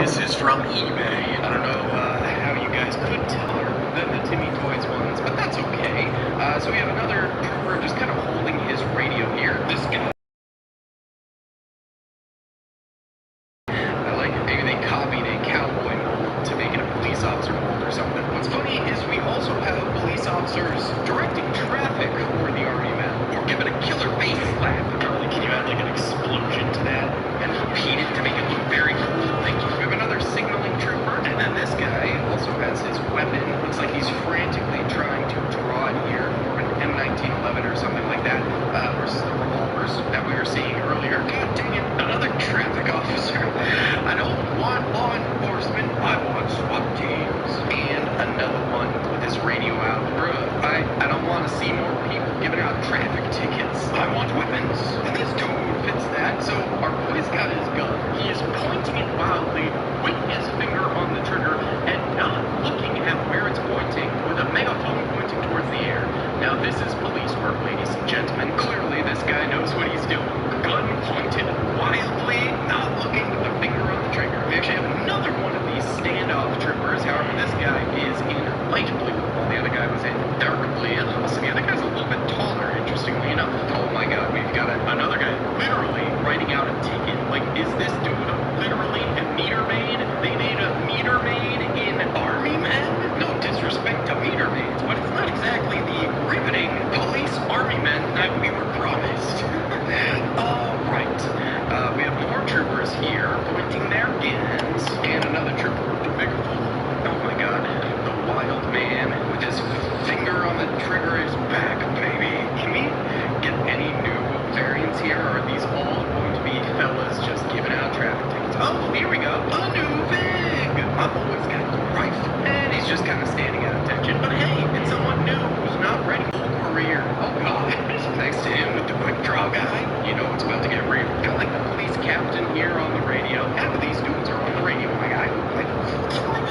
This is from eBay. I don't know how you guys could tell the Timmy Toys ones, but that's okay. So we have another trooper just kind of holding his radio here. This guy. Maybe they copied a cowboy mold to make it a police officer mold or something. What's funny is we also have police officers directing traffic for the Army men, or giving a killer bass slap. Can you add like an explosion to that and repeat it to make it look very cool? Thank you. We have another signaling trooper, and then this guy also has his weapon. Looks like he's frantically trying to draw it here, or an M1911 or something like that, versus the revolvers that we were seeing earlier. God dang it, another traffic officer. I don't want law enforcement, I want SWAT teams. And another one with his radio out. Bruh, I don't want to see more people giving out traffic tickets. I want weapons. And this dude fits that. So our boy's got his gun. He is pointing it wildly with his finger on the trigger and not looking at where it's pointing with a megaphone pointing towards the air. Now this is police work, ladies and gentlemen. Clearly this guy knows what he's doing. Gun pointed wildly, not looking with the finger on the trigger. We actually have another one of these standoff troopers. However, this guy is in light blue, while the other guy was in dark blue. So the other guy's a little bit taller, interestingly enough. Oh my god, we've got another guy literally writing out a ticket. Like, is this dude literally a meter maid? They made a meter maid in Army Men? No disrespect to meter maids, but it's not exactly the riveting police Army men that we were promised. Alright, we have more troopers here pointing their guns, and another trooper with the megaphone. Oh my god, the wild man with his finger on the trigger is back, baby. Can we get any new variants here, or are these all going to be fellas just giving out traffic tickets? Oh, here we go, a new VIG! My boy's got the rifle, and he's just kind of standing at attention, but hey, it's someone new who's not ready for a career. Oh god, next to him with the quick draw guy, you know it's about to get real. Got like the police captain here on the radio. Half of these dudes are on the radio, my guy. Like,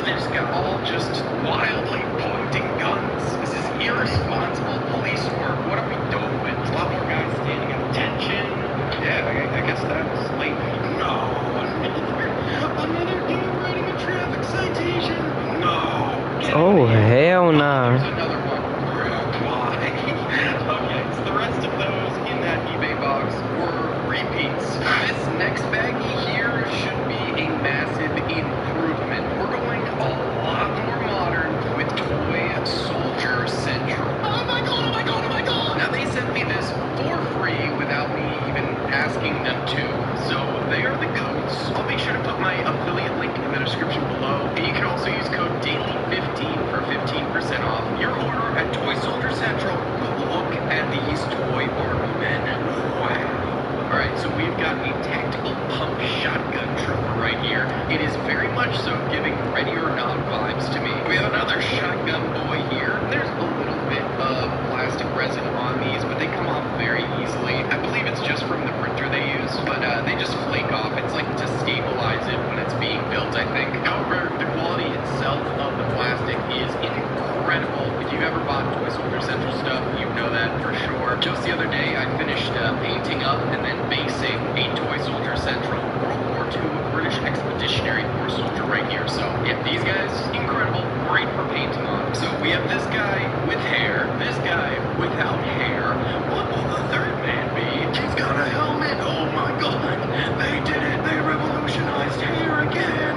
this guy all just wildly pointing guns. This is irresponsible police work. What are we doing? A lot more guys standing at attention. Yeah, I guess that was late. No, another dude writing a traffic citation. No. Oh, hell nah. There's another one. Why? Okay, so the rest of those in that eBay box were repeats. This next baggie here should be a massive improvement. We're going a lot more modern with Toy Soldier Central. Oh my god, oh my god, oh my god! Now they sent me this for free without me even asking them to. So they are the codes. I'll make sure to put my affiliate link in the description below. And you can also use code DAILY15 for 15% off your order at Toy Soldier Central. Look at these toy Army men. Wow. Alright, so we've got a tactical pump shotgun trooper right here. It is very much so giving Ready or Not vibes to me. We have another shotgun boy here. There's a little bit of plastic resin on these, but they come off very easily. I believe it's just from the printer they use, but they just flake off. It's like to stabilize it when it's being built, I think. However, the quality itself of the plastic is incredible. If you've ever bought Toy Soldier Central stuff, you know that for sure. Just the other day, I finished painting up and then basing a Toy Soldier Central World War II British Expeditionary Force soldier right here. So, yeah, these guys, incredible, great for painting on. So we have this guy with hair, this guy without hair. What will the third man be? He's got a helmet. Oh my god, they did it. They revolutionized hair again.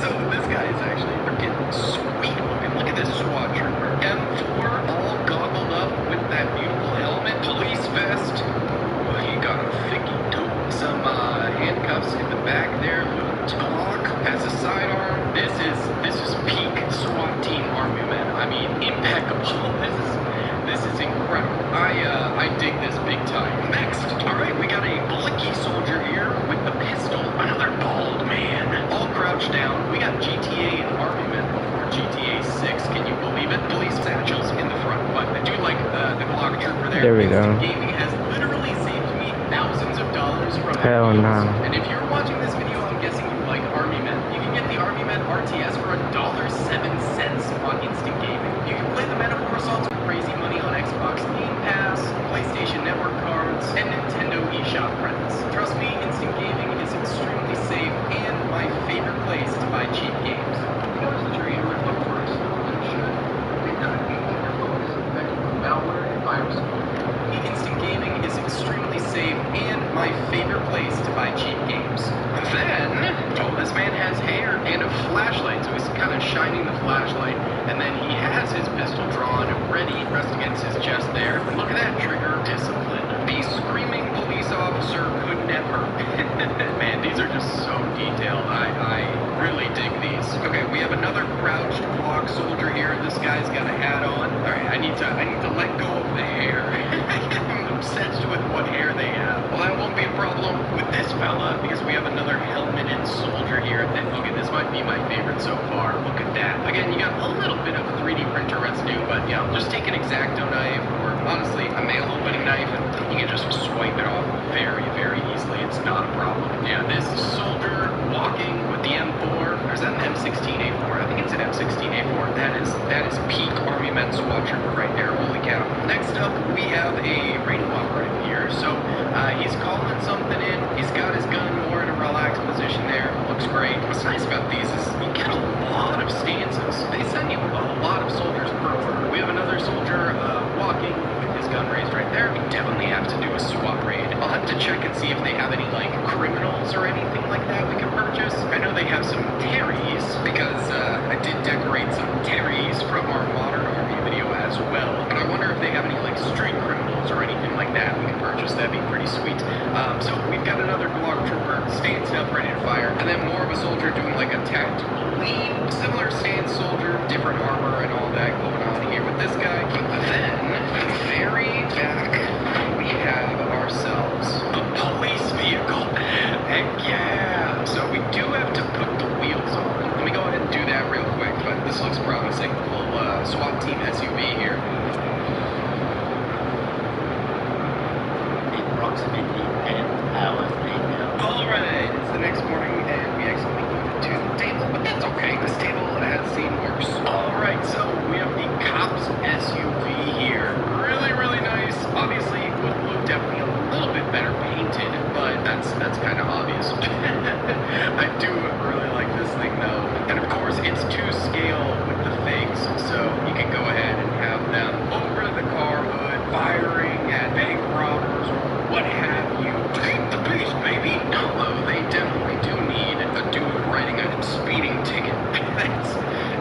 So this guy is actually freaking sweet looking. Look at this SWAT trooper. M4 all goggled up with that beautiful helmet, police vest. Well, he got a thicky dope. Some handcuffs in the back there. Glock as a sidearm. This is peak SWAT team Army men. I mean, impeccable. This is incredible. I dig this big time. Next, all right, we got a blicky soldier here with the pistol. Another bald man, all crouched down. We got GTA and Army men before GTA 6. Can you believe it? Police satchels in the front, but I do like the Glock trooper there. There we go. Gaming has literally saved me thousands of dollars from Hell nah. And if you're watching this video, I'm guessing you like Army Men. You can get the Army Men RTS for $1.07 on Instant Gaming. You can play the Metaphor Assaults for crazy money on Xbox Game Pass, PlayStation Network cards, and Nintendo eShop credits. Trust me, Instant Gaming is extremely safe and my favorite place to buy his hair and a flashlight, so he's kind of shining the flashlight, and then he has his pistol drawn, ready, pressed against his chest there. Look at that trigger discipline. The screaming police officer could never. Man, these are just so detailed. I really dig these. Okay, we have another crouched block soldier here. This guy's got a hat on. All right, I need to let go of the hair. I'm obsessed with what hair they have. Well, that won't be a problem with this fella because we have another helmeted soldier here. And okay, this might be my favorite so far. Look at that. Again, you got a little bit of 3D printer residue, but yeah, just take an X-Acto knife or honestly a nail opening knife and you can just swipe it off very, very easily. It's not a problem. Yeah, this soldier walking with the M4, or is that an M16A4? I think it's an M16A4. That is peak Army Men SWAT trooper right there. Holy cow. Next up, we have a radio operative here. So he's calling something in. He's got his gun more in a relaxed position there. Looks great. What's nice about these is you get a lot of stances. They send you a lot of soldiers per order. We have another soldier walking with his gun raised right there. We definitely have to do a SWAT raid. I'll have to check and see if they have any like criminals or anything like that we can purchase. I know they have some Terrys because I did decorate some Terrys from our Modern Army video as well. But I wonder if they have any like street criminals or anything like that we can purchase. That'd be pretty sweet. So we've got another block trooper stance up, ready to fire, and then more of a soldier doing like a tactical lean, similar stance soldier, different armor and all that going on here with this guy. But then very back we have ourselves a police vehicle. Heck yeah! So we do have to put the wheels on. Let me go ahead and do that real quick, but this looks promising. A little SWAT team SUV here. Approximately 10 hours later. Alright, it's the next morning and we accidentally moved to the table, but that's okay. This table has seen worse. Alright, so we have the cops SUV here. Really, really nice. Obviously, would look definitely a little bit better painted, but that's kind of obvious. I do really like this thing though. And of course, it's to scale with the figs, so you can go ahead and have them over the car hood, firing at bank robbers or what have you. Keep the peace, baby. Although they definitely do need a dude writing a speeding ticket.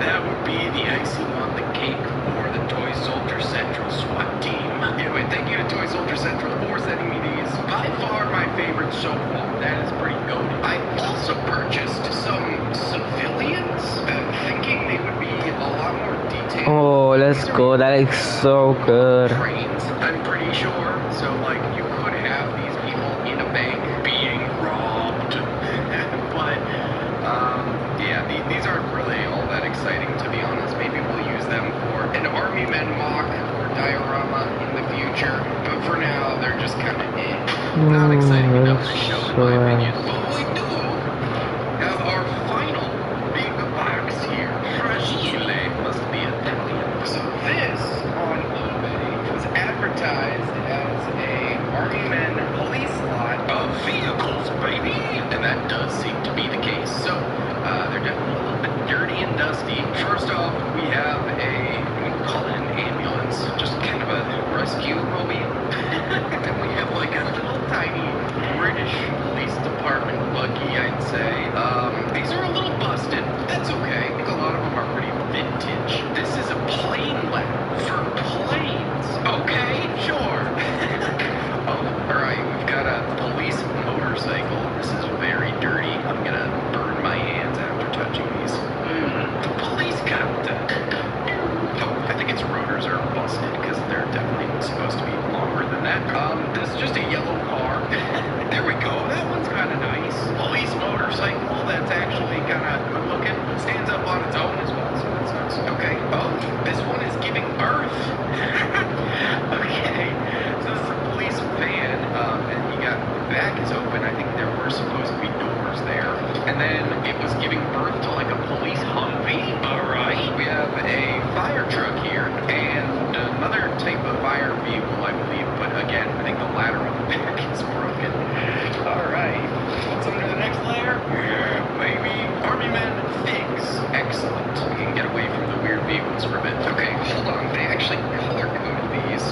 That would be the icing on the cake for the Toy Soldier Central SWAT team. Anyway, thank you to Toy Soldier Central for sending me these. By far my favorite so far. That is pretty goated. I also purchased some civilians, thinking they would be a lot more detailed. Oh, let's go. That looks so good. Trains, I'm pretty sure. So, like, you could have these people in a bank being robbed. But, yeah, these aren't really all that exciting, to be honest. Maybe we'll use them for an Army Men mock or diorama in the future. But for now, they're just kind of not exciting enough to show, in my opinion. But we do have our final big box here. Fragile must be Italian. So this on eBay was advertised as a Army Men police lot of vehicles, baby. And that does seem to be the case. So they're definitely a little bit dirty and dusty. First off, we have we can call it an ambulance, just kind of a rescue mobile. And we have like a little tiny British police department buggy, I'd say. These are a little busted. That's okay. I think a lot of them are pretty vintage. This is a plane lab for planes. Okay, sure. Oh, alright, we've got a police motorcycle. This is very dirty. I'm gonna burn my hands after touching these. The police copter. Oh, I think its rotors are busted because they're definitely supposed to be longer than that. This is just a yellow car. There we go. That one's kind of nice. Police motorcycle. That's actually kind of good looking. It stands up on its own as well, so that's nice. Okay. Oh, this one is giving birth. Okay. So this is a police van, and you got the back is open. I think there were supposed to be doors there, and then it was giving birth to like a police Humvee. All right. We have a fire truck here and another type of fire vehicle, I believe. But again, I think the ladder on the back is broken. All right. What's under the next layer? Yeah, baby. Army Men figs. Excellent. We can get away from the weird vehicles for a bit. Okay, hold on. They actually color coded these.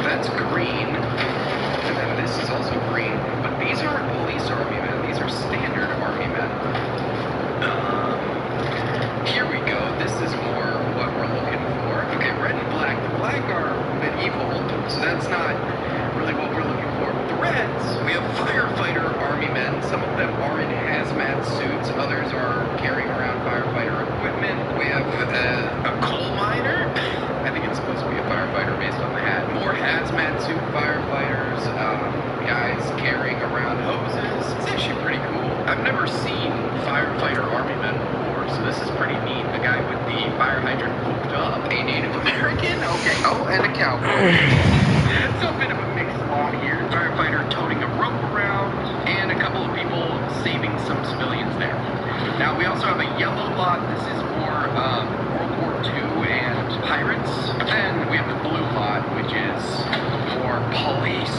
That's green. And then this is also green. But these aren't police Army Men. These are standard Army Men. fire hydrant hooked up, a Native American, okay, oh, and a cowboy. So a bit of a mixed lot here. Firefighter toting a rope around, and a couple of people saving some civilians there. Now we also have a yellow lot. This is for World War II and pirates. And then we have the blue lot, which is for police.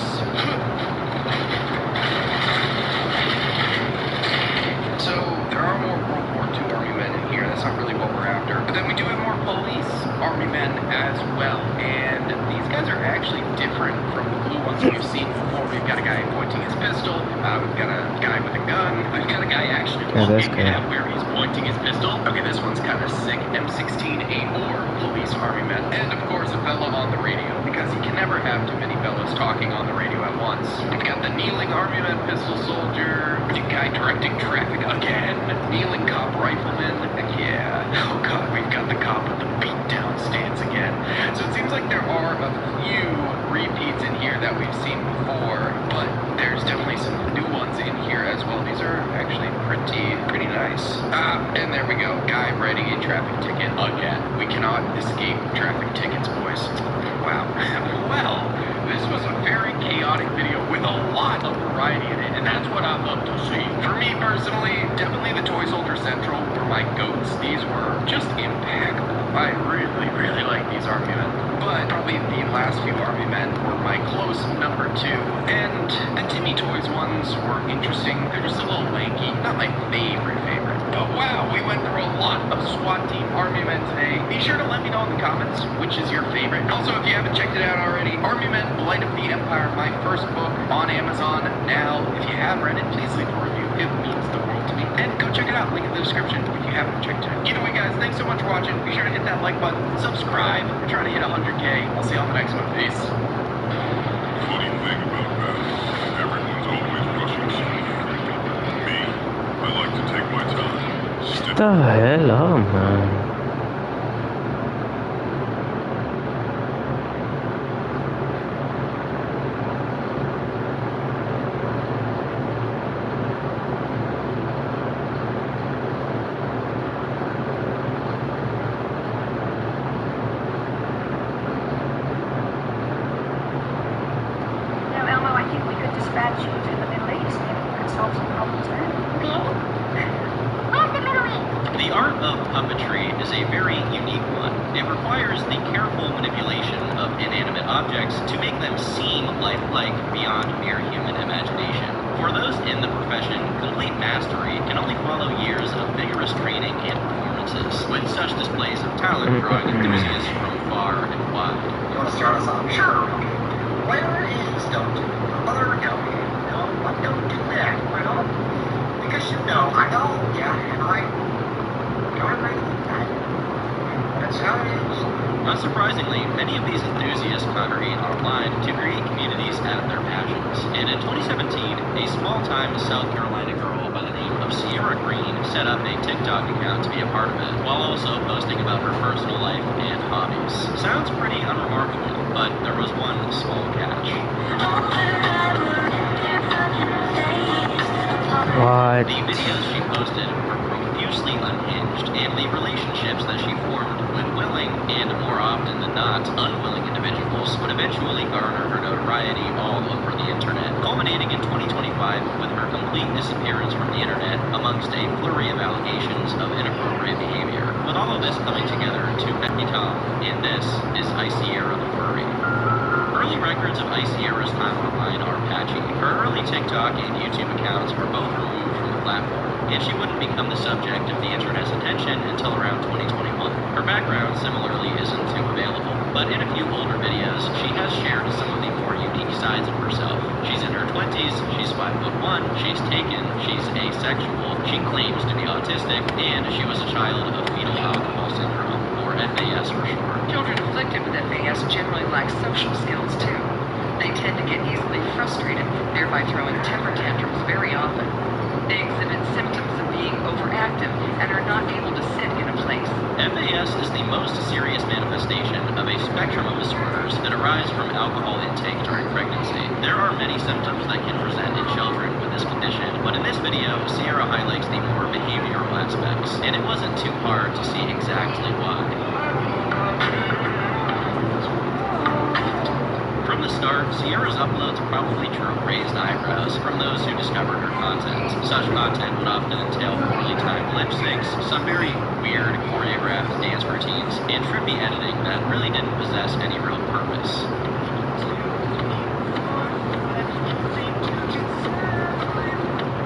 So there are more World War II Army men in here. That's not really what we're after. But then we do have more police Army men as well. And these guys are actually different from the blue ones we've seen before. We've got a guy pointing his pistol. We've got a guy with a gun. We've got a guy actually looking at where he's pointing his pistol. Okay, this one's kind of sick. M16A4 police Army men. And of course a fella on the radio, because you can never have too many fellas talking on the radio at once. We've got the kneeling Army man pistol soldier. The guy directing traffic again. Kneeling cop rifleman. Yeah. Oh god, we've got the cop with the beatdown stance again. So it seems like there are a few repeats in here that we've seen before, but there's definitely some new ones in here as well. These are actually pretty nice. And there we go. Guy writing a traffic ticket again. We cannot escape traffic tickets, boys. Wow. Well, this was a very chaotic video with a lot of variety in it, and that's what I love to see. For me personally, definitely the Toy Soldier Central were my goats. These were just impeccable. I really like these Army men. But probably the last few Army men were my close number 2. And the Timmy Toys ones were interesting. They're just a little lanky. Not my favorite. But wow, we went through a lot of SWAT team Army men today. Be sure to let me know in the comments which is your favorite. Also, if you haven't checked it out already, Army Men Blight of the Empire, my first book on Amazon now. If you have read it, please leave a review. It means the world to me. And go check it out. Link in the description if you haven't checked it out. Either way, guys, thanks so much for watching. Be sure to hit that like button. Subscribe. We're trying to hit 100K. I'll see you on the next one. Peace. Funny thing about that, everyone's always rushing speed. Me, I like to take my time. What the hell up, man? Dispatch you to the Middle East and you could solve some problems there. Where's the Middle East? The art of puppetry is a very unique one. It requires the careful manipulation of inanimate objects to make them seem lifelike beyond mere human imagination. For those in the profession, complete mastery can only follow years of vigorous training and performances, with such displays of talent drawing enthusiasts from far and wide. You want to start us off? Sure. Where is don't do mother no, but don't do that, well, because you know, I know, yeah, and I don't agree with that. That's how it is. Unsurprisingly, many of these enthusiasts congregate online to create communities out of their passions. And in 2017, a small-time South Carolina girl by the name of Sierra Green set up a TikTok account to be a part of it, while also posting about her personal life and hobbies. Sounds pretty unremarkable, but there was one small catch. What? The videos she posted were profusely unhinged, and the relationships that she formed with willing, and more often than not, unwilling individuals would eventually garner her notoriety all over the internet, culminating in 2025 with her complete disappearance from the internet amongst a flurry of allegations of inappropriate behavior. With all of this coming together to become, and this is Iciara the Furry. Early records of Iciara's time online are patchy. Her early TikTok and YouTube accounts were both removed from the platform, and she wouldn't become the subject of the internet's attention until around 2021. Her background, similarly, isn't too available, but in a few older videos, she has shared some of the more unique sides of herself. She's in her 20s, she's 5'1", she's taken, she's asexual, she claims to be autistic, and she was a child of fetal alcohol syndrome, or FAS for short. Children afflicted with FAS generally lack social skills too. They tend to get easily frustrated, thereby throwing temper tantrums very often. They exhibit symptoms of being overactive and are not able to sit in a place. FAS is the most serious manifestation of a spectrum of disorders that arise from alcohol intake during pregnancy. There are many symptoms that can present in children with this condition, but in this video, Sierra highlights the more behavioral aspects, and it wasn't too hard to see exactly why. From the start, Sierra's uploads probably drew raised eyebrows from those who discovered her content. Such content would often entail poorly timed lip syncs, some very weird choreographed dance routines, and trippy editing that really didn't possess any real purpose.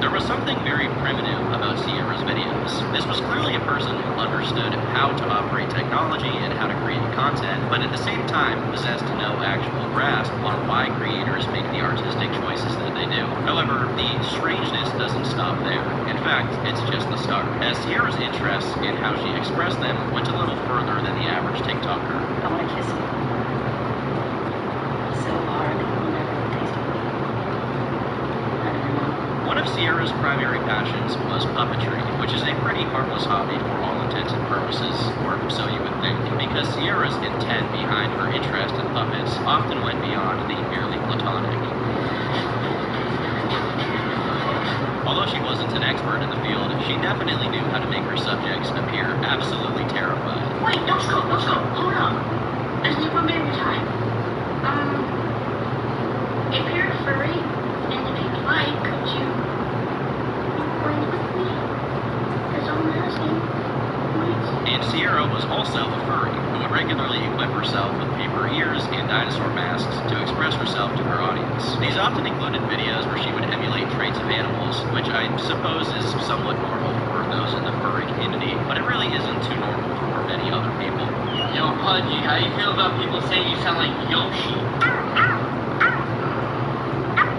There was something very primitive about Sierra's videos. This was clearly a person who understood how to operate technology and how to create content, but at the same time possessed no actual grasp on why creators make the artistic choices that they do. However, the strangeness doesn't stop there. In fact, it's just the start, as Sierra's interests in how she expressed them went a little further than the average TikToker. I want to kiss you. So hard, you'll never taste it. I don't know. One of Sierra's primary passions was puppetry, which is a pretty harmless hobby for all intents and purposes, or so you would think, because Sierra's intent behind her interest in puppets often went beyond the merely platonic. Although she wasn't an expert in the field, she definitely knew how to make her subjects appear absolutely terrified. Wait, don't stop, hold up. I just need one minute of time. If you're a furry, and if you'd like, could you play with me? That's all I'm asking. Please. And Sierra was also a furry, who would regularly equip herself with paper ears and dinosaur masks to express herself to her audience. These often included videos where she would emulate traits of animals, which I suppose is somewhat normal for those in the furry community, but it really isn't too normal for many other people. Yo, Pudgy, how you feel about people saying you sound like Yoshi?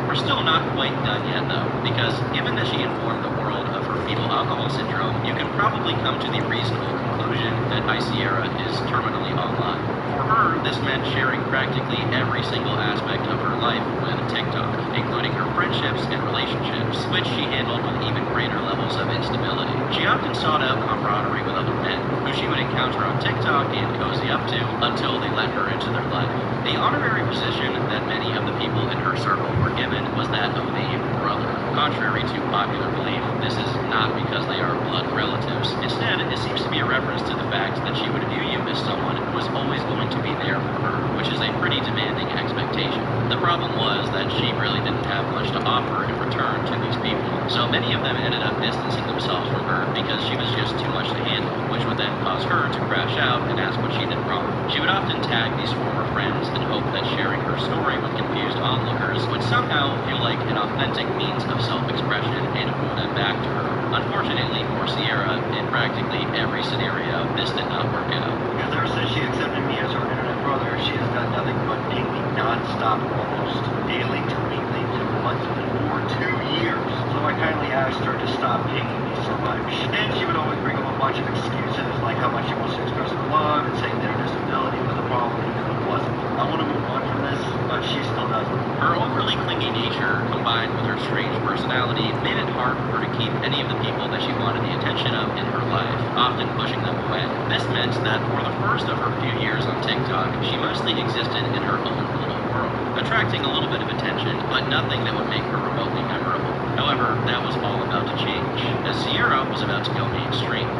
We're still not quite done yet, though, because given that she informed the world of her fetal alcohol syndrome, you can probably come to the reasonable conclusion that Sierra is terminally online. For her, this meant sharing practically every single aspect of her life with TikTok, including her friendships and relationships, which she handled with even greater levels of instability. She often sought out camaraderie with other men, who she would encounter on TikTok and cozy up to until they let her into their life. The honorary position that many of the people in her circle were given was that of the brother. Contrary to popular belief, this is not because they are blood relatives. Instead, it seems to be a reference to the fact that she would view you as someone who was always going to be there for her, which is a pretty demanding expectation. The problem was that she really didn't have much to offer in return to these people, so many of them ended up distancing themselves from her because she was just too much to handle, which would then cause her to crash out and ask what she did wrong. She would often tag these former friends and hope that sharing her story with confused onlookers would somehow feel like an authentic means of self-expression and pull them back to her. Unfortunately for Sierra, in practically every scenario, this did not work out. Because ever since she accepted me as her internet brother, she has done nothing but ping me non-stop, almost daily to weekly to monthly for 2 years. So I kindly asked her to stop pinging me so much. And she would always bring up a bunch of excuses, like how much she wants to express her love and saying that her disability was a problem, even though it wasn't. I want to move on from this, but she still doesn't. Her overly clingy nature, combined with her strange personality, made it hard for her to keep any of the people that she wanted the attention of in her life, often pushing them away. This meant that for the first of her few years on TikTok, she mostly existed in her own little world, attracting a little bit of attention, but nothing that would make her remotely memorable. However, that was all about to change, as Sierra was about to go mainstream.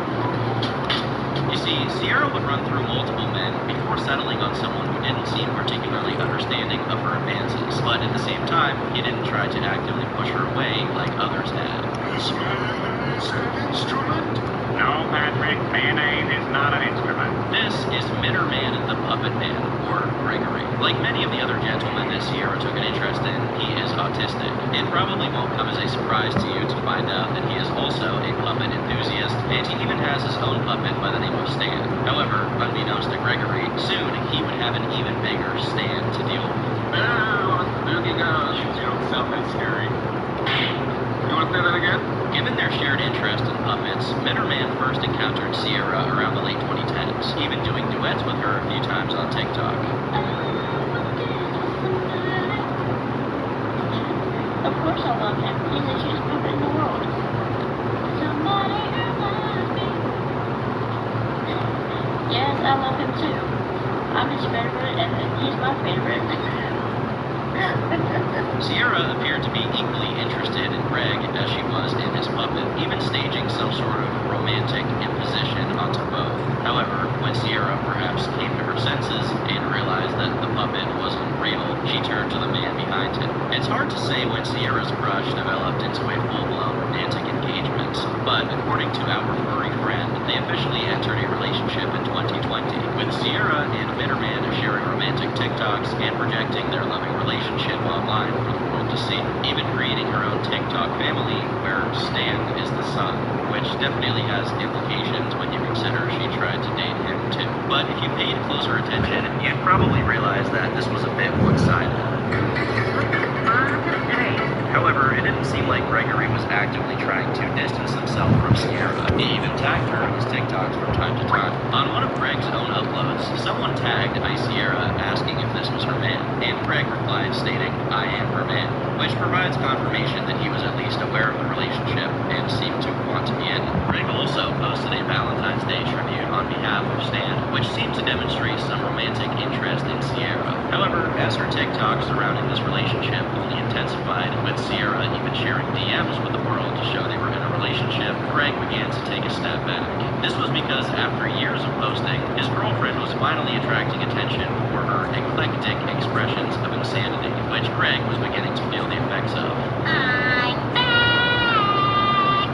You see, Sierra would run through multiple men before settling on someone who didn't seem particularly understanding of her advances, but at the same time, he didn't try to actively push her away like others had. This man is an instrument. No, Patrick, mayonnaise is not an instrument. This is Mitterman the Puppet Man, or Gregory. Like many of the other gentlemen that Sierra took an interest in, he is autistic. It probably won't come as a surprise to you to find out that he is also a puppet enthusiast, and he even has his own puppet by the name of Stan. However, unbeknownst to Gregory, soon he would have an even bigger Stan to deal with. Oh, spooky ghost. You don't sound that scary. You want to say that again? Given their shared interest in puppets, Mitterman first encountered Sierra around the late 2010s, even doing duets with her a few times on TikTok. Of course I love him. He's the cutest puppet in the world. Somebody who loves me. Yes, I love him too. I'm his favorite, and he's my favorite. Sierra appeared to be equally interested in Greg as she was in his puppet, even staging some sort of romantic imposition onto both. However, when Sierra perhaps came to her senses and realized that the puppet wasn't real, she turned to the man behind him. It's hard to say when Sierra's crush developed into a full-blown romantic engagement, but according to our furry friend, they officially entered a relationship in 2020, with Sierra and Bitterman sharing romantic TikToks and projecting their loving relationship online for the world to see, even creating her own TikTok family where Stan is the son, which definitely has implications when you consider she tried to date him too. But if you paid closer attention, you'd probably realize that this was a bit one-sided. However, it didn't seem like Gregory was actively trying to distance himself from Sierra. He even tagged her in his TikToks from time to time. On one of Greg's own uploads, someone tagged Sierra asking if this was her man, and Greg replied stating, "I am her man," which provides confirmation that he was at least aware of the relationship and seemed to want to be in it. Greg also posted a Valentine's Day tribute on behalf of Stan, which seemed to demonstrate some romantic interest in Sierra. However, as her TikToks surrounding this relationship only intensified, with Sierra even sharing DMs with the world to show they were in a relationship, Greg began to take a step back. This was because after years of posting, his girlfriend was finally attracting attention for her eclectic expressions of insanity, which Greg was beginning to feel the effects of. I'm back.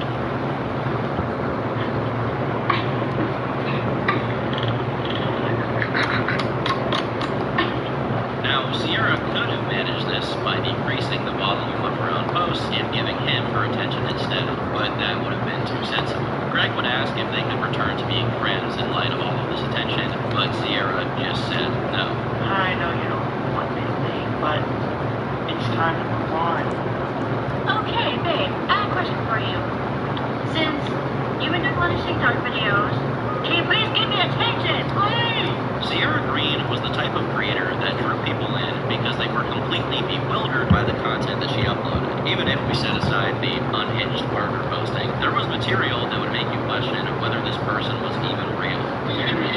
Now, Sierra could have managed this by decreasing the volume of her own posts and giving him her attention instead, but that would have been too sensible. Greg would ask if they could return to being friends in light of all of this attention, but Sierra just said no. I know you don't want me to leave, but it's time to move on. Okay, babe, I have a question for you. Since you've been doing a lot of TikTok videos, can you please give me attention, please? Sierra Green was the type of creator that drew people in because they were completely bewildered by the content that she uploaded. Even if we set aside the unhinged part of her posting, there was material that would make you question whether this person was even real. Get this.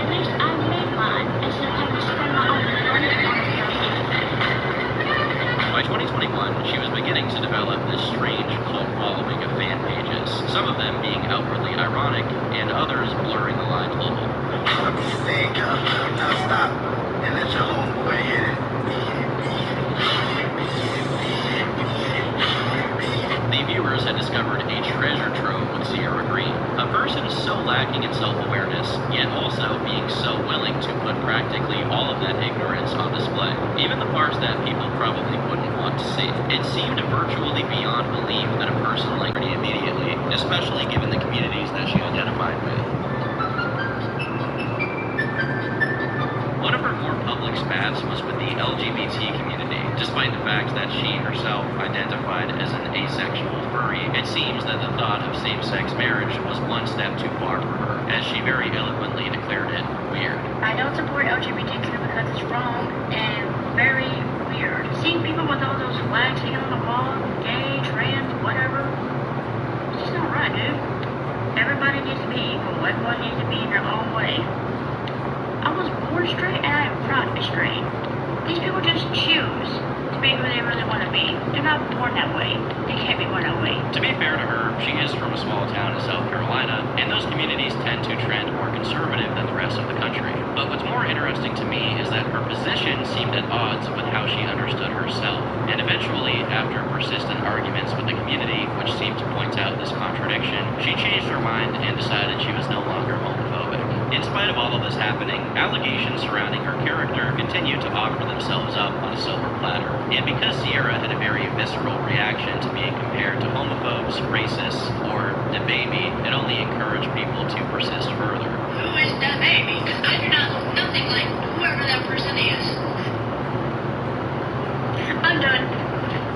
At least I made mine instead of having to spend my own money on it. By 2021, she was beginning to develop this strange cult following of fan pages, some of them being outwardly ironic, and others blurring the line a little. What do you think? Now stop and let your homeboy hit it. The viewers had discovered a treasure trove with Sierra Green, a person so lacking in self-awareness, yet also being so willing to put practically all of that ignorance on display, even the parts that people probably wouldn't want to see. It seemed virtually beyond belief that a person like her immediately, especially given the communities that she identified with. One of her more public spats was with the LGBT community. Despite the fact that she herself identified as an asexual furry, it seems that the thought of same-sex marriage was one step too far for her, as she very eloquently declared it weird. I don't support LGBTQ because it's wrong and very weird. Seeing people with all those flags hanging on the wall, gay, trans, whatever, it's just not right, dude. Everybody needs to be equal. Everyone needs to be in their own way. I was born straight and I am proud to be straight. These people just choose to be who they really want to be. They're not born that way. They can't be born that way. To be fair to her, she is from a small town in South Carolina, and those communities tend to trend more conservative than the rest of the country. But what's more interesting to me is that her position seemed at odds with how she understood herself. And eventually, after persistent arguments with the community, which seemed to point out this contradiction, she changed her mind and decided she was no longer homophobic. In spite of all of this happening, allegations surrounding her character continued to offer themselves up on a silver platter. And because Sierra had a very visceral reaction to being compared to homophobes, racists, or the baby, it only encouraged people to persist further. Who is that baby? I do not look nothing like whoever that person is. I'm done.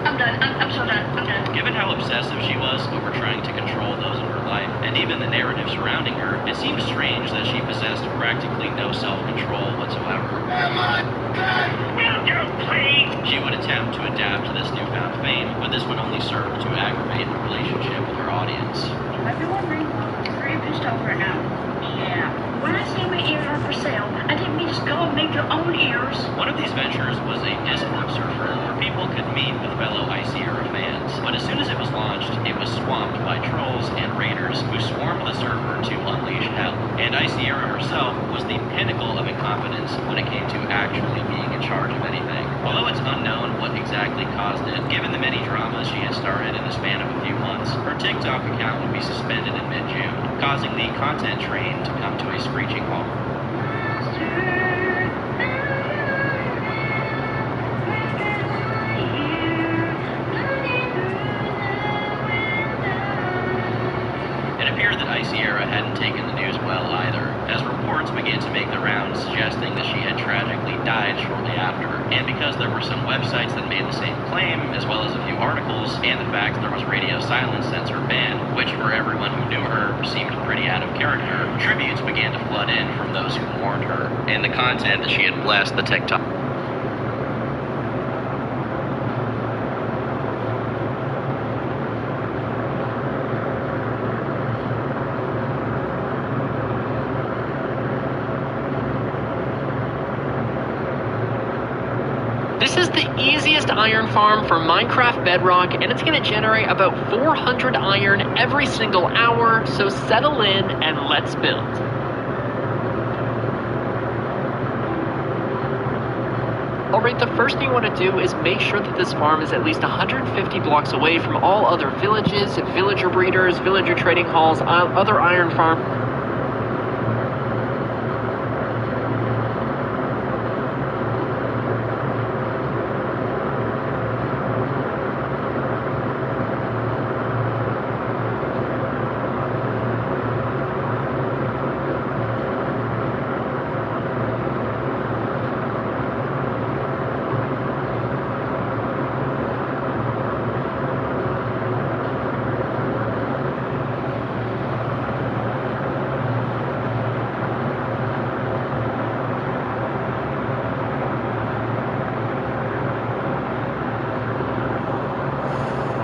I'm so done. I'm done. Given how obsessive she was over trying to control those in her life, and even the narrative surrounding her, it seemed strange that she possessed practically no self-control whatsoever. Will you please? She would attempt to adapt to this newfound fame, but this would only serve to aggravate the relationship with her audience. You might be wondering, I'm very pissed off right now. Yeah. When I say my ears are for sale, I didn't mean Just go and make your own ears. One of these ventures was a Discord server where people could meet with fellow Icy Era fans. But as soon as it was launched, it was swamped by trolls and raiders who swarmed the server to unleash hell. And Icy Era herself was the pinnacle of incompetence when it came to actually being in charge of anything. Although it's unknown what exactly caused it, given the many dramas she had started in the span of a few months, her TikTok account would be suspended in mid-June, causing the content train to come to a screeching halt. Icy Era hadn't taken the news well either, as reports began to make the rounds suggesting that she had tragically died shortly after. And because there were some websites that made the same claim, as well as a few articles, and the fact there was radio silence since her ban, which for everyone who knew her seemed pretty out of character, tributes began to flood in from those who mourned her, and the content that she had blessed the TikTok. This is the easiest iron farm for Minecraft Bedrock, and it's going to generate about 400 iron every single hour, so settle in and let's build. Alright, the first thing you want to do is make sure that this farm is at least 150 blocks away from all other villages, villager breeders, villager trading halls, other iron farm.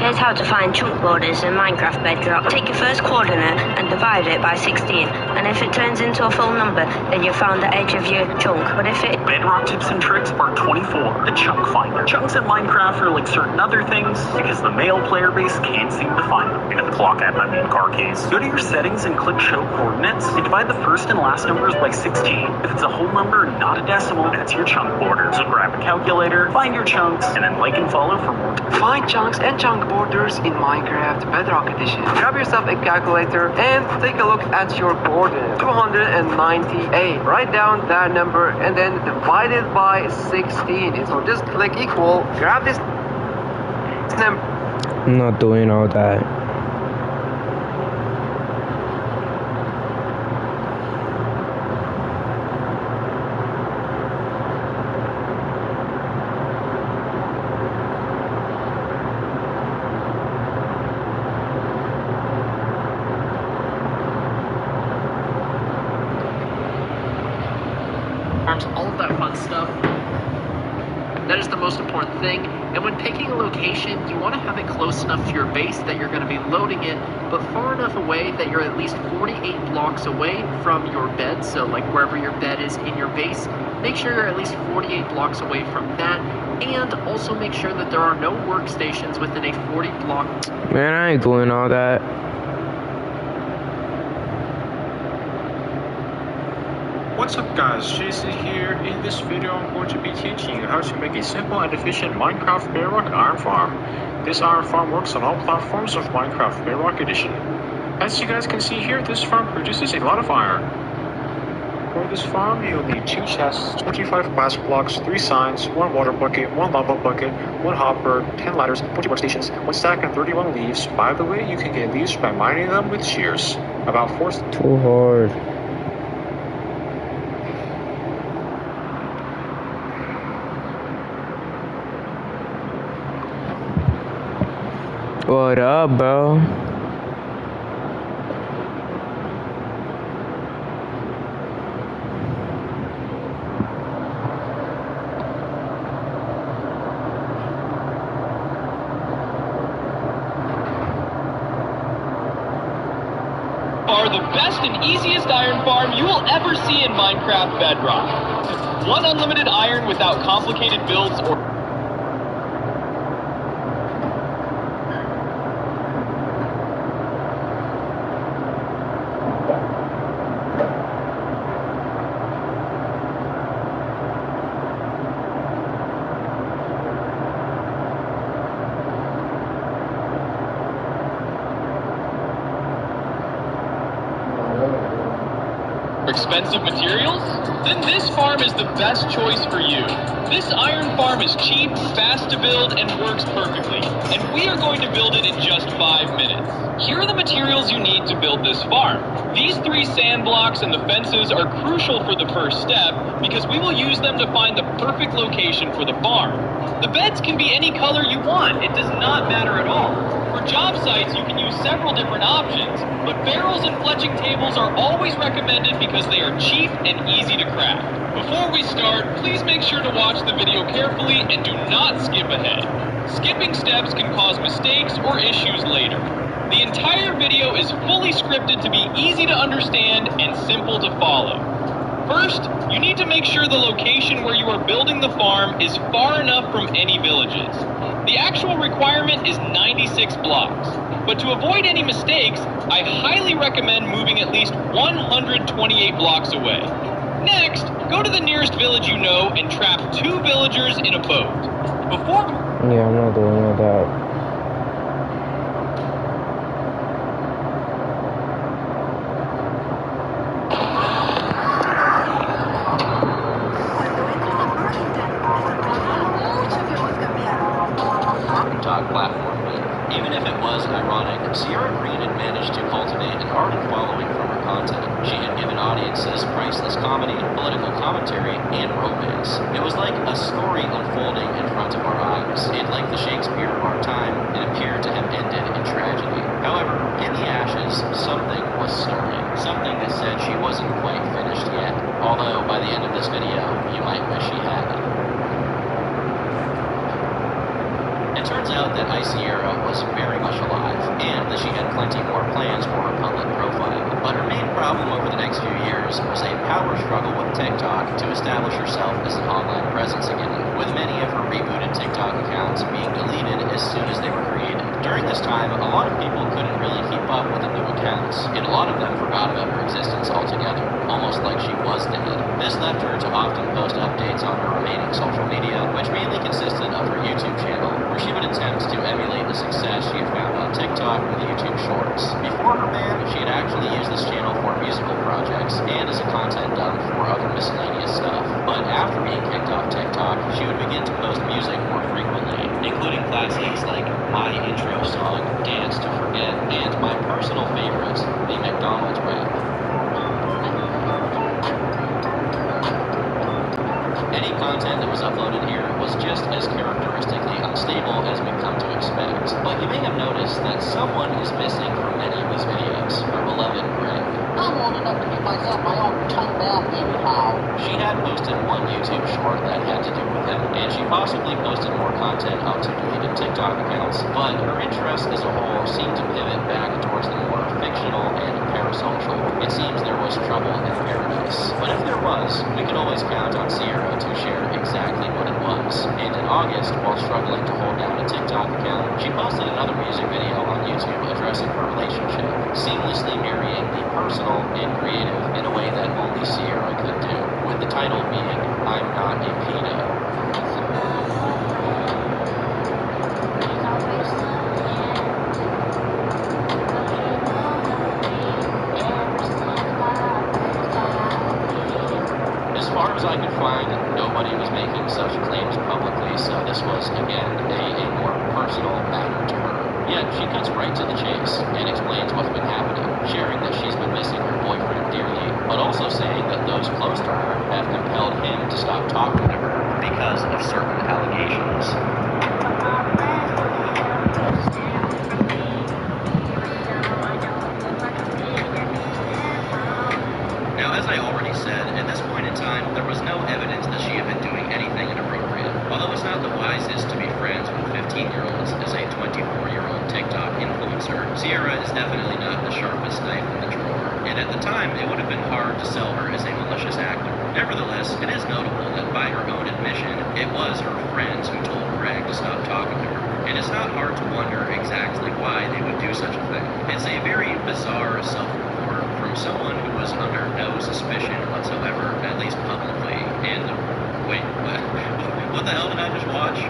Here's how to find chunk borders in Minecraft Bedrock. Take your first coordinate and divide it by 16, and if it turns into a full number, then you've found the edge of your chunk. But if it... Bedrock tips and tricks part 24, the chunk finder. Chunks in Minecraft are like certain other things because the male player base can't seem to find them. In the clock app, I mean car case. Go to your settings and click show coordinates and divide the first and last numbers by 16. If it's a whole number, not a decimal, that's your chunk border. So grab a calculator, find your chunks, and then like and follow for more. Find chunks and chunk borders in Minecraft Bedrock Edition. Grab yourself a calculator and take a look at your border. 298. Write down that number and then divide it by 16. So just click equal. Grab this number. I'm not doing all that. All of that fun stuff. That is the most important thing. And when picking a location, you want to have it close enough to your base that you're going to be loading it, but far enough away that you're at least 48 blocks away from your bed. So like wherever your bed is in your base, make sure you're at least 48 blocks away from that. And also make sure that there are no workstations within a 40 block. Man, I ain't doing all that. What's up guys, Jason here. In this video I'm going to be teaching you how to make a simple and efficient Minecraft Bedrock iron farm. This iron farm works on all platforms of Minecraft Bedrock Edition. As you guys can see here, this farm produces a lot of iron. For this farm you'll need 2 chests, 25 glass blocks, 3 signs, 1 water bucket, 1 lava bucket, 1 hopper, 10 ladders, 20 workstations, 1 stack and 31 leaves. By the way, you can get leaves by mining them with shears. About 4... Too hard. What up, bro? are the best and easiest iron farm you will ever see in Minecraft Bedrock. One unlimited iron without complicated builds or expensive materials? Then this farm is the best choice for you. This iron farm is cheap, fast to build, and works perfectly. And we are going to build it in just 5 minutes. Here are the materials you need to build this farm. These 3 sand blocks and the fences are crucial for the first step because we will use them to find the perfect location for the farm. The beds can be any color you want. It does not matter at all. For job sites, you can use several different options, but barrels and fletching tables are always recommended because they are cheap and easy to craft. Before we start, please make sure to watch the video carefully and do not skip ahead. Skipping steps can cause mistakes or issues later. The entire video is fully scripted to be easy to understand and simple to follow. First, you need to make sure the location where you are building the farm is far enough from any villages. The actual requirement is 96 blocks, but to avoid any mistakes, I highly recommend moving at least 128 blocks away. Next, go to the nearest village you know and trap 2 villagers in a boat. Yeah, I'm not doing all that. Platform. Even if it was ironic, Sierra Green had managed to cultivate an ardent following from her content. She had given audiences priceless comedy, political commentary, and romance. It was like a story unfolding in front of our eyes, and like the Shakespeare of our time, it appeared to have ended in tragedy. However, in the ashes, something was stirring. Something that said she wasn't quite finished yet. Although, by the end of this video, you might wish she had. It turns out that Iciera was very much alive, and that she had plenty more plans for her public profile. But her main problem over the next few years was a power struggle with TikTok to establish herself as an online presence again, with many of her rebooted TikTok accounts being deleted as soon as they were created. During this time, a lot of people couldn't really keep up with the new accounts, and a lot of them forgot about her existence altogether, almost like she was dead. This left her to often post updates on her remaining social media, which mainly consisted of her YouTube channel, where she would attempt to emulate the success she had found on TikTok with YouTube Shorts. Before her ban, she had actually used this channel for musical projects and as a content dump for other miscellaneous stuff. But after being kicked off TikTok, she would begin to post music more frequently, including classics like my intro song, Dance to Forget, and my personal favorite, the McDonald's rap. Any content that was uploaded here was just as characteristically unstable as we've come to expect. But you may have noticed that someone is missing from many of these videos, our beloved Greg. I want enough to give myself my own tone bath anyhow. She had posted one YouTube short that had to do with him, and she possibly posted more content onto deleted TikTok accounts, but her interests as a whole seemed to pivot back towards the more fictional and parasocial. It seems there was trouble in paradise. But if there was, we could always count on Sierra to share exactly what it was. And in August, while struggling to hold down a TikTok account, she posted another music video on YouTube addressing her relationship, seamlessly marrying the personal and creative in a way that only Sierra could do, with the title being I'm Not a Pedo. As far as I could find, nobody was making such claims publicly, so this was, again, a more personal matter to her. Yet, she cuts right to the chase and explains what's been happening, sharing that she's been missing her boyfriend dearly, but also saying that those close to her have compelled him to stop talking to her because of certain allegations. Now, as I already said, at this point in time, there was no evidence that she had been doing anything inappropriate. Although it's not the wisest to be friends sharpest knife in the drawer, and at the time, it would have been hard to sell her as a malicious actor. Nevertheless, it is notable that by her own admission, it was her friends who told Greg to stop talking to her. And it's not hard to wonder exactly why they would do such a thing. It's a very bizarre self-report from someone who was under no suspicion whatsoever, at least publicly. And, wait, what the hell did I just watch?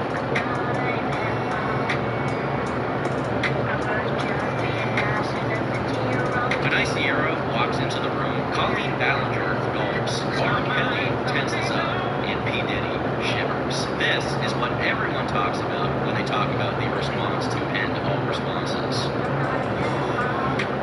When Iciara walks into the room, Colleen Ballinger gulps, R. Kelly tenses up, and P. Diddy shivers. This is what everyone talks about when they talk about the response to end all responses.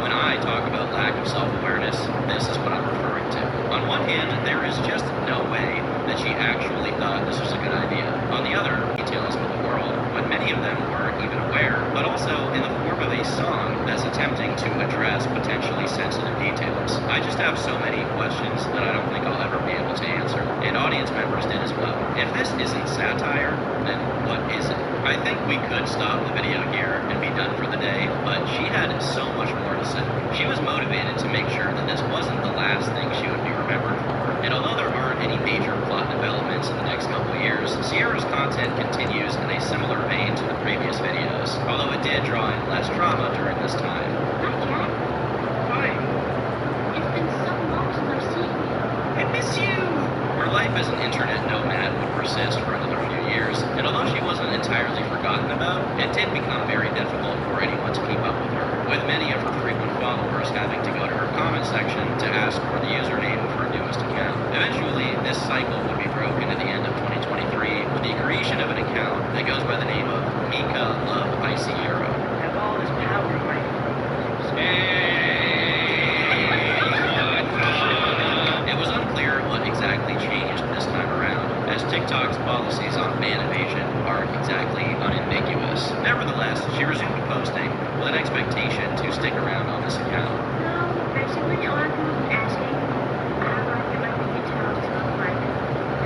When I talk about lack of self-awareness, this is what I'm referring to. On one hand, there is just no way that she actually thought this was a good idea. On the other, details of the world, when many of them weren't even aware, but also in the form of a song that's attempting to address potentially sensitive details. I just have so many questions that I don't think I'll ever be able to answer, and audience members did as well. If this isn't satire, then what is it? I think we could stop the video here and be done for the day, but she had so much more to say. She was motivated to make sure that this wasn't the last thing she would be remembered for, and although there aren't any major plot developments in the next couple of years, Sierra's content continues in a similar vein to the previous videos, although it did draw in less drama during this time. Hi, Cat. Hi. It's been so long since I've seen you. I miss you. Her life as an internet nomad would persist for another few years, and although she wasn't entirely forgotten about, it did become very difficult for anyone to keep up with her, with many of her frequent followers having to go to her comment section to ask for the username of her newest account. Eventually, this cycle would be broken at the end of 2023 with the creation of an account that goes by the name of Mika Love Iciara. I have all this power in my It was unclear what exactly changed this time around, as TikTok's policies on fan evasion are exactly unambiguous. Nevertheless, she resumed posting with an expectation to stick around on this account. No, basically, a lot of people have been asking how I feel like we can tell to look like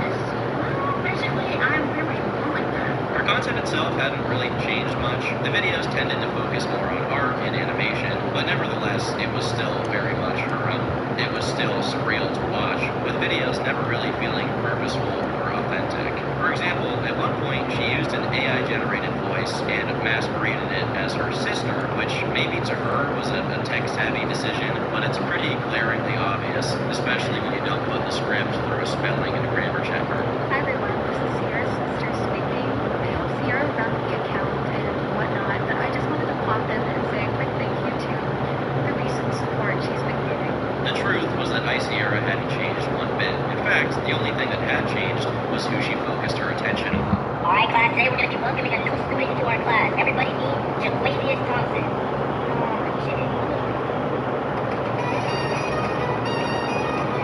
this. Well, basically, I'm very cool like that. Her content itself hadn't really changed much. The videos tended to focus more on art and animation, but nevertheless, it was still very much her own. It was still surreal to watch, with videos never really feeling purposeful or authentic. For example, at one point, she used an AI-generated voice and masqueraded it as her sister, which maybe to her was a tech-savvy decision, but it's pretty glaringly obvious, especially when you don't put the script through a spelling and grammar checker. Hi everyone, this is Sierra's sister speaking. I hope Sierra ran the account and whatnot, but I just wanted to pop in and say a quick thank you to the recent support she's been giving. The truth was that Iciara hadn't changed one bit. In fact, the only thing that had changed was who she focused her attention on. Alright class, today we're going to be welcoming a new student into our class. Everybody meet Jacquavius Thompson. Oh, shit.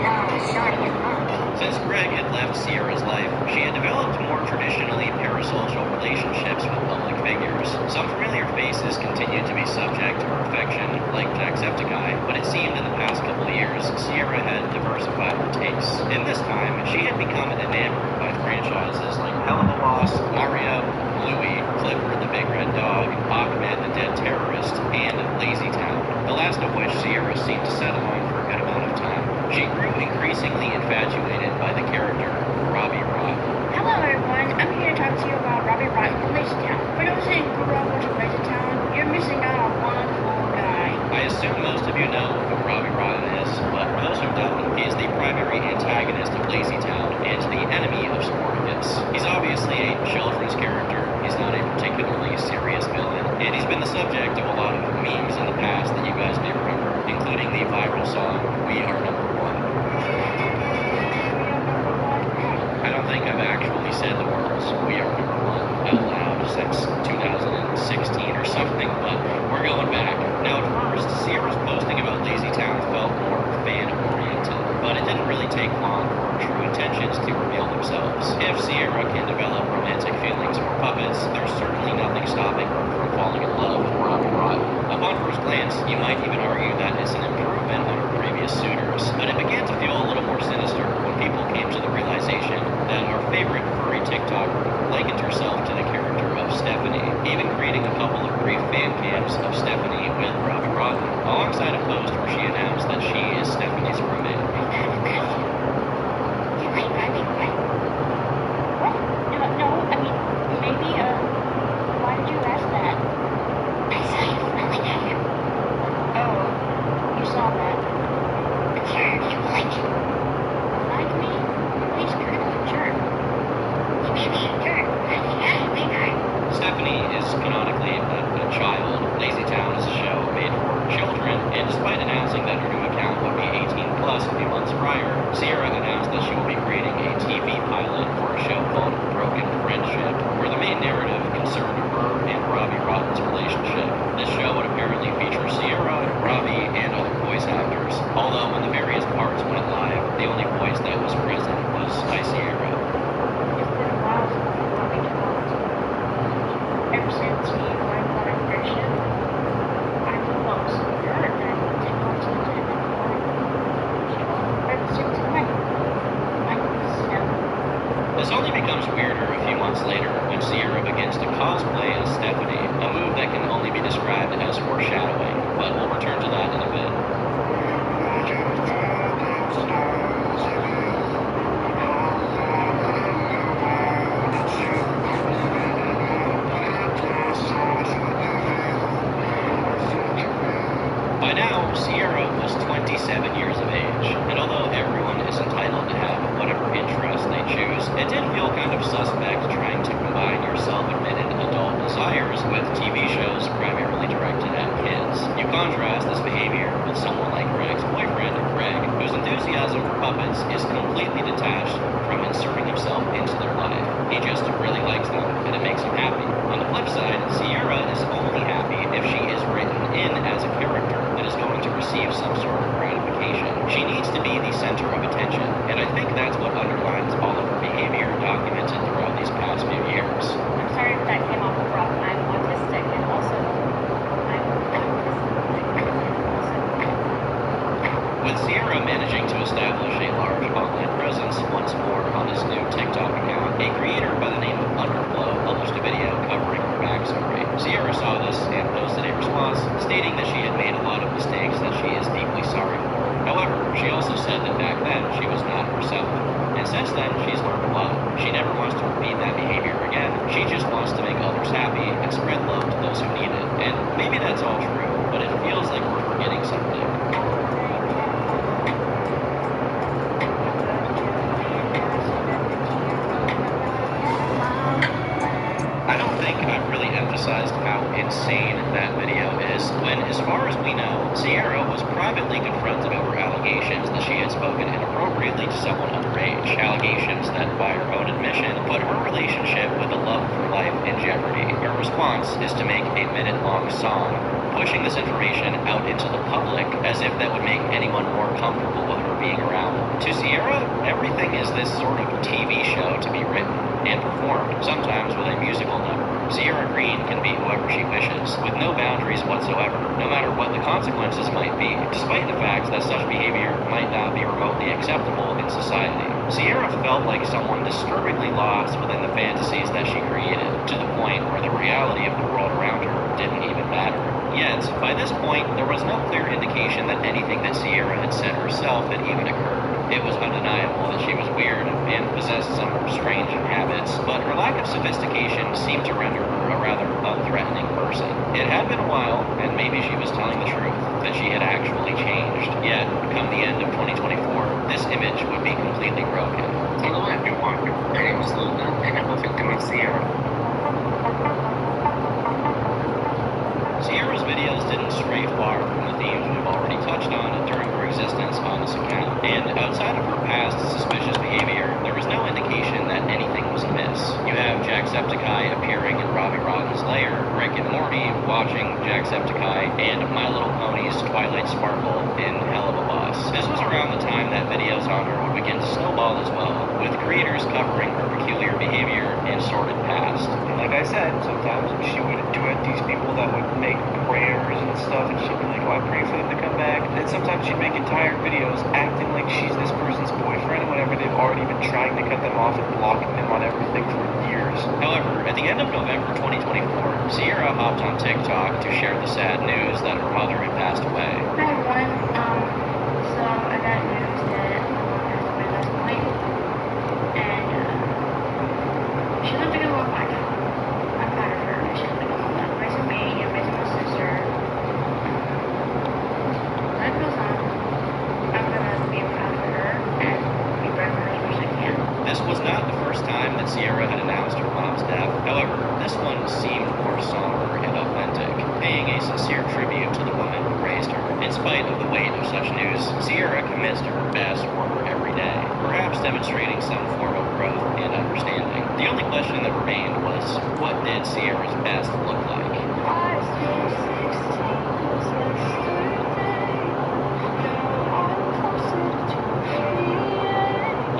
No, Shawnee is not. Since Greg had left Sierra's life, she had developed more traditionally parasocial relationships with public figures. Some familiar faces continued to be subject to her affection, like Jacksepticeye, but it seemed in the past couple of years, Sierra had diversified her tastes. In this time, she had become enamored by franchises like Hell of a Boss, Mario, Bluey, Clifford the Big Red Dog, Ahmed the Dead Terrorist, and Lazy Town, the last of which Sierra seemed to settle on for a good amount of time. She grew increasingly infatuated by the character Robbie Rott. Hello everyone, I'm here to talk to you about Robbie Rotten from Lazy Town. For those who grew up watching Lazy Town, you're missing out on one cool guy. I assume most of you know who Robbie Rotten is, but for those who don't, he is the primary antagonist of Lazy Town and the enemy of Sporticus. He's obviously a children's character, he's not a particularly serious villain, and he's been the subject of a lot of memes in the past that you guys may remember, including the viral song, We Are Number One. I don't think I've actually said the words, We Are Number One, out loud since 2016 or something, but we're going back. Now at first, Sierra's posting about Lazy Town felt more fan-oriented, but it didn't really take long for her true intentions to reveal themselves. If Sierra can develop romantic feelings for puppets, there's certainly nothing stopping her from falling in love with Robbie Rotten. Upon first glance, you might even argue that it's an improvement on her previous suitors, but it began to feel a little more sinister when people came to the realization that our favorite furry TikToker likened herself to the character of Stephanie, even creating a couple of brief fan cams of Stephanie with Robbie Rotten, alongside a post saw that. But Sarah, do you like him? Like me? He's kind of a jerk. He may be a jerk, but he has a big heart. Stephanie is canonically a child. Lazy Town is a show made for children, and despite announcing that her new account would be 18 plus a few months prior, Sierra announced that she will be creating a TV pilot for a show called Broken Friendship, where the main narrative concerned her and Robbie Rotten's relationship. This show would apparently feature Sierra, Robbie, and other voice actors, although when the various parts went live, the only voice that was present was by Sierra. It's been a while since Robbie talked. Ever since he learned about our friendship, I felt so hurt that he didn't want to do it anymore. Ever since then, I miss him. This only becomes weirder a few months later when Sierra begins to cosplay as Stephanie, a move that can only be described as foreshadowing, but we'll return to that in a bit. By now, Sierra was 27 years of age, and although everyone is entitled to have whatever interest they choose, it did feel kind of suspect trying to combine your self-admitted adult desires with TV shows primarily directed at kids. You contrast this behavior with someone like Greg's boyfriend, Greg, whose enthusiasm for puppets is completely detached from inserting himself into their life. He just really likes them, and it makes him happy. On the flip side, Sierra is only happy if she is written in as a character that is going to receive some sort of gratification. She needs to be the center of attention, and I think that's what underlines all of her behavior documented throughout these past few years. I'm sorry if that came off rough. I'm autistic and also With Sierra managing to establish a large online presence once more on this new TikTok account, a creator by the name of Underflow published a video covering her backstory. Sierra saw this and posted a response stating that she had made a lot of mistakes that she is deeply sorry for. However, she also said that back then she was not herself. And since then, she's learned a lot. She never wants to repeat that behavior again. She just wants to make others happy and spread love to those who need it. And maybe that's all true, but it feels like we're forgetting something. I don't think I've really emphasized how insane that video is, when, as far as we know, Sierra was privately confronted over allegations that she had spoken inappropriately to someone underage. Allegations that, by her own admission, put her relationship with the love of her life in jeopardy. Her response is to make a minute-long song, pushing this information out into the public as if that would make anyone more comfortable with her being around. To Sierra, everything is this sort of TV show to be written and performed, sometimes with a musical number. Sierra Green can be whoever she wishes, with no boundaries whatsoever, no matter what the consequences might be, despite the fact that such behavior might not be remotely acceptable in society. Sierra felt like someone disturbingly lost within the fantasies that she created, to the point where the reality of the world around her didn't even matter. Yet, by this point, there was no clear indication that anything that Sierra had said herself had even occurred. It was undeniable that she was weird and possessed some strange habits, but her lack of sophistication seemed to render her a rather unthreatening person. It had been a while, and maybe she was telling the truth, that she had actually changed. Yet, come the end of 2024, this image would be completely broken. Hello everyone, my name is Luna, and I'm a victim of Sierra. Sierra's videos didn't stray far from the themes we've already touched on during her existence on this account, and outside of her past suspicious behavior, there was no indication that anything was amiss. You have Jacksepticeye appearing in Robbie Rotten's lair, Rick and Morty watching Jacksepticeye, and My Little Pony's Twilight Sparkle in Hell of a Boss. This was around the time that videos on her would begin to snowball as well, with creators covering her peculiar behavior and sordid past. And like I said, sometimes she would duet these people that would make prayers and stuff, and she'd be like, oh, I pray for them to come back. And then sometimes she'd make entire videos acting like she's this person's boyfriend whenever they've already been trying to cut them off and blocking them on everything for years. However, at the end of November 2024, Sierra hopped on TikTok to share the sad news that her mother had passed away. Hi everyone, so I got news that my mom passed away last night, and she lived a good long life. I'm proud of her. She lived a good long life, raising me and raising my sister. Life goes on. from such news, Sierra commits to her best work every day, perhaps demonstrating some form of growth and understanding. The only question that remained was, what did Sierra's best look like?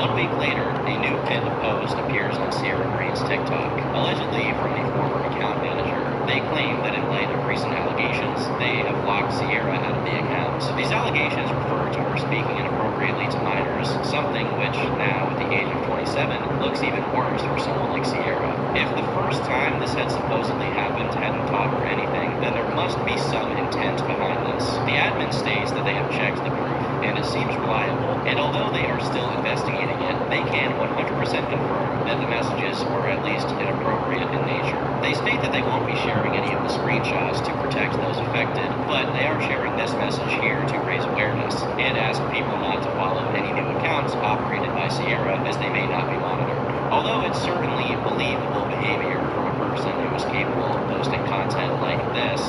1 week later, a new pinned post appears on Sierra Green's TikTok, allegedly from a former account manager. They claim that in light of recent allegations, they have locked Sierra out of the account. These allegations refer to her speaking inappropriately to minors, something which, now at the age of 27, looks even worse for someone like Sierra. If the first time this had supposedly happened hadn't taught her anything, then there must be some intent behind this. The admin states that they have checked the proof, and it seems reliable, and although they are still investigating it, they can 100% confirm that the messages were at least inappropriate in nature. They state that they won't be sharing any of the screenshots to protect those affected, but they are sharing this message here to raise awareness and ask people not to follow any new accounts operated by Sierra, as they may not be monitored. Although it's certainly believable behavior from a person who is capable of posting content like this,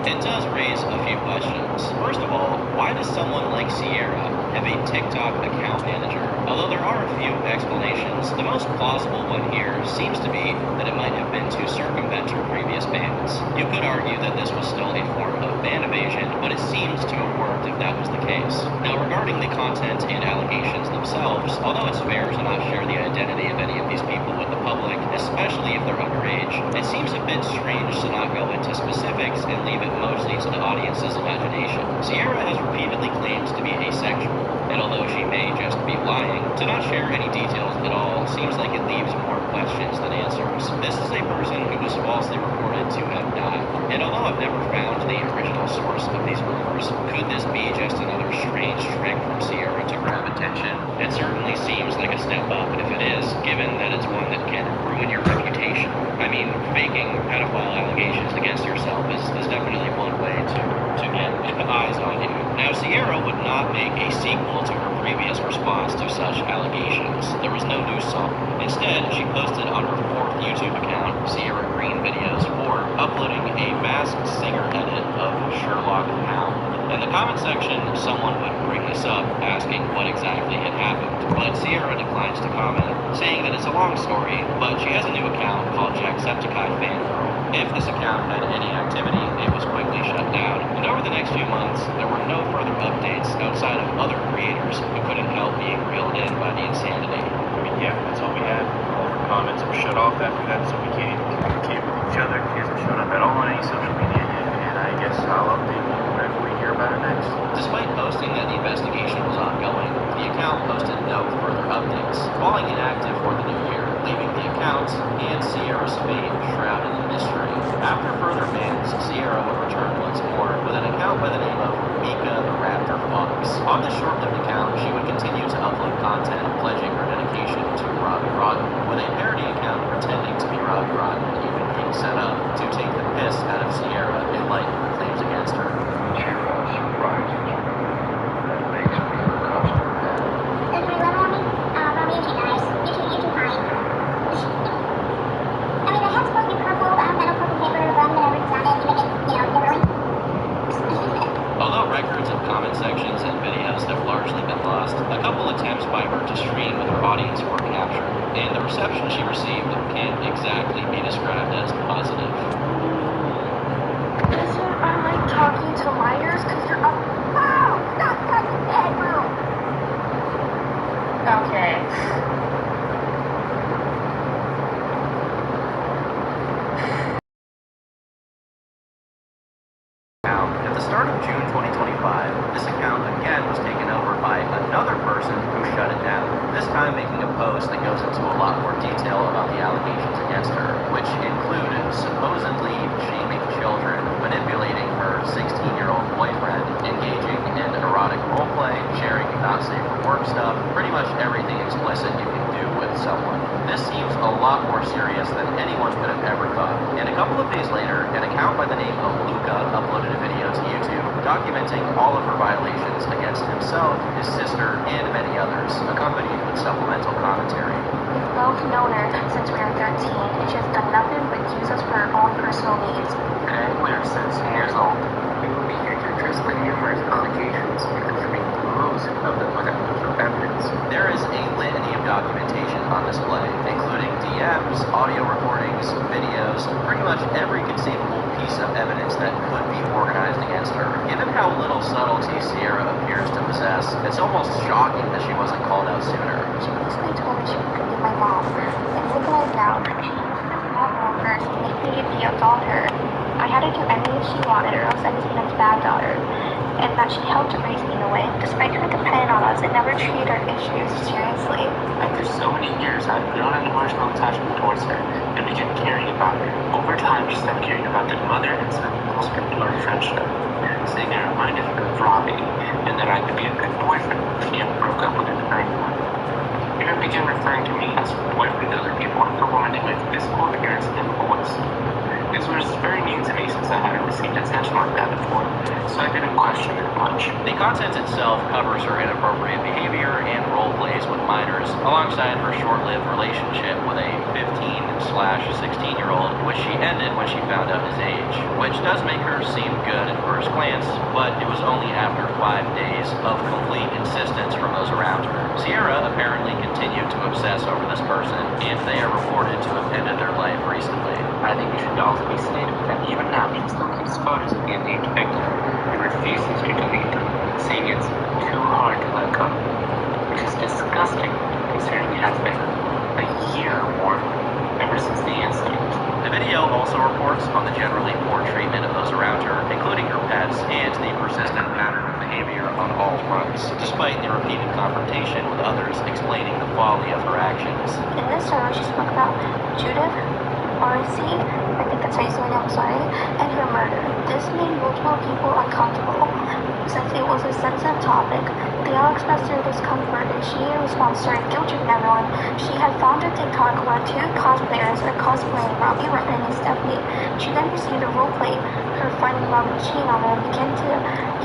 it does raise a few questions. First of all, why does someone like Sierra have a TikTok account manager? Although there are a few explanations, the most plausible one here seems to be that it might have been to circumvent her previous bans. You could argue that this was still a form of ban evasion, but it seems to have worked if that was the case. Now, regarding the content and allegations themselves, although it's fair to not share the identity of any of these people with the public, especially if they're underage, it seems a bit strange to not go into specifics and leave it mostly to the audience's imagination. Sierra has repeatedly claimed to be asexual, and although she may just be lying, to not share any details at all seems like it leaves more questions than answers. This is a person who was falsely reported to have died, and although I've never found the original source of these rumors, could this be just another strange trick from Sierra to grab attention? It certainly seems like a step up if it is, given that it's one that can ruin your reputation. I mean, faking pedophile allegations against yourself is definitely one way to get eyes on you. Now, Sierra would not make a sequel to her previous response to such allegations. There was no new song. Instead, she posted on her 4th YouTube account, Sierra Green Videos 4, uploading a masked singer edit of Sherlock Hound. In the comment section, someone would bring this up, asking what exactly had happened, but Sierra declines to comment, saying that it's a long story, but she has a new account called Jacksepticeye Fangirl. If this account had any activity, it was quickly shut down, and over the next few months, there were no further updates outside of other creators who couldn't help being reeled in by the insanity. I mean, yeah, that's all we had. All of our comments were shut off after that, so we can't communicate with each other. She hasn't shown up at all on any social media yet, and I guess I'll update you whenever we hear about it next. Despite posting that the investigation was ongoing, the account posted no further updates, falling inactive for the new year, leaving the account and Sierra's fate shrouded in mystery. After further bans, Sierra would return once more with an account by the name of Mika the Raptor Fox. On this short-lived account, she would continue to upload content pledging her dedication to Robbie Rotten, with a parody account pretending to be Robbie Rotten even being set up to take the piss out of Sierra in light of the claims against her. Although records of comment sections and videos have largely been lost, a couple attempts by her to stream with her audience were captured, and the reception she received can't exactly be described as positive. This one, I like talking to minors because they're up. Oh, stop touching the headroom. Okay. At the start of June 2025, this account again was taken over by another person who shut it down, this time making a post that goes into a lot more detail about the allegations against her, which included supposedly shaming children, manipulating her 16-year-old boyfriend, engaging in erotic roleplay, sharing not safe for work stuff, pretty much everything explicit you can do with someone. This seems a lot more serious than anyone could have ever thought. And a couple of days later, an account by the name of Luca uploaded a video to YouTube documenting all of her violations against himself, his sister, and many others, accompanied with supplemental commentary. well known her since we were 13, and she has done nothing but use us for her own personal needs. And we are 17 years old. We will be here to address the numerous allegations concerning most of them without proof evidence. There is a litany of documentation on display, including DMs, audio recordings, videos, pretty much every conceivable piece of evidence that could be organized against her. Given how little subtlety Sierra appears to possess, it's almost shocking that she wasn't called out sooner. She basically told me she could be my mom, and look at us now. She used this small role first to make me be a daughter. I had to do anything she wanted, or else I was a bad daughter, and that she helped to raise me in a way. Despite her depending on us and never treated our issues seriously. After so many years, I've grown an emotional attachment towards her and began caring about her. Over time, she started caring about the mother and son aspect of our friendship. Seeing her reminded her of Robbie, and that I could be a good boyfriend if she ever broke up with her current one. She even began referring to me as boyfriend to other people and complimenting my physical appearance and voice. This was very new to me since I hadn't received attention like that before, so I didn't question it much. The content itself covers her inappropriate behavior and role plays with minors, alongside her short-lived relationship with a 15/16-year-old, which she ended when she found out his age, which does make her seem good at first glance, but it was only after 5 days of complete insistence from those around her. Sierra apparently continued to obsess over this person, and they are reported to have ended their life recently. I think it should also be stated that even now she still keeps photos of the unnamed victim and refuses to delete them, saying it's too hard to let go, which is disgusting considering it has been a year or more ever since the incident. The video also reports on the generally poor treatment of those around her, including her pets, and the persistent pattern of behavior on all fronts, despite the repeated confrontation with others explaining the folly of her actions. In this story, she spoke about Judith RC, I think that's how you say it, I'm sorry, and her murder. This made multiple people uncomfortable. Since it was a sensitive topic, they all expressed their discomfort, and she, in response, started guilt-tripping everyone. She had found a TikTok where 2 cosplayers are cosplaying Robbie, Robin, and Stephanie. She then received a roleplay, her finding Robin cheating on her, and began to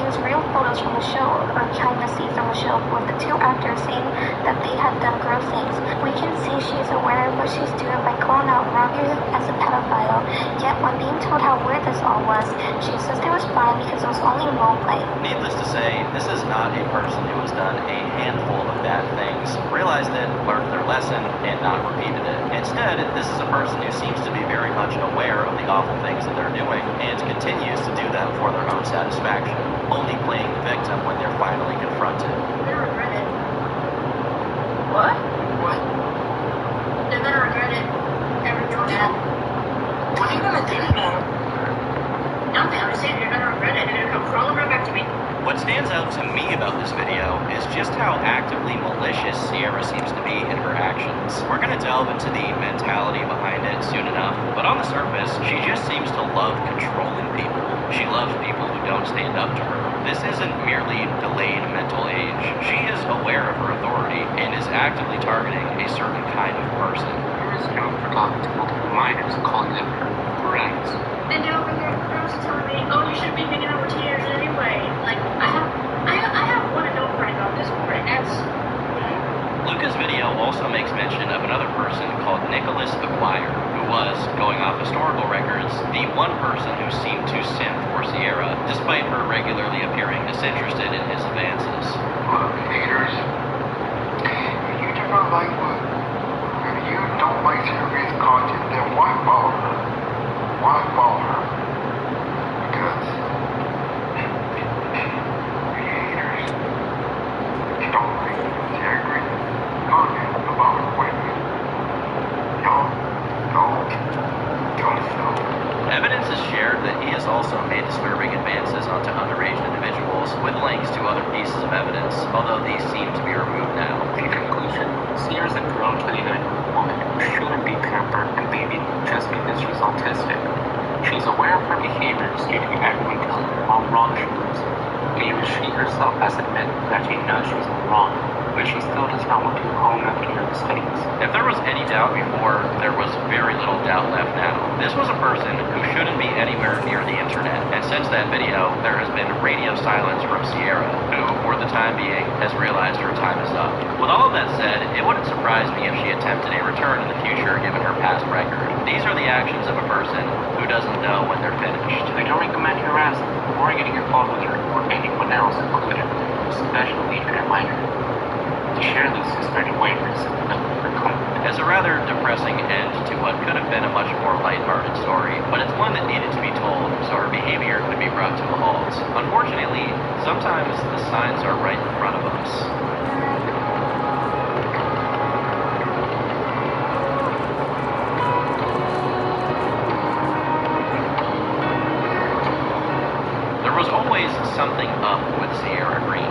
use real photos from the show, or behind the scenes of the show, with the 2 actors saying that they had done gross things. We can see she is aware of what she's doing by calling out Robbie as a pedophile, yet when being told how weird this all was, she insisted it was fine because it was only a roleplay. Needless to say, this is not a person who has done a handful of bad things, realized it, learned their lesson, and not repeated it. Instead, this is a person who seems to be very much aware of the awful things that they're doing, and continues to do them for their own satisfaction, only playing the victim when they're finally confronted. They're gonna regret it. What? What? They're gonna regret it. Ever doing that. What are you gonna do now? Nothing, I'm just saying they're gonna regret it. They're gonna come crawling right back to me. What stands out to me about this video is just how actively malicious Sierra seems to be in her actions. We're going to delve into the mentality behind it soon enough, but on the surface, she just seems to love controlling people. She loves people who don't stand up to her. This isn't merely delayed mental age. She is aware of her authority and is actively targeting a certain kind of person. Her is known for talking to multiple minors and calling them her friends. And they're over there, girls are telling me, oh, you shouldn't be hanging out with teenagers anyway. Like, I have one adult friend on Discord, and that's... Luca's video also makes mention of another person called Nicholas McGuire, who was, going off historical records, the one person who seemed to simp for Sierra, despite her regularly appearing disinterested in his advances. Look, haters, if you do not like Sierra's content, then why follow her? Why follow her? Because haters don't like Sierra's content about women. Y'all so. Evidence is shared that he has also made disturbing advances onto underage individuals, with links to other pieces of evidence, although these seem to be removed now. In conclusion, Sierra's a grown 29-year-old woman who shouldn't be pampered and maybe just because she's autistic. She's aware of her behaviors due to everyone telling her how wrong she is. Maybe she herself has admitted that she knows she's wrong, but she still does not want to own up to her mistakes. If there was any doubt before, there was very little doubt left now. This was a person who shouldn't be anywhere near the internet, and Since that video, there has been radio silence from Sierra, who, for the time being, has realized her time is up. With all of that said, it wouldn't surprise me if she attempted a return in the future given her past record. These are the actions of a person who doesn't know when they're finished. I don't recommend you harass them or getting involved with her or anyone else, including especially a minor. To share this is very waivers for claim. As a rather depressing end to what could have been a much more lighthearted story, but it's one that needed to be told so her behavior could be brought to a halt. Unfortunately, sometimes the signs are right in front of us. There was always something up with Sierra Green.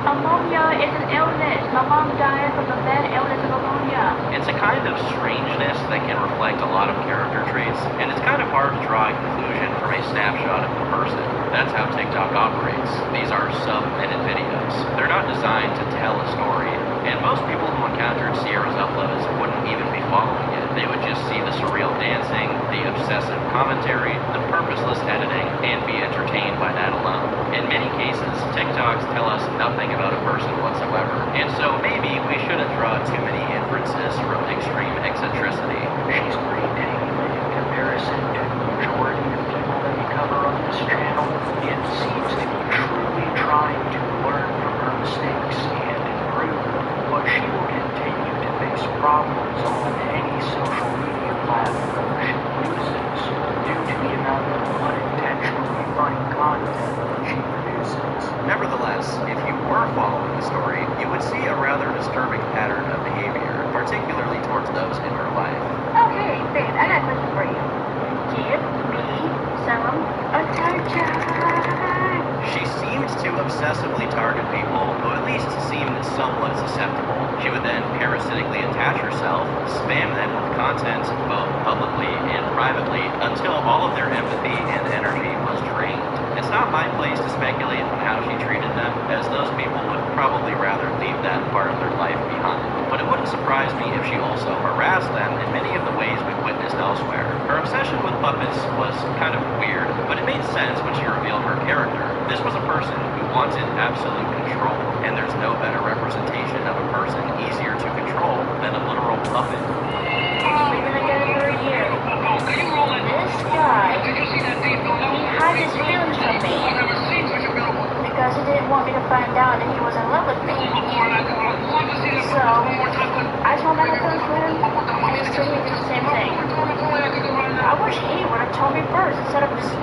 Ammonia is an illness. My mom died from a bad illness of ammonia. It's a kind of strangeness that can reflect a lot of character traits, and it's kind of hard to draw a conclusion from a snapshot of the person. That's how TikTok operates. These are sub-minute videos. They're not designed to tell a story, and most people who encountered Sierra's uploads wouldn't even be following it. They would just see the surreal dancing, the obsessive commentary, the purposeless editing, and be entertained by that alone. In many cases, TikToks tell us nothing about a person whatsoever, and so maybe we shouldn't draw too many inferences from extreme eccentricity. She's pretty tame in comparison to the majority of people that we cover on this channel, and seems to be truly trying to learn from her mistakes and improve, but she will continue to face problems on any social media platform she uses due to the amount of unintentionally funny content that she produces. Nevertheless, if you were following the story, you would see a rather disturbing pattern of behavior, particularly towards those in her life. Okay, babe, I got a question for you. Give me some attention. She seemed to obsessively target people who at least seemed somewhat susceptible. She would then parasitically attach herself, spam them with content, both publicly and privately, until all of their empathy and energy was drained. It's not my place to speculate on how she treated them, as those people would probably rather leave that part of their life behind. But it wouldn't surprise me if she also harassed them in many of the ways we've witnessed elsewhere. Her obsession with puppets was kind of weird, but it made sense when she revealed her character. This was a person who wanted absolute control, and there's no better representation of a person easier to control than a literal puppet. We've been together for a year. This guy, he hid his feelings from me because he didn't want me to find out that he was in love with me. So, I told him I had feelings for him, and he still did the same thing. I wish he would have told me first instead of just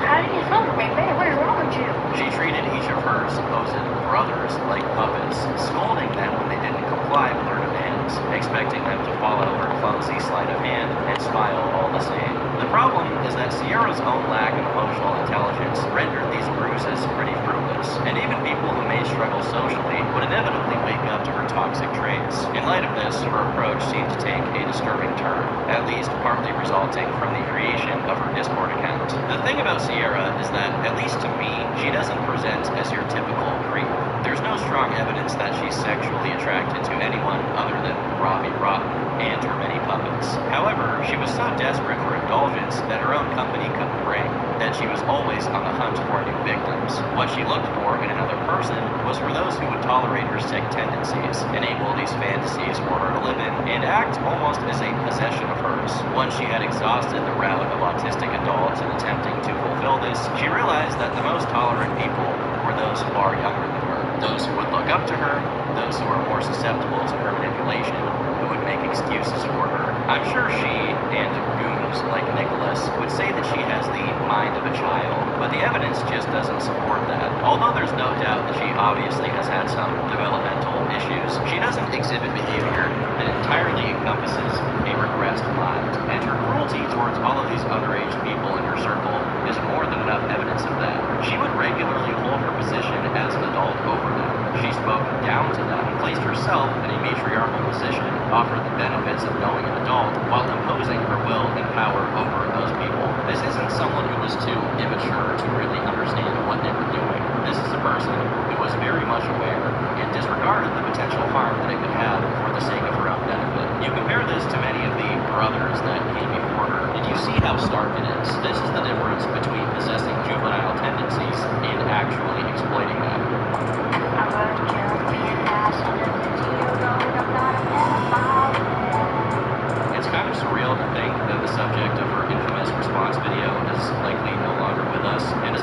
hiding his feelings from me. Babe, what is wrong with you? She treated each of her supposed brothers like puppets, scolding them when they didn't comply with her demands, expecting them to follow her clumsy sleight of hand and smile all the same. The problem is that Sierra's own lack of emotional intelligence rendered these bruises pretty fruitless, and even people who may struggle socially would inevitably wake up to her toxic traits. In light of this, her approach seemed to take a disturbing turn, at least partly resulting from the creation of her Discord account. The thing about Sierra is that, at least to me, she doesn't present as your typical creep. There's no strong evidence that she's sexually attracted to anyone other than Robbie Rotten and her many puppets. However, she was so desperate for indulgence that her own company couldn't bring, that she was always on the hunt for new victims. What she looked for in another person was for those who would tolerate her sick tendencies, enable these fantasies for her to live in, and act almost as a possession of hers. Once she had exhausted the route of autistic adults in attempting to fulfill this, she realized that the most tolerant people were those far younger than her, those who would look up to her, those who are more susceptible to her manipulation, who would make excuses for her. I'm sure she, and goons like Nicholas, would say that she has the mind of a child, but the evidence just doesn't support that. Although there's no doubt that she obviously has had some developmental issues, she doesn't exhibit behavior that entirely encompasses a regressed mind, and her cruelty towards all of these underage people in her circle is more than enough evidence of that. She would regularly hold her position as an adult over them. She spoke down to them, placed herself in a matriarchal position, offered the benefits of knowing an adult, while imposing her will and power over those people. This isn't someone who was too immature to really understand what they were doing. This is a person who was very much aware and disregarded the potential harm that it could have for the sake of her own benefit. You compare this to many of the brothers that came before her, and you see how stark it is. This is the difference between possessing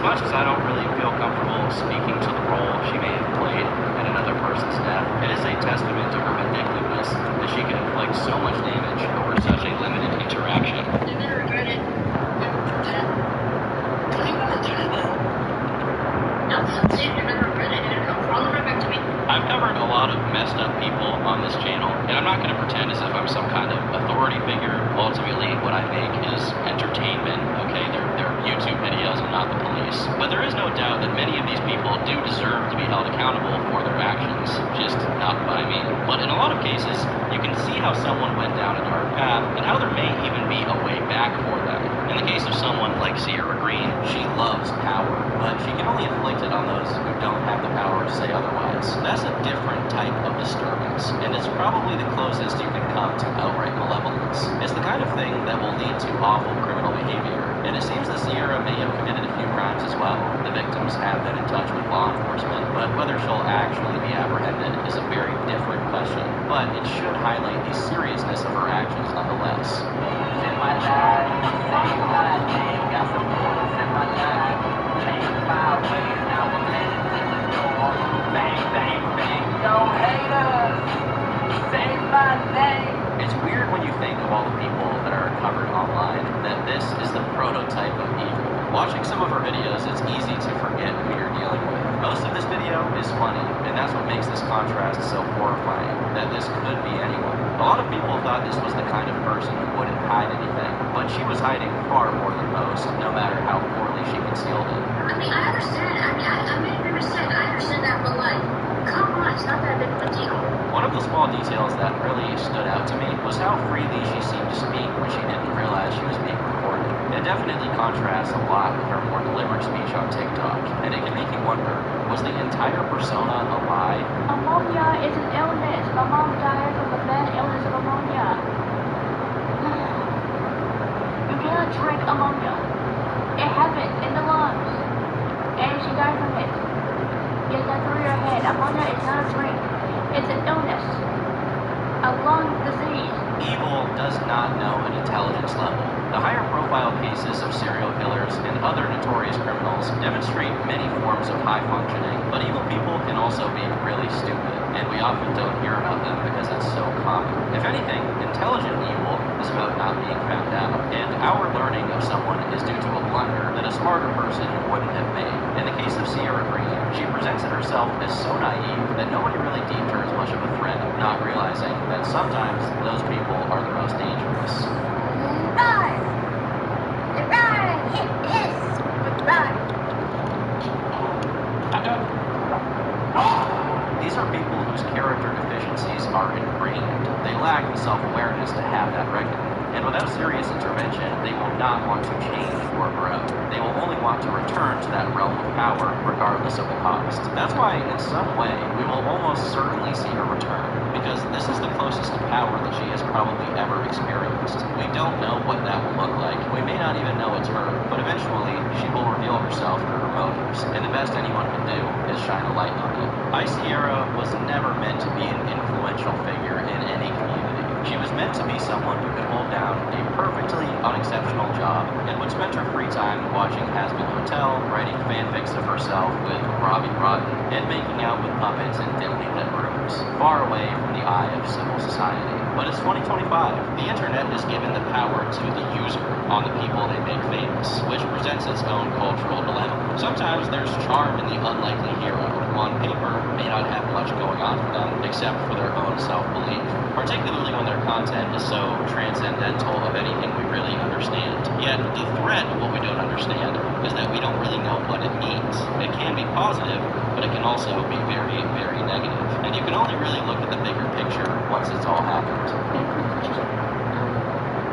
much as I don't really feel comfortable speaking to the role she may have played in another person's death, it is a testament to her vindictiveness that she can inflict so much damage over such a limited interaction. You're gonna regret it. Never forget. Tell you what, no, see, you're gonna regret it. You're gonna come crawling right back to me. I've covered a lot of messed up people on this channel, and I'm not going to pretend as if I'm some kind of authority figure. Ultimately, what I make is entertainment, okay? They're YouTube videos and not the police. But there is no doubt that many of these people do deserve to be held accountable for their actions, just not by me. But in a lot of cases, you can see how someone went down a dark path, and how there may even be a way back for them. In the case of someone like Sierra Green, she loves power, but she can only inflict it on those who don't have the power to say otherwise. That's a different type of disturbance, and it's probably the closest you can come to outright malevolence. It's the kind of thing that will lead to awful criminal behavior, and it seems that Sierra may have committed a few crimes as well. The victims have been in touch with law enforcement, but whether she'll actually be apprehended is a very different question. But it should highlight the seriousness of her actions nonetheless. In my life, save my name, got some bullets in my life. Change my ways, now I'm headed to the door. Bang, bang, bang, no haters. Save my name. It's weird when you think of all the people that are covered online that this is the prototype of evil. Watching some of her videos, it's easy to forget who you're dealing with. Most of this video is funny, and that's what makes this contrast so horrifying, that this could be anyone. A lot of people thought this was the kind of person who wouldn't hide anything, but she was hiding far more than most, no matter how poorly she concealed it. I mean, I understand. I made a mistake. I understand that, but like, come on, it's not that big of a deal. One of the small details that really stood out to me was how freely she seemed to speak when she didn't realize she was being recorded. It definitely contrasts a lot with her more deliberate speech on TikTok, and it can make you wonder, was the entire persona a lie? Ammonia is an illness. My mom died from the bad illness of ammonia. You cannot drink ammonia. It happened in the lungs, and she died from it. Get that through your head. Ammonia is not a drink. It's an illness. A lung disease. Evil does not know an intelligence level. The higher profile cases of serial killers and other notorious criminals demonstrate many forms of high functioning, but evil people can also be really stupid, and we often don't hear about them because it's so common. If anything, intelligent evil is about not being found out, and our learning of someone is due to a blunder that a smarter person wouldn't have made. In the case of Sierra Green, she presented herself as so naive that nobody really deemed her as much of a threat, not realizing that sometimes those people are the most dangerous. Run! Run! Hit this! Run! These are people whose character deficiencies are ingrained. They lack the self-awareness to have that reckoning. And without serious intervention, they will not want to change or grow. They will only want to return to that realm of power, regardless of the cost. That's why, in some way, we will almost certainly see her return, because this is the closest to power that she has probably ever experienced. We don't know what that will look like. We may not even know it's her, but eventually, she will reveal herself through her motives, and the best anyone can do is shine a light on it. Sierra was never meant to be an influential figure in any community. She was meant to be someone who could hold down a perfectly unexceptional job and would spend her free time watching Hazbin Hotel, writing fanfics of herself with Robbie Rotten, and making out with puppets in dimly lit rooms, far away from the eye of civil society. But it's 2025. The internet has given the power to the user on the people they make famous, which presents its own cultural dilemma. Sometimes there's charm in the unlikely hero, who on paper may not have much going on for them except for their own self-belief, particularly when their content is so transcendental of anything we really understand. Yet, the threat of what we don't understand is that we don't really know what it means. It can be positive, but it can also be very, very negative. And you can only really look at the bigger picture once it's all happened.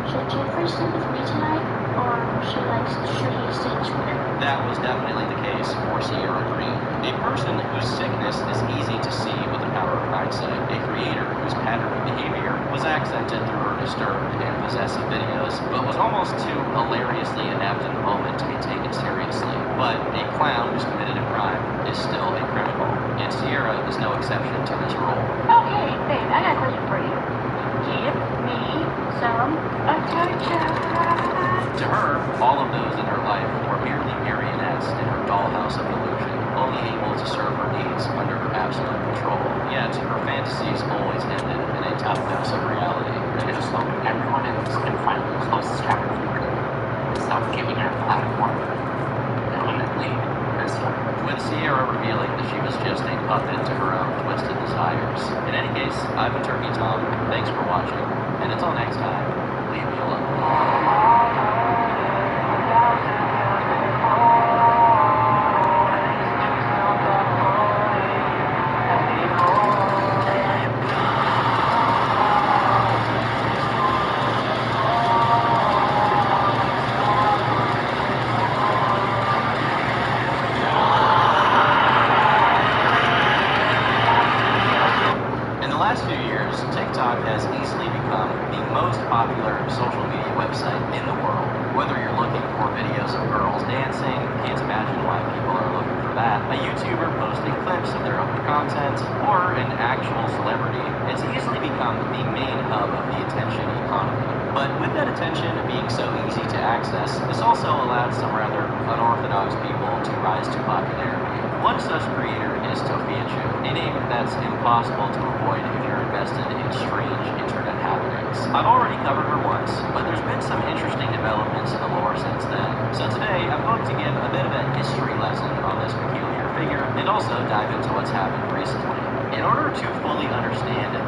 Should Jeffrey sleep with me tonight, or should he stay in Twitter? That was definitely the case for Sierra Green, a person whose sickness is easy to see with the power of hindsight, a creator whose pattern of behavior was accented through her disturbed and possessive videos, but was almost too hilariously inept in the moment to be taken seriously. But a clown who's committed a crime is still a criminal, and Sierra is no exception to this rule. Okay, babe, I got a question for you. Give me some attention. To her, all of those in her life were merely marionettes in her fantasies always ended in a tough dose of reality. I just hope everyone else can find the closest chapter without giving her a platform permanently this time. With Sierra revealing that she was just a puppet to her own twisted desires. In any case, I've been Turkey Tom. Thanks for watching, and until next time, leave me alone. TikTok has easily become the most popular social media website in the world. Whether you're looking for videos of girls dancing, can't imagine why people are looking for that, a YouTuber posting clips of their own content, or an actual celebrity, it's easily become the main hub of the attention economy. But with that attention being so easy to access, this also allowed some rather unorthodox people to rise to popularity. One such creator is Tofia Chu, a name that's impossible to avoid if you're invested in strange internet happenings. I've already covered her once, but there's been some interesting developments in the lore since then. So today, I'm going to give a bit of a history lesson on this peculiar figure, and also dive into what's happened recently. In order to fully understand the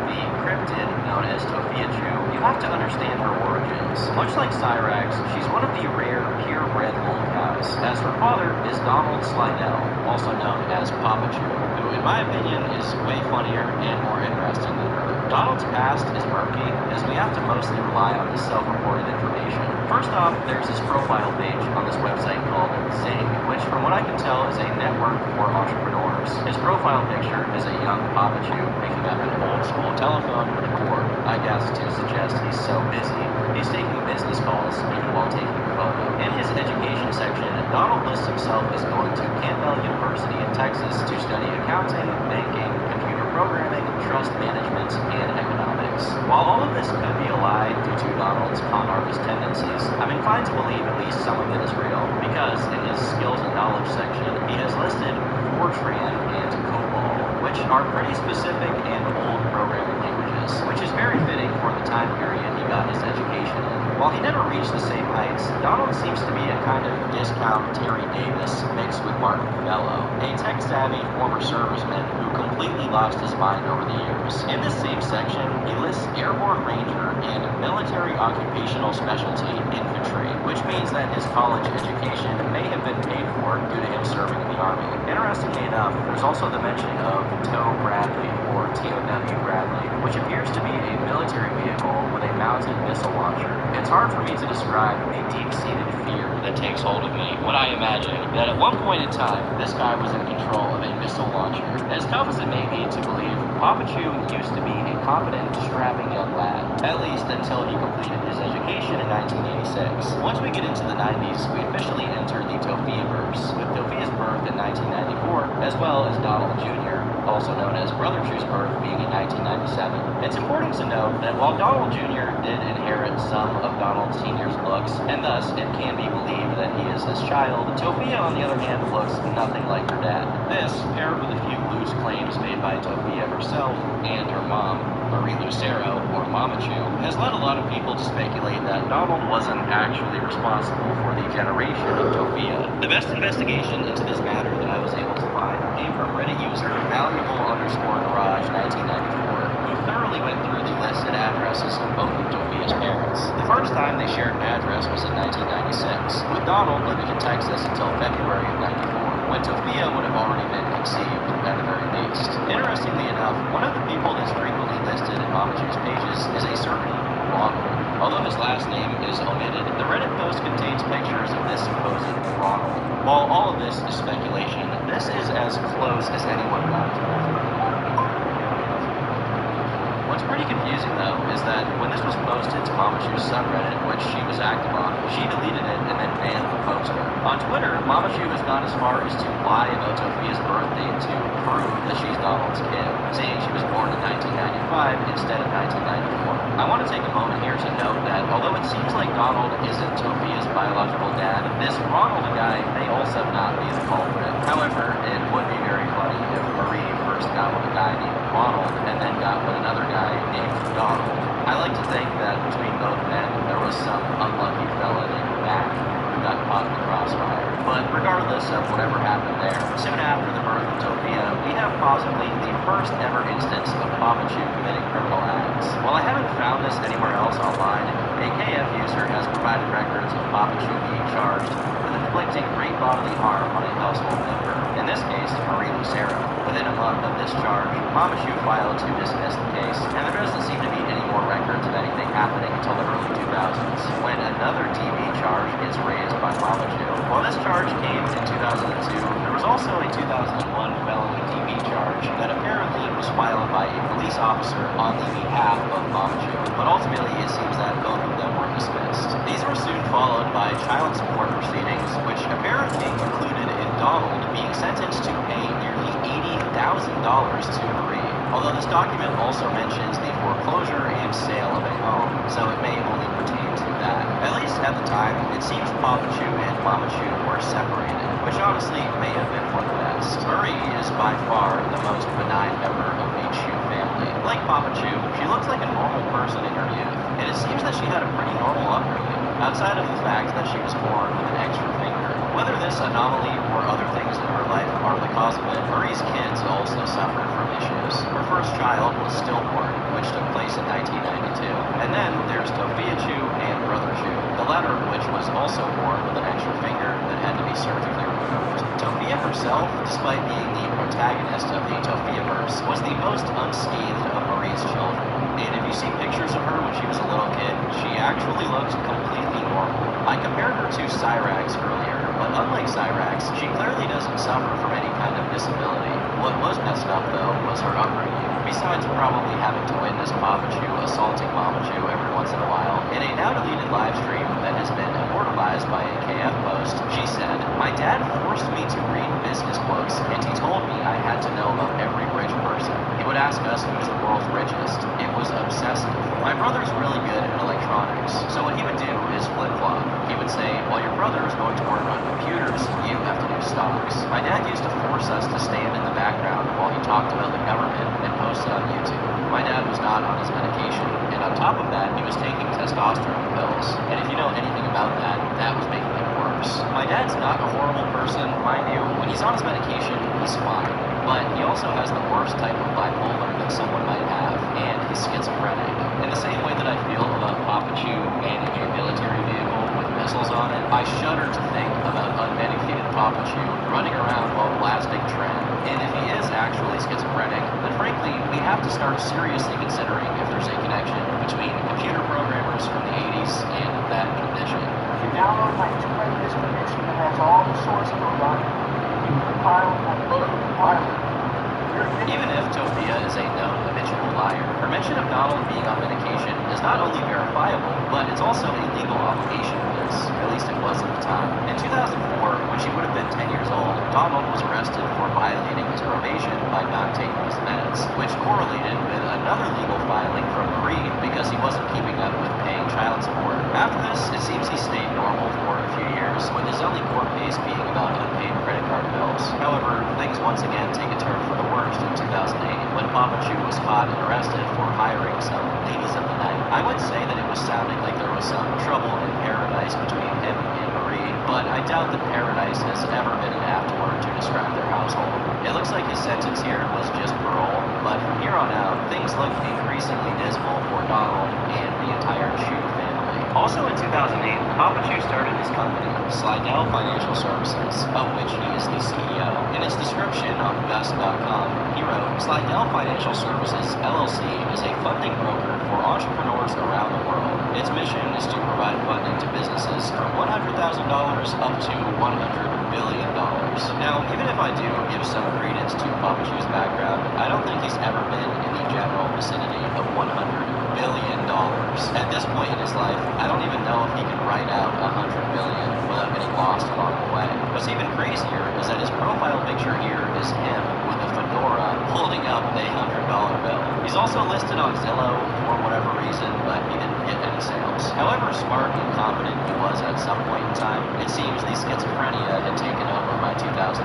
cryptid known as Tofia Chu, you have to understand her origins. Much like Cyrax, she's one of the rare purebred lolcows, as her father is Donald Slidell, also known as Papa Chu, who in my opinion is way funnier and more interesting than her. Donald's past is murky, as we have to mostly rely on his self-reported information. First off, there's his profile page on this website called Zing, which from what I can tell is a network for entrepreneurs. His profile picture is a young Papa Chu picking up an old school telephone cord, I guess to suggest he's so busy, he's taking business calls even while taking a photo. In his education section, Donald lists himself as going to Campbell University in Texas to study accounting, banking, computer programming, trust management, and economics. While all of this could be a lie due to Donald's con artist tendencies, I'm inclined to believe at least some of it is real, because in his skills and knowledge section, he has listed Fortran and COBOL, which are pretty specific and old programming languages, which is very fitting for the time period he got his education in. While he never reached the same heights, Donald seems to be a kind of discount Terry Davis mixed with Martin Covello, a tech-savvy former serviceman who completely lost his mind over the years. In this same section, he lists Airborne Ranger and Military Occupational Specialty Infantry, which means that his college education may have been paid for due to him serving in the Army. Interestingly enough, there's also the mention of TOW Bradley, or TOW Bradley, which appears to be a military vehicle with a mounted missile launcher. It's hard for me to describe the deep-seated fear that takes hold of me when I imagine that at one point in time, this guy was in control of a missile launcher. As tough as it may be to believe, Papa Chu used to be a competent, strapping young lad, at least until he completed his education in 1986. Once we get into the 90s, we officially enter the Tofia-verse, with Tofia's birth in 1994, as well as Donald Jr., also known as Brother Chu's birth, being in 1997. It's important to note that while Donald Jr. did inherit some of Donald Sr.'s looks, and thus it can be believed that he is his child, Tofia, on the other hand, looks nothing like her dad. This, paired with a few loose claims made by Tofia herself and her mom, Marie Lucero, or Mama Chu, has led a lot of people to speculate that Donald wasn't actually responsible for the generation of Tofia. The best investigation into this matter that I was able to find came from Reddit user Valuable_Garage 1994, who thoroughly went through the listed addresses of both of Tofia's parents. The first time they shared an address was in 1996, with Donald living in Texas until February of 94, when Tofia would have already been conceived at the very least. Interestingly enough, one of the people that's frequently listed in Mama Chu's pages is a certain Ronald. Although his last name is omitted, the Reddit post contains pictures of this supposed Ronald. While all of this is speculation, this is as close as anyone got to it. What's pretty confusing, though, is that when this was posted to Mama Chu's subreddit, which she was active on, she deleted it and then banned the poster. On Twitter, Mama Chu has gone as far as to lie about Tofia's birthday to prove that she's Donald's kid, saying she was born in 1995 instead of 1994. I want to take a moment here to note that although it seems like Donald isn't Tofia's biological dad, this Ronald guy may also not be the culprit. However, it would be very funny if Marie first got with a guy named Ronald and then got But regardless of whatever happened there, soon after the birth of Tophia, we have possibly the first ever instance of Papa Chew committing criminal acts. While I haven't found this anywhere else online, a KF user has provided records of Papa Chew being charged with inflicting great bodily harm on a household member, in this case, Marie Lucero. Within a month of this charge, Papa Chew filed to dismiss the case, and there doesn't seem to be any more records of anything happening until the early 2000s, when another TV charge is raised by Papa Chew. While this charge came in 2002, there was also a 2001 felony TV charge that apparently was filed by a police officer on the behalf of Papa Chew, but ultimately it seems that both of them were dismissed. These were soon followed by child support proceedings, which apparently concluded in Donald being sentenced to pay nearly $80,000 to Marie. Although this document also mentions the foreclosure and sale of a home, so it may only pertain to that. At least at the time, it seems Papa Chew and Mama Chew were separated, which honestly may have been for the best. Marie is by far the most benign member of the Chew family. Like Papa Chew, she looks like a normal person in her youth, and it seems that she had a pretty normal upbringing, outside of the fact that she was born with an extra finger. Whether this anomaly or other things in her life are the cause of it, Marie's kids also suffered from issues. Her first child was stillborn, which took place in 1992. And then there's Tophia Chew and Brother Chew, the latter of which was also born with an extra finger that had to be surgically removed. Tophia herself, despite being the protagonist of the Tophiaverse, was the most unscathed of Marie's children. And if you see pictures of her when she was a little kid, she actually looks completely normal. I compared her to Cyrax earlier, but unlike Cyrax, she clearly doesn't suffer from any kind of disability. What was messed up, though, was her upbringing. Besides probably having to witness Papa Chew assaulting Mama Chew every once in a while, in a now-deleted live stream that has been immortalized by a KF post, she said, "My dad forced me to read business books, and he told me I had to know about every rich person. He would ask us who's the world's richest. It was obsessive. My brother's really good at electronics, so what he would do is flip-flop. He would say, while your brother is going to work on computers, you have to do stocks. My dad used to force us to stand in the background while he talked about the government and posted on YouTube. My dad was not on his medication, and on top of that, he was taking testosterone pills. And if you know anything about that, that was making it worse. My dad's not a horrible person, mind you. When he's on his medication, he's fine. But he also has the worst type of bipolar that someone might have, and he's schizophrenic. In the same way that I feel about Papa Chew manning a military vehicle with missiles on it, I shudder to think about unmedicated Papa Chew running around while blasting Trent. And if he is actually schizophrenic, then frankly, we have to start seriously considering if there's a connection between computer programmers from the 80s and that condition. If you download my playlist connection that has all the source code on it, you can compile that file. Even if Tophia is a known habitual liar, her mention of Donald being on medication is not only verifiable, but it's also a legal obligation of his. At least it was at the time. In 2004, when she would have been 10 years old, Donald was arrested for violating his probation by not taking his meds, which correlated with another legal filing from Marie because he wasn't keeping up with paying child support. After this, it seems he stayed normal for a few years, with his only court case being about unpaid credit card bills. However, things once again take a turn for the worst in 2008, when Papa Chew was caught and arrested for hiring some ladies of the night. I would say that it was sounding like there was some trouble in paradise between him and Marie, but I doubt that paradise has ever been an apt word to describe their household. It looks like his sentence here was just parole, but from here on out, things look increasingly dismal for Donald and the entire Chew family. Also in 2008, Papa Chew started his company, Slidell Financial Services, of which he is the CEO. In his description on Gus.com, he wrote, "Slidell Financial Services, LLC is a funding broker for entrepreneurs around the world. Its mission is to provide funding to businesses from $100,000 up to $100 billion. Now, even if I do give some credence to Papa Chew's background, I don't think he's ever been in the general vicinity of $100 billion. At this point in his life, I don't even know if he can write out $100 billion without getting lost along the way. What's even crazier is that his profile picture here is him with a fedora holding up a $100 bill. He's also listed on Zillow for whatever reason, but he didn't get any sales. However smart and competent he was at some point in time, it seems the schizophrenia had taken over by 2008.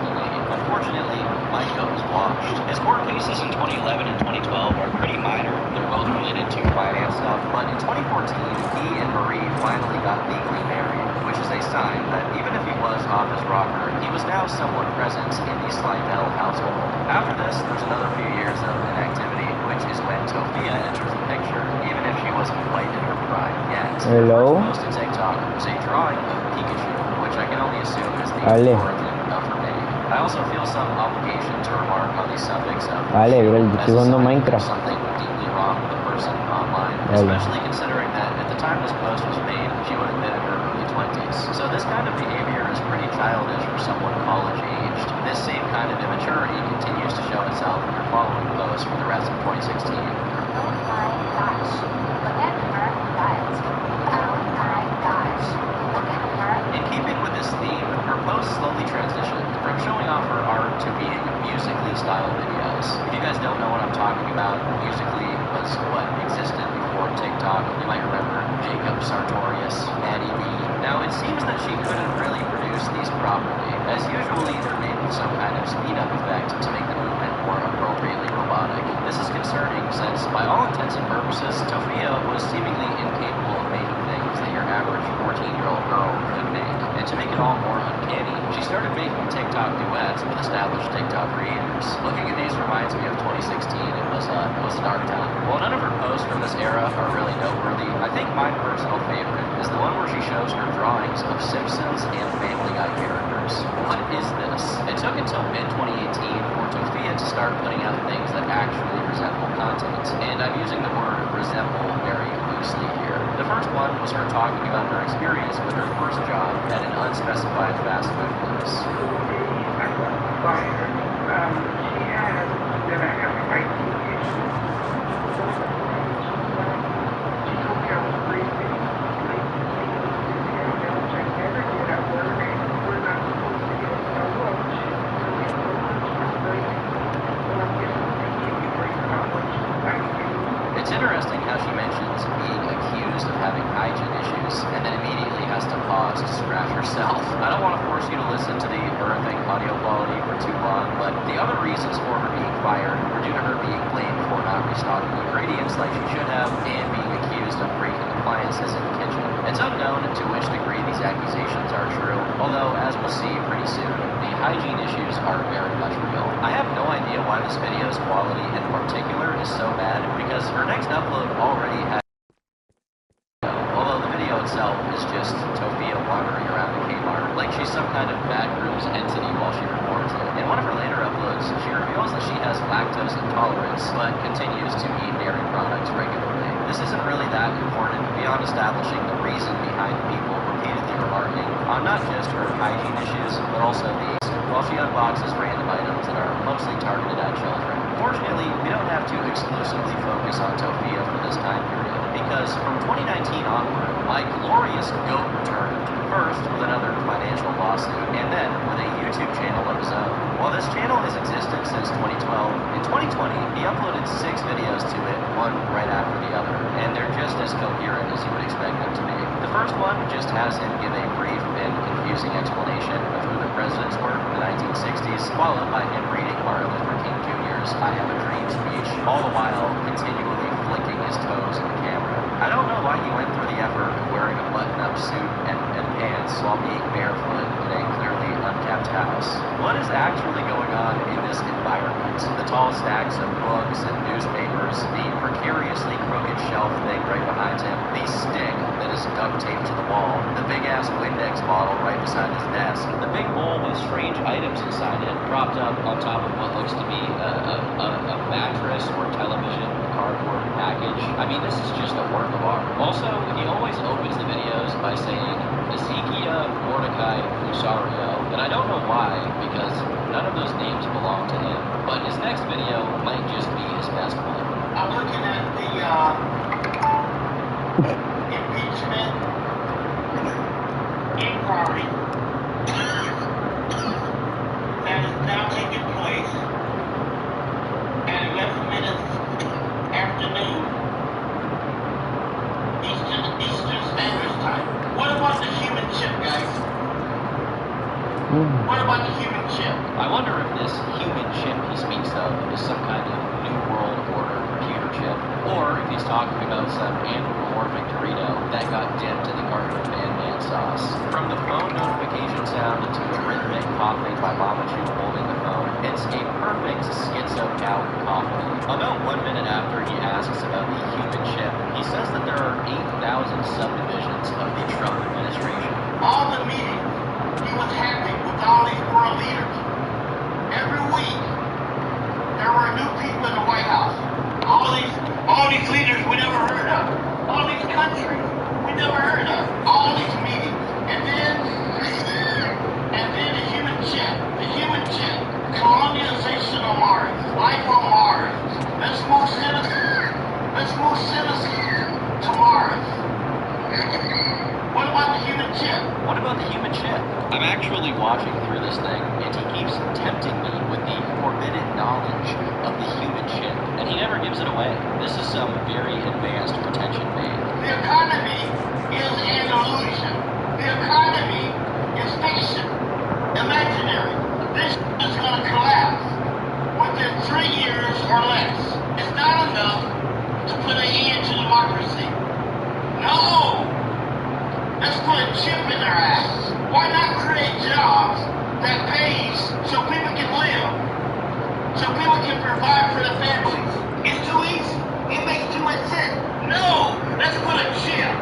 Unfortunately, my goat was washed. His court cases in 2011 and 2012 are pretty minor. They're both related to finance stuff, but in 2014, he and Marie finally got legally married, which is a sign that even if he was office rocker, he was now somewhat present in the Slidell household. After this, there's another few years of inactivity, which is when Tophia enters the picture, even if she wasn't quite in her prime yet. Hello? Her first post to TikTok was a drawing of Pikachu, which I can only assume is the Ale. origin of her name. I also feel some obligation to remark on the suffix of Ale, bro, yo estoy jugando Minecraft. something deeply wrong with the person online, especially considering that at the time this post was made, she would have been in her early 20s. So this kind of behavior is pretty childish for someone college-aged. This same kind of immaturity continues to show itself in her following post for the rest of 2016. Oh my gosh, look at her butt. Oh my gosh, look at her. In keeping with this theme, her posts slowly transitioned from showing off her art to being Musical.ly style videos. If you guys don't know what I'm talking about, Musical.ly was what existed before TikTok. You might remember Jacob Sartorius, Maddie B. Now, it seems that she couldn't really produce these properly, as usually they're made with some kind of speed-up effect to make the movement more appropriately robotic. This is concerning since, by all intents and purposes, Tophia was seemingly incapable of making things that your average 14-year-old girl could make. And to make it all more uncanny, she started making TikTok duets with established TikTok creators. Looking at these reminds me of 2016. It was a dark time. While none of her posts from this era are really noteworthy, I think my personal favorite is the one where she shows her drawings of Simpsons and Family Guy characters. What is this? It took until mid-2018 for Tophia to start putting out things that actually resemble content, and I'm using the word resemble very loosely here. The first one was her talking about her experience with her first job at an unspecified fast food place. She has been having IT issues. She told me I was breathing. Which I never did at work. We're not supposed to get so low. She's breathing. Well, I'm guessing they give you breathing how much I do. It's interesting how she mentions being accused of having hygiene issues and then immediately has to pause to scratch herself. I don't want to force you to listen to the horrific audio quality for too long, but the other reasons for her being fired were due to her being blamed for not restocking ingredients like she should have and being accused of breaking appliances in the kitchen. It's unknown to which degree these accusations are true, although, as we'll see pretty soon, the hygiene issues are very much real. I have no idea why this video's quality in particular is so bad, because her next upload already had, although the video itself is just Tophia wandering around the Kmart like she's some kind of backrooms entity while she records it. In one of her later uploads, she reveals that she has lactose intolerance, but continues to eat dairy products regularly. This isn't really that important beyond establishing the reason behind people repeatedly remarking on not just her hygiene issues, but also these, while she unboxes random items that are mostly targeted at children. Fortunately, we don't have to exclusively focus on Tophia for this time period, because from 2019 onward, my glorious GOAT returned, first with another financial lawsuit, and then with a YouTube channel of his own. While this channel has existed since 2012, in 2020, he uploaded 6 videos to it, one right after the other, and they're just as coherent as you would expect them to be. The first one just has him give a brief and confusing explanation of who the presidents were in the 1960s, followed by him reading Martin Luther King Jr.'s I Have a Dream speech, all the while continually flicking his toes in the camera. I don't know why he went through the effort of wearing a button-up suit and pants while being barefoot in a clearly unkept house. What is actually going on in this environment? The tall stacks of books and newspapers, the precariously crooked shelf thing right behind him, the stick that is duct taped to the wall, the big-ass Windex bottle right beside his desk, the big bowl with strange items inside it, propped up on top of what looks to be a mattress or television cardboard package. I mean, this is just a work of art. Also, he always opens the videos by saying Ezekiel Mordecai Fusario, and I don't know why, because none of those names belong to him, but his next video might just be his best one. I'm looking at the impeachment inquiry that is now taking place at 11 minutes afternoon Eastern Standard Time. What about the human chip, guys? What about the human chip? I wonder if this human chip he speaks of is some kind of New World Order computer chip, or if he's talking about some anthropomorphic Dorito that got dipped in the garden of man sauce. From the phone notification sound to the rhythmic coughing by Mama Chew holding the phone, it's a perfect schizo cow coffee. About 1 minute after he asks about the human chip, he says that there are 8,000 subdivisions of the Trump administration. All the meetings he was having with all these world leaders, every week, there were new people in the White House. All these leaders we never heard of. All these countries we never heard of. All these meetings. And then the human chip. The human chip. Colonialization of Mars. Life on Mars. Let's move citizens to Mars. What about the human chip? What about the human chip? I'm actually watching through this thing, and he keeps tempting me with the forbidden knowledge of the human chip, and he never gives it away. This is some very advanced retention bait. The economy is an illusion. The economy is fiction, imaginary. This is going to collapse within 3 years or less. It's not enough to put an end to democracy. No! Let's put a chip in their ass. Why not create jobs that pays so people can live? So people can provide for their families. It's too easy. It makes too much sense. No! Let's put a chip.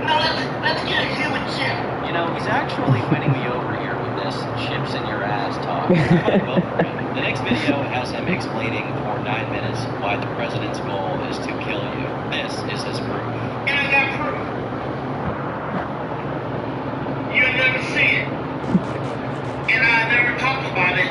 No, let's get a human chip. You know, he's actually winning me over here with this chips in your ass talk. I'm gonna vote for him. The next video has him explaining for 9 minutes why the president's goal is to kill you. This is his proof. And I got proof. You'll never see it. And I never talked about it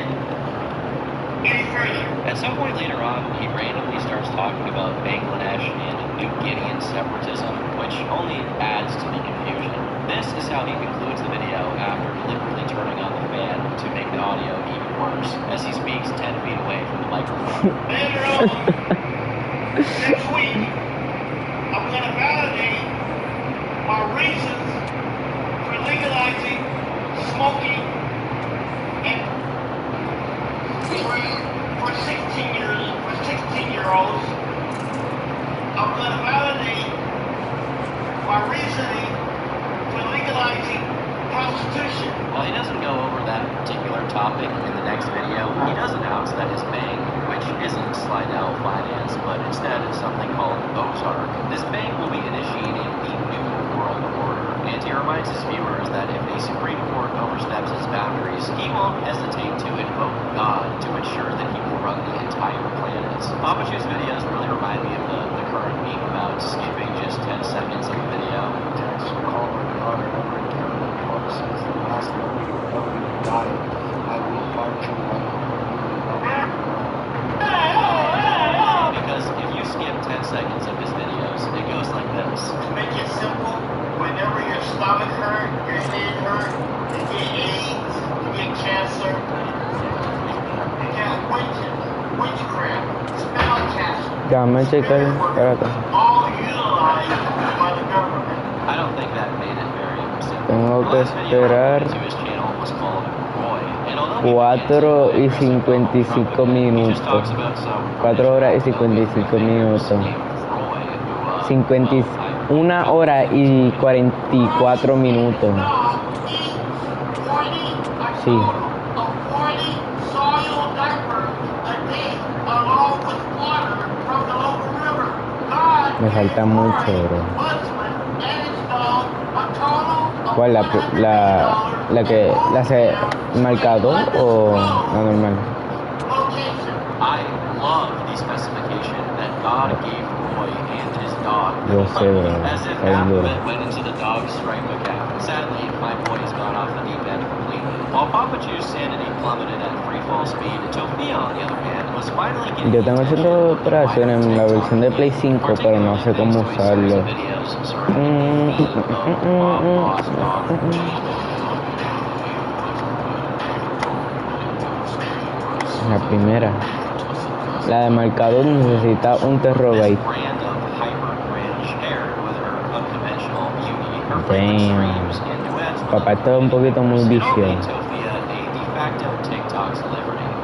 any further. At some point later on, he randomly starts talking about Bangladesh and New Guinean separatism, which only adds to the confusion. This is how he concludes the video after deliberately turning on the fan to make the audio even worse, as he speaks 10 feet away from the microphone. Later on, next week, I'm going to validate my reasons for legalizing smoking and for 16-year-olds. I'm going to validate my reasoning for legalizing prostitution. While he doesn't go over that particular topic in the next video, he does announce that his bank, which isn't Slidell Finance, but instead is something called Ozark, this bank will be initiating the New World Order. And he reminds his viewers that if the Supreme Court oversteps its boundaries, he won't hesitate to invoke God to ensure that he will run the entire planet. Papa Chew's videos really remind me of the current meme about skipping just 10 seconds of a video. Text calling God and over again. God says the last one you ever die, I will find you one. Because if you skip 10 seconds of his videos, it goes like this. To make it simple, whenever your stomach hurt, your head hurt, you get AIDS, you get cancer, you get witchcraft, spell casting. Déjame checar. Espérate. All utilized by the government. I don't think that made it very simple. Tengo que esperar To his channel was called Roy, and although 4 y 55 minutos. 4 horas y 55 minutos. 1 hora y 44 minutos. Sí. Me falta mucho, bro. ¿Cuál? ¿La que la hace marcado o la normal? I love the specification that God gave Roy and his dog. Yo sé, bro. As if Es half of duro. it went into the dog's striped account. Sadly, my boy has gone off the deep end completely. While Papa Chew's sanity plummeted at free fall speed, Tofia, on the other hand, was finally getting Yo tengo haciendo operaciones en la versión de Play 5, pero no sé cómo usarlo. La primera. La de marcador necesita un terrorbyte. Damn. Papá está un poquito muy viciado.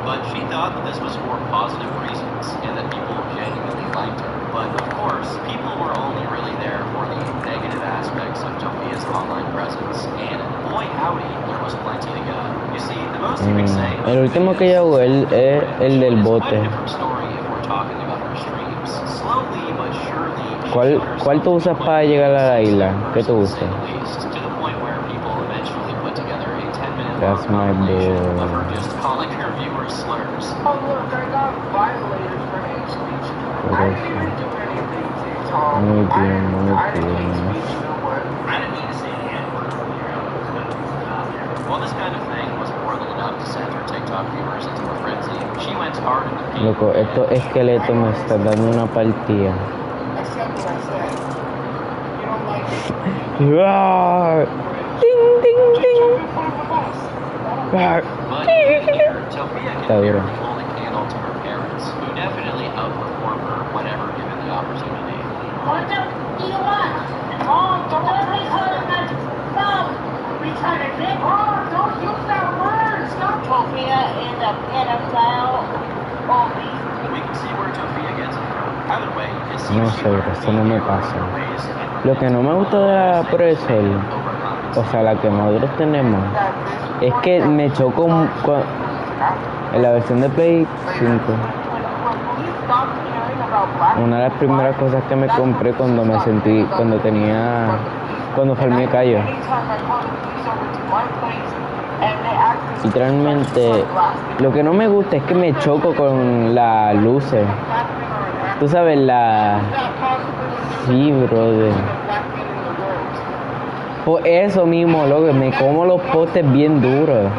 But she thought that this was for positive reasons and that people genuinely liked her. But of course, people were only really there for the negative aspects of Tofia's online presence, and boy howdy, there was plenty to go. You see, the most you could say El último que yo jugué es el del bote. story if we're talking about her streams. Slowly but surely, ¿Cuál tú usas para llegar a la isla? ¿Qué tú usas? to the point where people eventually put together a 10-minute That's my boy. of her just calling her viewers slurs. Oh, look, I got violators for hate speech. I didn't even do anything, TikTok. Muy bien, I didn't muy hate bien. speech, you know what? I didn't mean to say the N-word earlier. Well, this kind of thing was more than enough to send her TikTok viewers into a frenzy. She went hard in the paint. Loco, estos esqueletos me están dando una partida. Accept what I said. You don't like it. ¡Roar! ¡Ting, ting, ting! ¡Roar! But even here, Tofia Está can duro. barely hold a candle to her parents, who definitely outperform her whenever given the opportunity. What do you want? Oh, don't return that phone. Return it, Nick. Oh, don't use that word. Stop. Tofia in the pedophile. Oh, We can see where Tofia gets it from. Either way, it No seems sé, esto no me pasa. Lo que no me gusta de la Pro Sol, o sea, la que nosotros tenemos, es que me chocó en la versión de Play 5. Una de las primeras cosas que me compré cuando farmé callo. Literalmente, lo que no me gusta es que me choco con las luces. Tú sabes, Sí, brother. Por eso mismo, loco, me como los postes bien duros.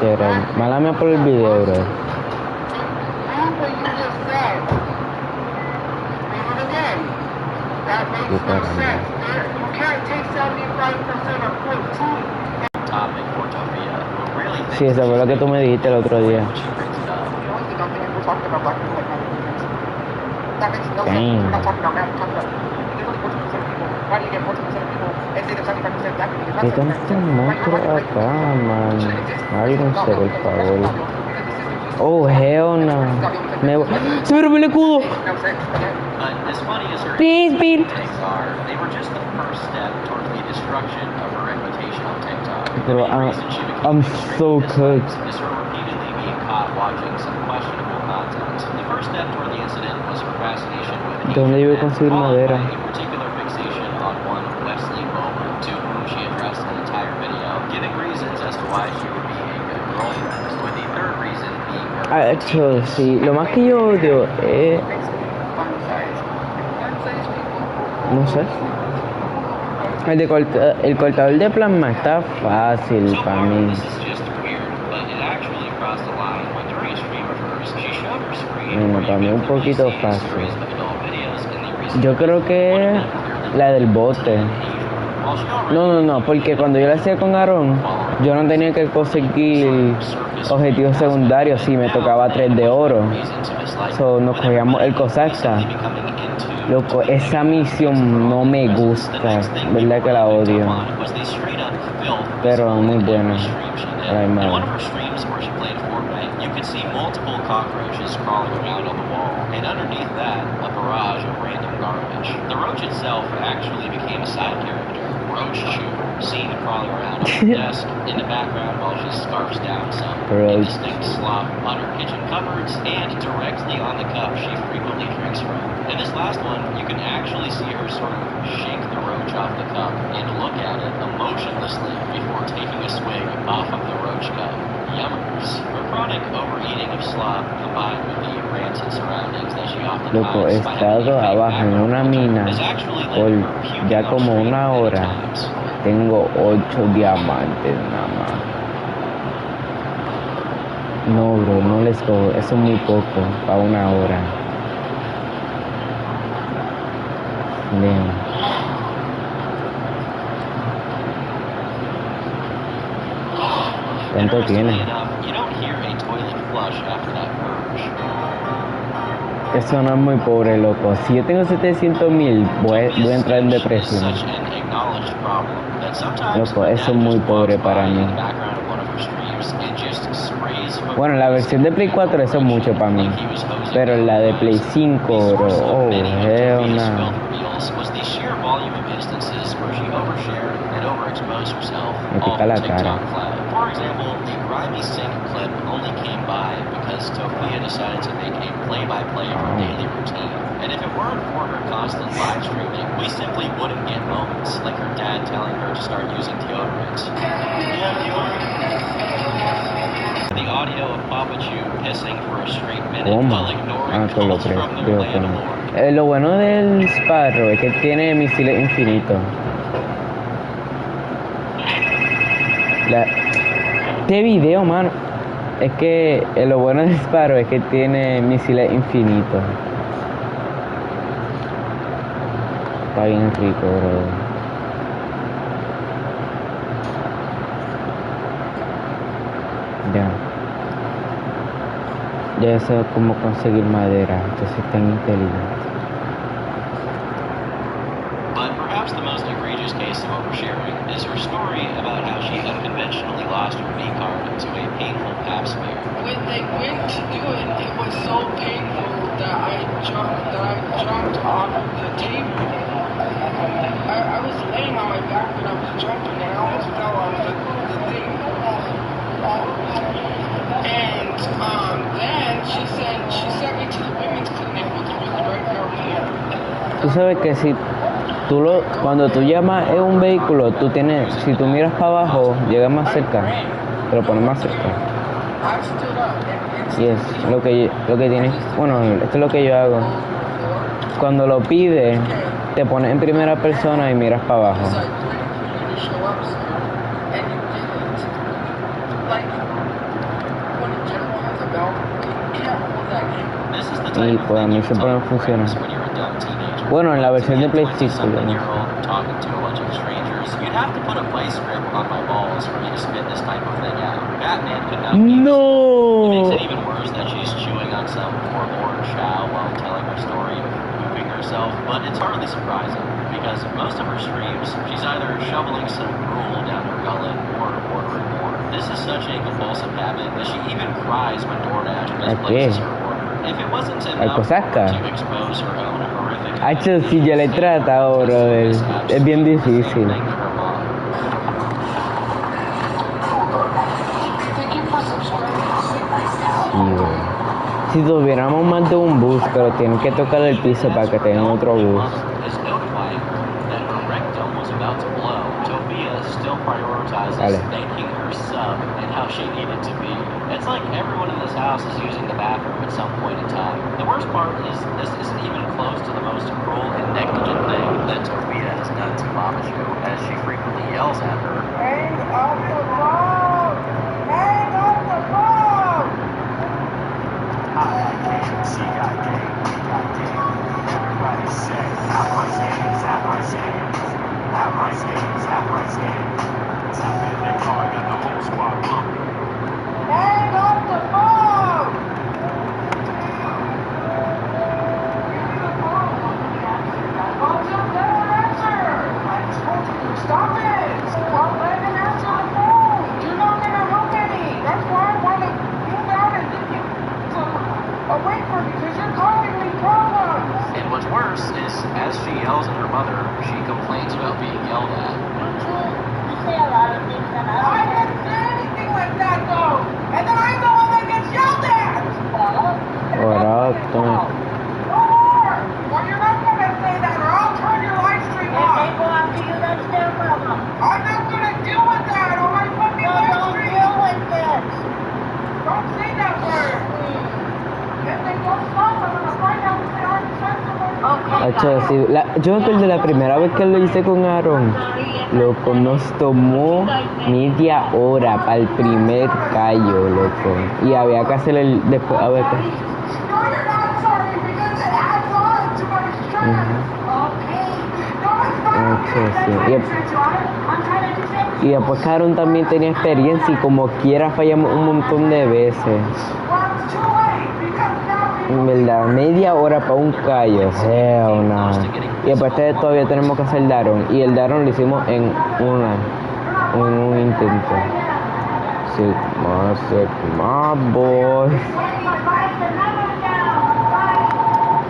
Pero, mala mía por el video, bro. Qué caramba. Topic for Tofia, who really Sí, eso fue lo que tú me dijiste el otro día. Damn. ¿Qué tantos monstruos acá, man? Ábranse, por favor. Oh, hell no. ¡Se me rompió el escudo! But as funny as her Please, Bill. takes are, they were just the first step towards the destruction of her reputation on TikTok. Bro, I'm so cooked. Is her repeatedly being caught watching some questionable content. The first step toward the incident was her fascination with ¿Dónde yo voy a conseguir madera? a particular fixation on one Wesley Bowman, to whom she addressed an entire video, giving reasons as to why she would be a good girlfriend, with the third reason being her Hecho, sí, lo más que yo odio es... No sé. El cortador de plasma está fácil para mí. Bueno, para mí es un poquito fácil. Yo creo que la del bote. No, porque cuando yo la hacía con Aaron, yo no tenía que conseguir objetivos secundarios si me tocaba 3 de oro. So, nos cogíamos el Cosaxa. Loco, esa misión no me gusta, verdad que la odio. Pero muy buena. Ay, In madre. one of her streams where she played Fortnite, you could see multiple cockroaches crawling around on the wall, and underneath that, a barrage of random garbage. The roach itself actually became a side character, Roach Chew, seen crawling around on her desk in the background while she scarfs down some indistinct slop on her kitchen cupboards, and directly on the cup she frequently drinks from. In this last one, you can actually see her sort of shake the roach off the cup and look at it emotionlessly before taking a swig off of the roach cup. Yummers. Her chronic overeating of slop combined with the rancid surroundings that she often Loco, he estado abajo en una mina por ya como una hora. Tengo 8 diamantes nada más. No, bro, no les go. Eso es muy poco para una hora. Damn. ¿Cuánto tiene? You don't hear a toilet flush after that purge. Eso no es muy pobre, loco. Si yo tengo 700,000, voy a entrar en depresión. Such an acknowledged problem that sometimes Loco, eso es muy pobre para mí. background of one of her streams and just sprays Bueno, la versión de Play 4 eso es mucho para mí. Pero la de Play 5, bro, oh, hell no. Me pica la cara. For example, the grimy sink clip only came by because Sophia decided to make a play-by-play of her daily routine. And if it weren't for her constant live streaming, we simply wouldn't get moments like her dad telling her to start using deodorant. The audio of Papa Chew pissing for a straight minute while ignoring calls from the landlord. Lo bueno del Sparrow es que tiene misiles infinitos. Este video, mano, es que lo bueno del Sparrow es que tiene misiles infinitos. Está bien rico, bro. Ya sé cómo conseguir madera. Entonces es tan inteligente. But perhaps the most egregious case of oversharing is her story about how she unconventionally lost her V card to a painful pap smear. When they went to do it, it was so painful that I jumped off the table. I was laying on my back when I was jumping and I almost fell off the thing. And then she sent me to the women's clinic, which was right over here. Tú sabes que si cuando tú llamas en un vehículo, tú tienes, si tú miras para abajo, llegas más cerca, te lo pones más cerca. Y es lo que tienes. Bueno, esto es lo que yo hago. Cuando lo pides, te pones en primera persona y miras para abajo. Y pues a mí siempre me funciona. Bueno, en la versión de PlayStation. No. But it's hardly surprising because most of her streams, she's either shoveling some gruel down her gullet or ordering more. This is such a compulsive habit that she even cries when DoorDash misplaces her order. If it wasn't enough to expose her own horrific Hacho, si yo le he tratado, brother, es bien difícil. Sí, bro. Si tuviéramos más de un bus, pero tienen que tocar el piso para que tengan otro bus. Vale. It's like everyone in this house is using the bathroom at some point in time. The worst part is this isn't even close to the most cruel and negligent thing that Sophia has done to Mama Chew, as she frequently yells at her. Hang up the phone! Hang up the phone! Everybody say, have my savings, have my savings. Have my savings, have my savings. Tap in the car, got the whole squad pumping. Hang up the phone! Well, just let him answer! I told you to stop it! Well, let him answer the phone! You're not gonna help any! That's why I want to move out and get you away from me, because you're causing me problems! And what's worse is, as she yells at her mother, she complains about being yelled at. You say a lot of things that I didn't say anything like that, though! And then I'm the one that gets yelled at! What up, Tony? Well, you're not gonna say that, or I'll turn your live stream off! If they go after you, that's their problem. I'm not gonna deal with that, or I put me live stream! Don't deal with this! Don't say that word! If they don't stop, I'm gonna find out if they aren't sensible. Hacho, sí, yo me acuerdo la primera vez que lo hice con Aaron, loco, nos tomó media hora para el primer callo, loco, y había que hacer después, a ver qué. Y después Aaron también tenía experiencia y como quiera fallamos un montón de veces. En verdad, media hora para un callo, hell no. Y después todavía tenemos que hacer Daron. Y el Daron lo hicimos en un intento. sick, my boy.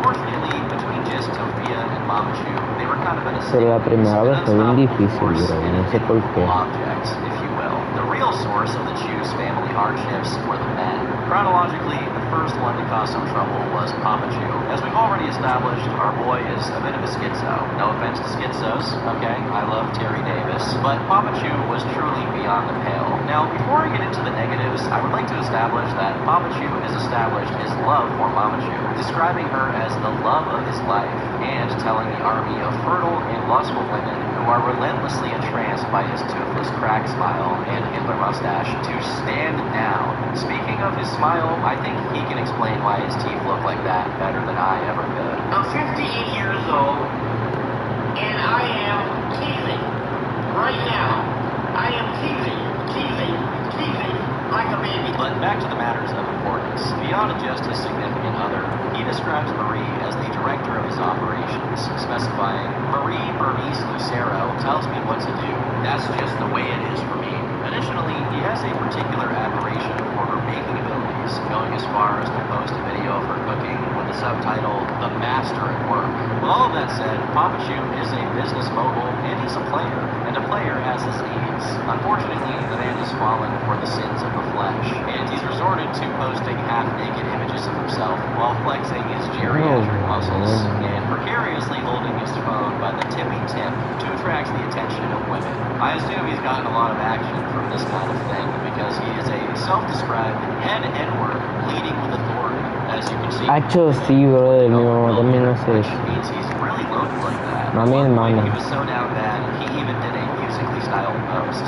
Fortunately, between Gistopia and Mamachu, they were kind of in a Pero la primera vez fue bien difícil, bro, no sé por qué. objects, if you will. The real source of the Jews' family hardships were the men. Chronologically, the first one to cause some trouble was Papa Jew. As we've already established, our boy is a bit of a schizo. No offense to schizos, okay? I love Terry Davis. But Papa Jew was truly beyond the pale. Now, before I get into the negatives, I would like to establish that Papa Jew has established his love for Mama Jew, describing her as the love of his life, and telling the army of fertile and lustful women who are relentlessly entranced by his toothless crack smile and Hitler mustache to stand down. Speaking of his smile, I think he can explain why his teeth look like that better than I ever could. I'm 58 years old, and I am teething. Right now, I am teething, like a baby. But back to the matters of importance. Beyond just his significant other, he describes Marie as the director of his operations, specifying, Marie Bernice Lucero tells me what to do. That's just the way it is for me. Additionally, he has a particular admiration for her baking abilities, going as far as to post a video of her cooking with the subtitle, The Master at Work. With all of that said, Papa Jew is a business mogul and he's a player, and a player has his needs. Unfortunately, the man has fallen for the sins of the flesh, and he's resorted to posting half-naked images of himself while flexing his geriatric muscles and precariously holding his phone by the tippy tip to attract the attention of women. I assume he's gotten a lot of action from this kind of thing because he is a self-described head N-word leading with authority, as you can see. Hacho, sí, brother, mi mamá también hace eso. Means he's really loaded like that. Mami y hermana. He was so down bad, he even did a musically styled post.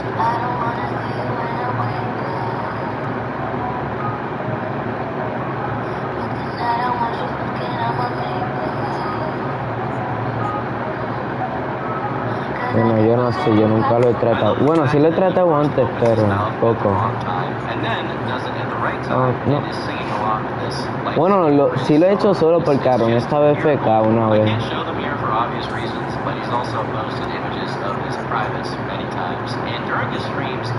Bueno, yo no sé, yo nunca lo he tratado. Bueno, sí lo he tratado antes, pero poco. No. Bueno, sí lo he hecho solo porque Aaron esta vez fue acá una vez.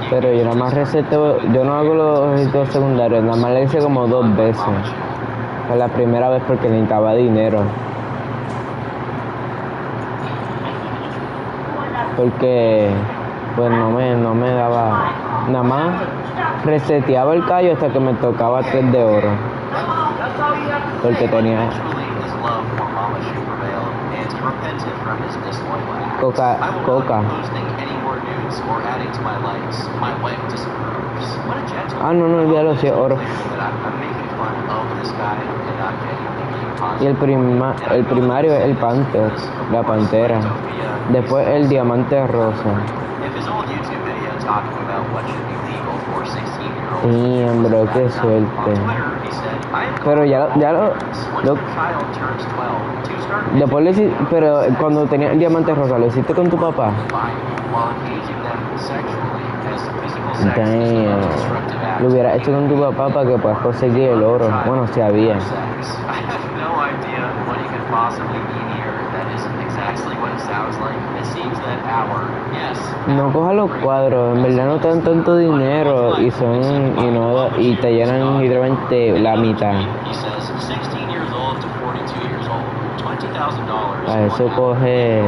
Pero yo nada más reseteo, yo no hago los objetivos secundarios, nada más le hice como 2 veces. Fue la primera vez porque necesitaba dinero. Porque pues no me daba, nada más reseteaba el callo hasta que me tocaba 3 de oro, porque tenía coca. No, olvídalo, sí, oro. Y el primario es el Panther, la pantera. Después el diamante rosa. Y bro, qué suerte. Pero ya lo después lo hiciste, pero cuando tenía el diamante rosa, ¿lo hiciste con tu papá? Damn. Lo hubiera hecho con tu papá para que puedas conseguir el oro. Bueno, si había. No cojas los cuadros, en verdad no te dan tanto dinero y te llenan literalmente la mitad. A eso coge.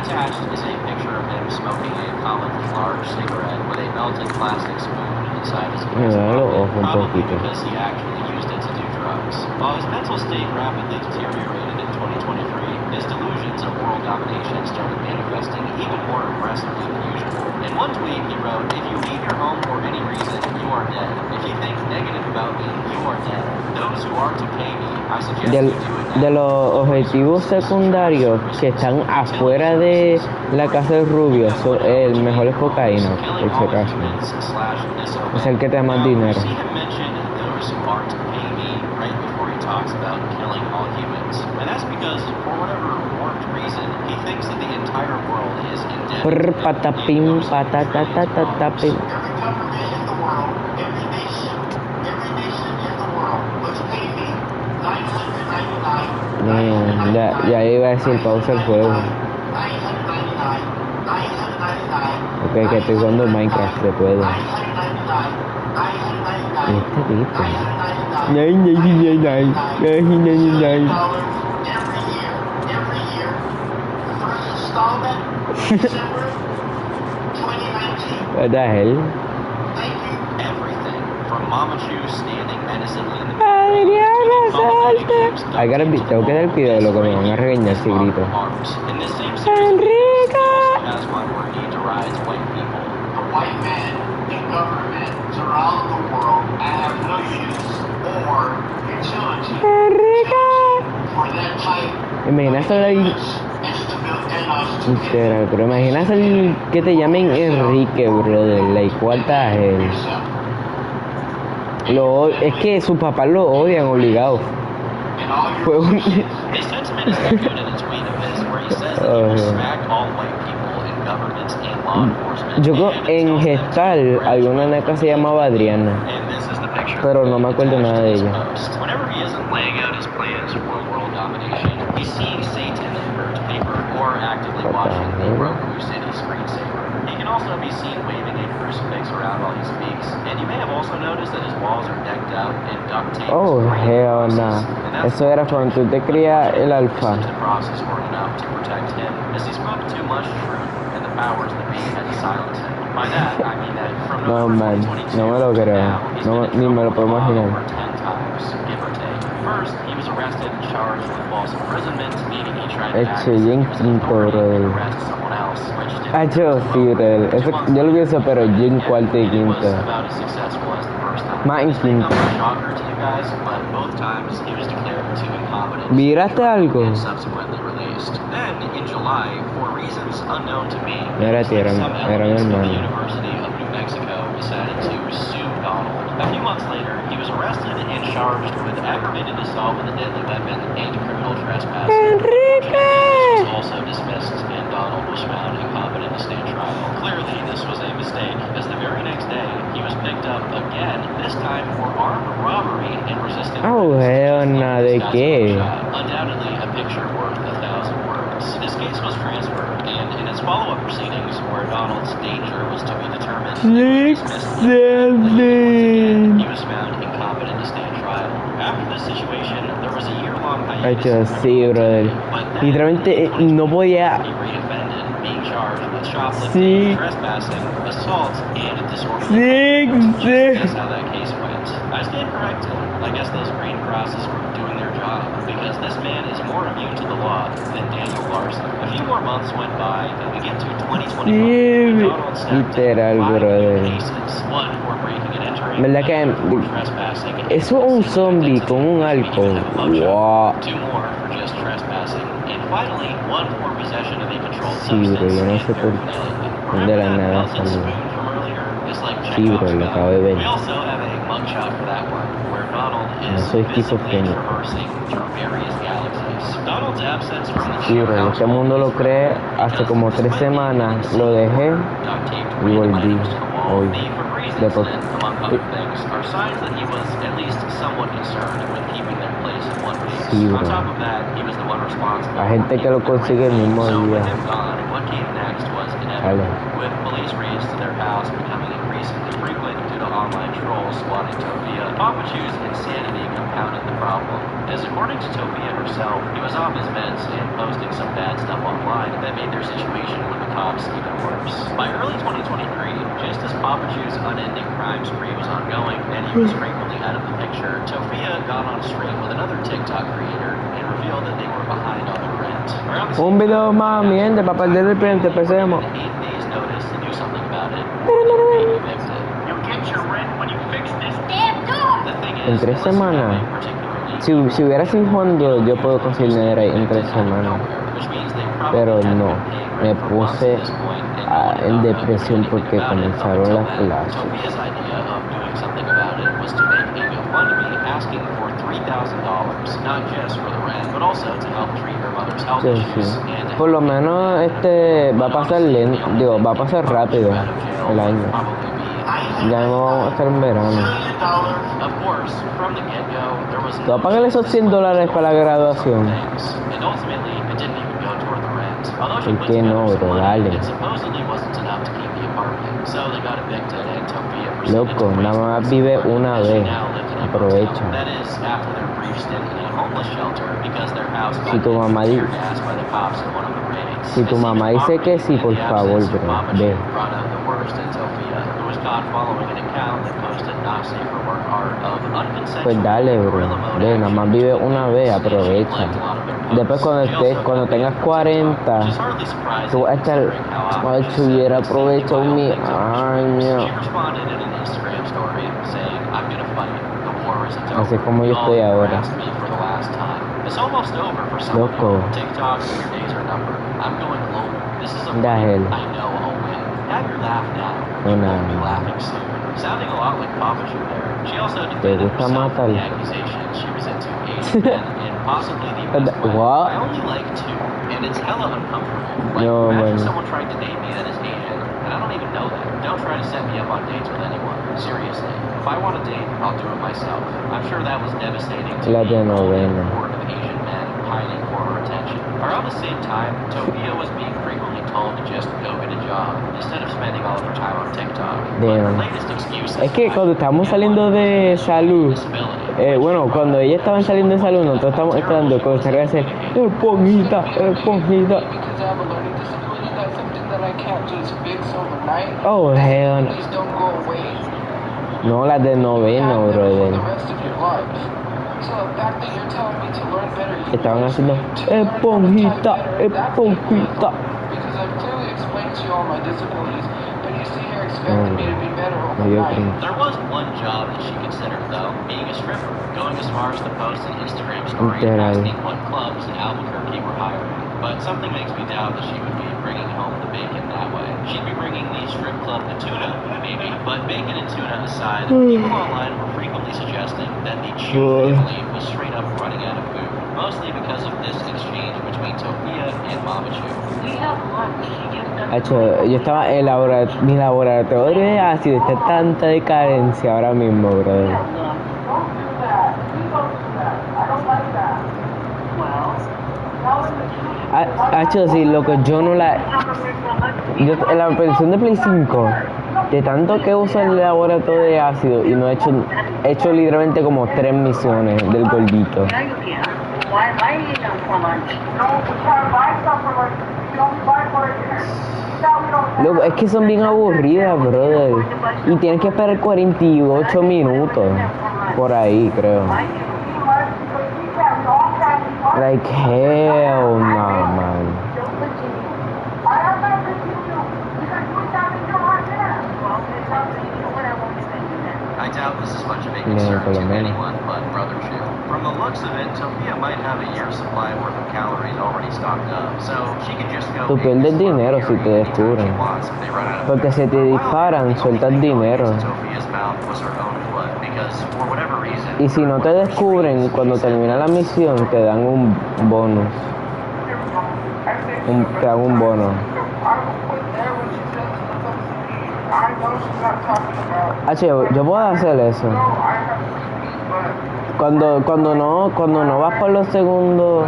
Attached is a picture of him smoking a commonly large cigarette with a melted plastic spoon inside his mouth, probably because he actually used it to do drugs. While his mental state rapidly deteriorated in 2023, his delusions of world domination started manifesting even more aggressively than usual. In one tweet, he wrote, "If you leave your home for any reason, you are dead. If you think negative about me, you are dead. Those who are to pay me, I suggest you do it." De los objetivos secundarios que están afuera de la casa del rubio, el mejor es cocaína, por si acaso. Es el que te da más dinero. Patapim, patatatatapim. Ya iba a decir pausa el juego. Ok, que estoy jugando Minecraft, se puede. Y este tipo. What the hell? Everything from Mama Juice standing menacingly in the Adriana, salte. Tengo que dar cuidado, lo que me van a regañar si grito. in this same series Enrique! has one where he derides white people. The white men in government around the world have no use or utility Enrique! for that type Imaginas el literal, pero imaginas el que te llamen Enrique, brother. Like, what the hell? Es que sus papás lo odian obligado. Fue un... This sentiment is echoed in a tweet of his where he says that he will smack all white people in government and law enforcement. Yo creo en Gestal hay una nena que se llamaba Adriana, And this is the picture pero no me acuerdo nada de ella. Whenever he isn't laying out his plans for world domination, he's seeing Satan in burnt paper or actively watching the Roku City screensaver. He can also be seen waving a crucifix around while he speaks, and you may have also noticed that his walls are decked out in duct tape. Oh, hell nah. Eso era cuando tú te crías el alfa. The process were enough to protect him, as he spoke too much truth, and the powers that be had to silence him. By that, I mean that from No, man, no me lo creo. No, ni me lo puedo imaginar. 10 times, give or take. First, he was arrested and charged with false imprisonment, meaning he tried to act Eche, bien quinto, brother. arrest someone else, which didn't Ah, yo sí, brother. Eso, yo lo pienso, pero yo en cuarto y quinto. about as successful as the first time. Más en quinto. Shocker to you guys, but both times he was declared too incompetent. ¿Miraste algo? And subsequently released. Then, in July, for reasons unknown to me, Era mi the hermano. University of New Mexico decided to sue Donald. A few months later, he was arrested and charged with aggravated assault with a deadly weapon and criminal trespassing. Enrique! This was also dismissed, and Donald was found incompetent to stand trial. Clearly, this was a mistake, as the very next day, he was picked up again, this time for armed robbery and resisting Oh, hell nah, ¿de qué? Undoubtedly a picture worth 1,000 words. This case was transferred, and in its follow-up proceedings, where Donald's danger was to be determined, he was found incompetent to stand trial. After this situation, there was a year-long Ay, hiatus. yo sí, brother. Literalmente no podía. He reoffended, being charged with shoplifting, Sí. trespassing, assault, and disorderly Sí, conduct. sí. That's how that case went. I stand corrected. I guess those Green Crosses were doing their job, because this man is more immune to the law than Daniel Larson. A few more months went by, and we get to 2025. Sí, Donald stepped literal, in 5 brother. new cases. One for breaking and entering, ¿Verdad que another for trespassing, and eso es un zombie con un alcohol? Wow. 2 more for just trespassing, and finally, 1 for possession of a controlled Sí, bro, yo no sé por de la nada salió. Sí, bro, lo acabo de ver. We also have a mugshot for that one, where Donald No is soy visibly esquizofrénico. traversing through various galaxies. Donald's absence from the Sí, bro, este mundo lo cree hace como 3 semanas. Lo dejé y volví hoy. Después, among other things, are signs that he was at least somewhat concerned with keeping their place in one piece. Sí, On bro. top of that, he was the one responsible. Hay gente que lo consigue el mismo So día. with him gone, what came next was inevitable, with police raids to their house becoming increasingly frequent due to online trolls spotting Topia. Papa Chew's insanity compounded the problem, as according to Topia herself, he was off his meds and posting some bad stuff online that made their situation with the cops even worse. By early 2023, just as Papa Chew's unending crime spree was ongoing and he was frequently out of the picture, Topia got on a string with another TikTok creator and revealed that they were behind on their rent. Around the Un video más, mi gente, para perder el frente, empecemos. 8 days notice to do something about it, or they were being evicted. You get your rent when you fix this damn door. The thing En is, 3 semanas. Si hubiera sin fondo, yo puedo conseguir dinero ahí en 3 semanas. Pero no, me puse en depresión porque comenzaron las clases. Topia's idea of doing something about it was to make a GoFundMe asking for $3,000, not just for the rent, but also to help treat her mother's health Sí, issues sí. and to Por lo menos va a pasar lento, digo, va a pasar rápido el año. Ya no vamos a estar en verano. Of course, from the get-go, there was ¿Tú vas a pagar esos $100 para la graduación? and ultimately it didn't even go toward the rent. Although she ¿Por puts qué together no, some bro? money, Dale. it supposedly wasn't enough to keep the apartment, so they got evicted and Topia proceeded Loco, to nada más vive una vez. Aprovecha. That is, after their brief stint in a homeless shelter because their house Si got tu mamá tear dice, gassed by the cops in one of the raids. si tu mamá dice que sí, por favor, bro, ve. Brought out the worst in Topia, who was caught following an account that posted not safe for work art of unconsensual Pues dale, bro, guerrilla mode ve, nada más vive una vez, aprovecha. Después cuando tengas 40, tú vas a estar, ay, si hubiera aprovechado mi año. She responded in an Instagram story saying, "I'm gonna fight. The war isn't over. Así como yo Y'all estoy ahora. harassed me for the last time. It's almost over for some of Loco. you. TikTok, your days are numbered. I'm going global. This is a Da fight hell. I know I'll win. Have your laugh now. No, You no, won't be no. laughing soon." Sounding a lot like Papa Joe there. She also ¿Te defended gusta herself matar? from the accusation she was into Asian men in possibly the best way. What? I only like two, and it's hella uncomfortable. Like, No, imagine man. someone trying to date me that is Asian, and I don't even know that. Don't try to set me up on dates with anyone. Seriously. If I want a date, I'll do it myself. I'm sure that was devastating to La me. de novena. Report of Asian men pining for her attention. Around the same time, Topia was being frequently told to just go get a job instead of spending all of her time on TikTok. But her Damn. latest excuse Es que cuando estamos saliendo de salud, bueno, cuando ella estaba saliendo de salud, nosotros estamos esperando que se hacer esponjita, esponjita. Because I have a learning disability, that's something that I can't just fix overnight. Oh, hell no. These don't go away No, las de noveno, for brother. the rest of your life. So the fact that you're telling me to learn better, Estaban haciendo esponjita, esponjita. because I've clearly explained to you all my disabilities, but you see here expecting me to be better Yo overnight. creo. There was one job that she considered, though, being a stripper, going as far as to post an Instagram story Literal. asking what clubs in Albuquerque were hiring. But something makes me doubt that she would be bringing home the bacon that way. She'd be bringing the strip club the tuna, maybe. But bacon and tuna aside, people online were frequently suggesting that the Chu family was straight up running out of food, mostly because of this exchange between Topia and Mama Chu. We have lunch. Hacho, yo estaba en mi laboratorio de ácido está tanta decadencia ahora mismo, brother. Hacho, sí, loco, yo no la... Yo, en la versión de Play 5, de tanto que uso el laboratorio de ácido y no he hecho literalmente como 3 misiones del gordito. Why are you done for lunch? No, we can't buy stuff for lunch. We don't buy for dinner. No, we don't have. Loco, es que son bien aburridas, brother. Y tienes que esperar 48 minutos. Por ahí, creo. Like, hell no, man. I have not been to you because you have in your heart there. Well, it's up to you what I want to say to them. I doubt this is much of a Yeah, concern por lo to menos. anyone but Brother Chu. From the looks of it, Topia might have a year's supply worth of calories already stocked up, so she can just go Tú pierdes dinero si te descubren. once if they run out of Porque si te disparan, sueltas dinero. Topia's mouth was her own foot because, for whatever reason, Y si no te descubren, cuando termina la misión, te dan un bonus. Te dan un bono. I know she's not talking about. H, yo puedo hacer eso. Cuando no vas por los segundos,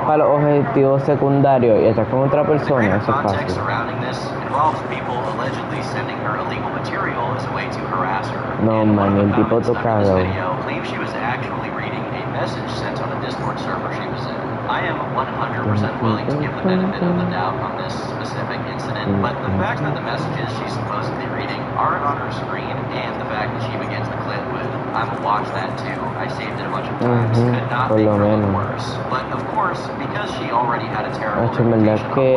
para los objetivos secundarios y estás con otra persona, eso es context fácil. surrounding this involves people allegedly sending her illegal material as a way to harass her. No, man, el tipo tocado. Video claims she was actually reading a message sent on a Discord server she was in. I am 100% willing to give the benefit of the doubt on this specific incident, but the fact that the messages she's supposedly reading aren't on her screen, and the fact that she begins the clip with "I'm gonna watch that too, I saved it a bunch of times," could not Por make lo her look menos. worse. But of course, because she already had a terrible H, en verdad es que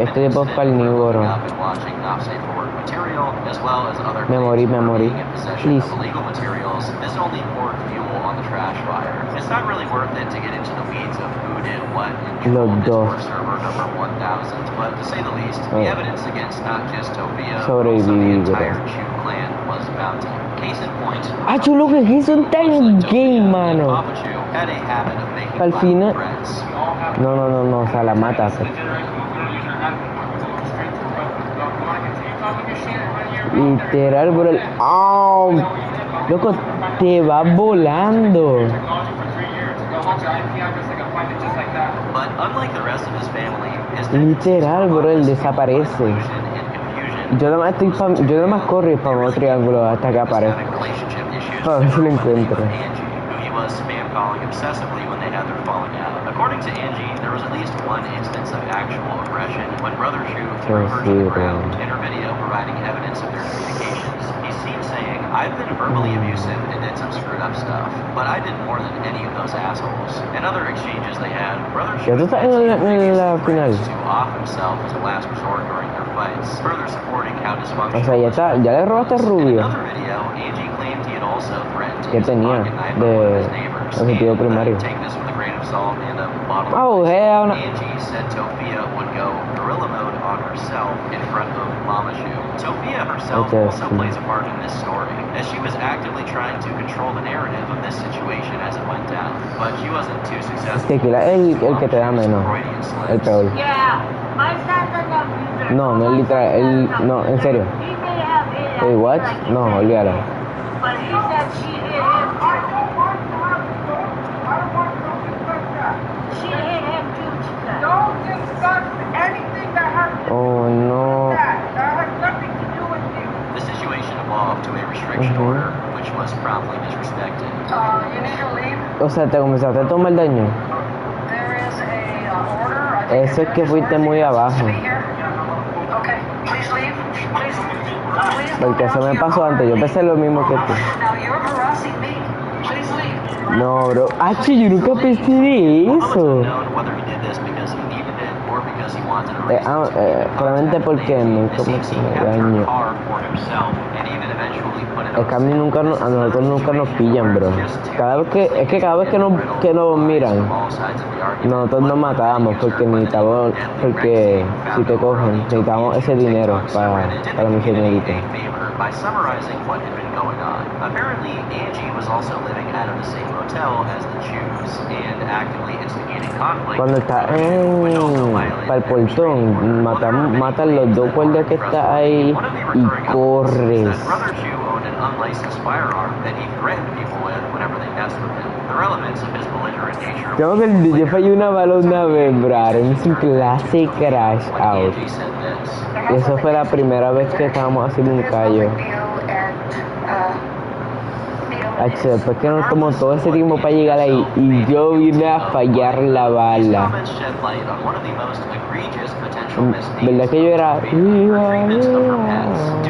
este tipo es carnívoro. up and watching not safe for work material, as well as other Memory, memory. being in possession Please. of illegal materials, this only poured fuel on the trash fire. It's not really worth it to get into the weeds of who did what in Los dos. Discord server number 1000, but to say the least, the evidence against not just Topia, but also the Sobreviví, entire bro. Chu clan was mounting. Case in point, H, lo que es un tan gay, mano. Papa Chu had a habit of making Al final. threats. No, o sea, la matas. Literal, bro. ¡Ah! Loco, te va volando. But unlike the rest of his family, his Literal, bro, él desaparece. Yo nada más corro y spamo triángulo hasta que aparece. Para ver si lo encuentro. who he was spam calling obsessively when they had their falling out. According to Angie, there was at least one instance of actual aggression when Brother Shu threw her to the ground. In her video providing evidence of their communications, he's seen saying, "I've been verbally abusive and did some screwed up stuff, but I did more than any of those assholes." In other exchanges they had, Brother Shu Ya tú estás en la final. to off himself as a last resort during their fights, further supporting how O dysfunctional. sea, ya le robaste el rubio. In another video, Angie claimed he had also threatened to Que use a tenía pocket knife on one of de his neighbors. objetivo primario. Take this with a grain of salt and a bottle Oh, of hell no. Angie said Tofia would go gorilla mode on herself in front of Mama Shu. Tofia herself Okay, also plays a part in this story, as she was actively trying to control the narrative of this situation as it went down, but she wasn't too successful. Tequila es el que te da menos. El peor. Yeah, my son's an abuser. No, no es literal. No, en serio. He may have hit Wait, what? like No, olvídalo. but he said she hit him. She hit him too, she said. Don't discuss anything that has Oh, no. nothing to do with you. The situation evolved to a restriction order, which was promptly disrespected. You need to leave. O sea, te comenzaste a tomar daño. There is a order. Eso es que fuiste muy abajo. Okay, please leave. Please. Porque eso me pasó antes. Yo pensé lo mismo que tú. Now you're harassing me. Please leave. No, bro. Ah, yo nunca pensé de eso. Whether he did this because he needed it or because he wanted to Solamente porque nunca me tomé daño. car for himself and even eventually put it Es que a nosotros nunca nos pillan, bro. Cada vez que nos miran, nosotros nos matamos porque necesitamos, porque si te cogen, necesitamos ese dinero para mi señorita. by summarizing what had been going on. Apparently, Angie was also living out of the same hotel as the Jews and actively instigating conflict. Cuando está para el portón, matan los dos guardias que está ahí y corres. Brother Jew owned an unlicensed firearm that he threatened people with whenever they messed with him. The relevance of his belligerent nature. Tengo que yo fallé una bala una vez, bro. En su clase crash out. Y eso fue la primera vez que estábamos haciendo un callo. Después que nos tomó todo ese tiempo para llegar ahí y yo vine a fallar la bala. ¿Verdad que yo era? Due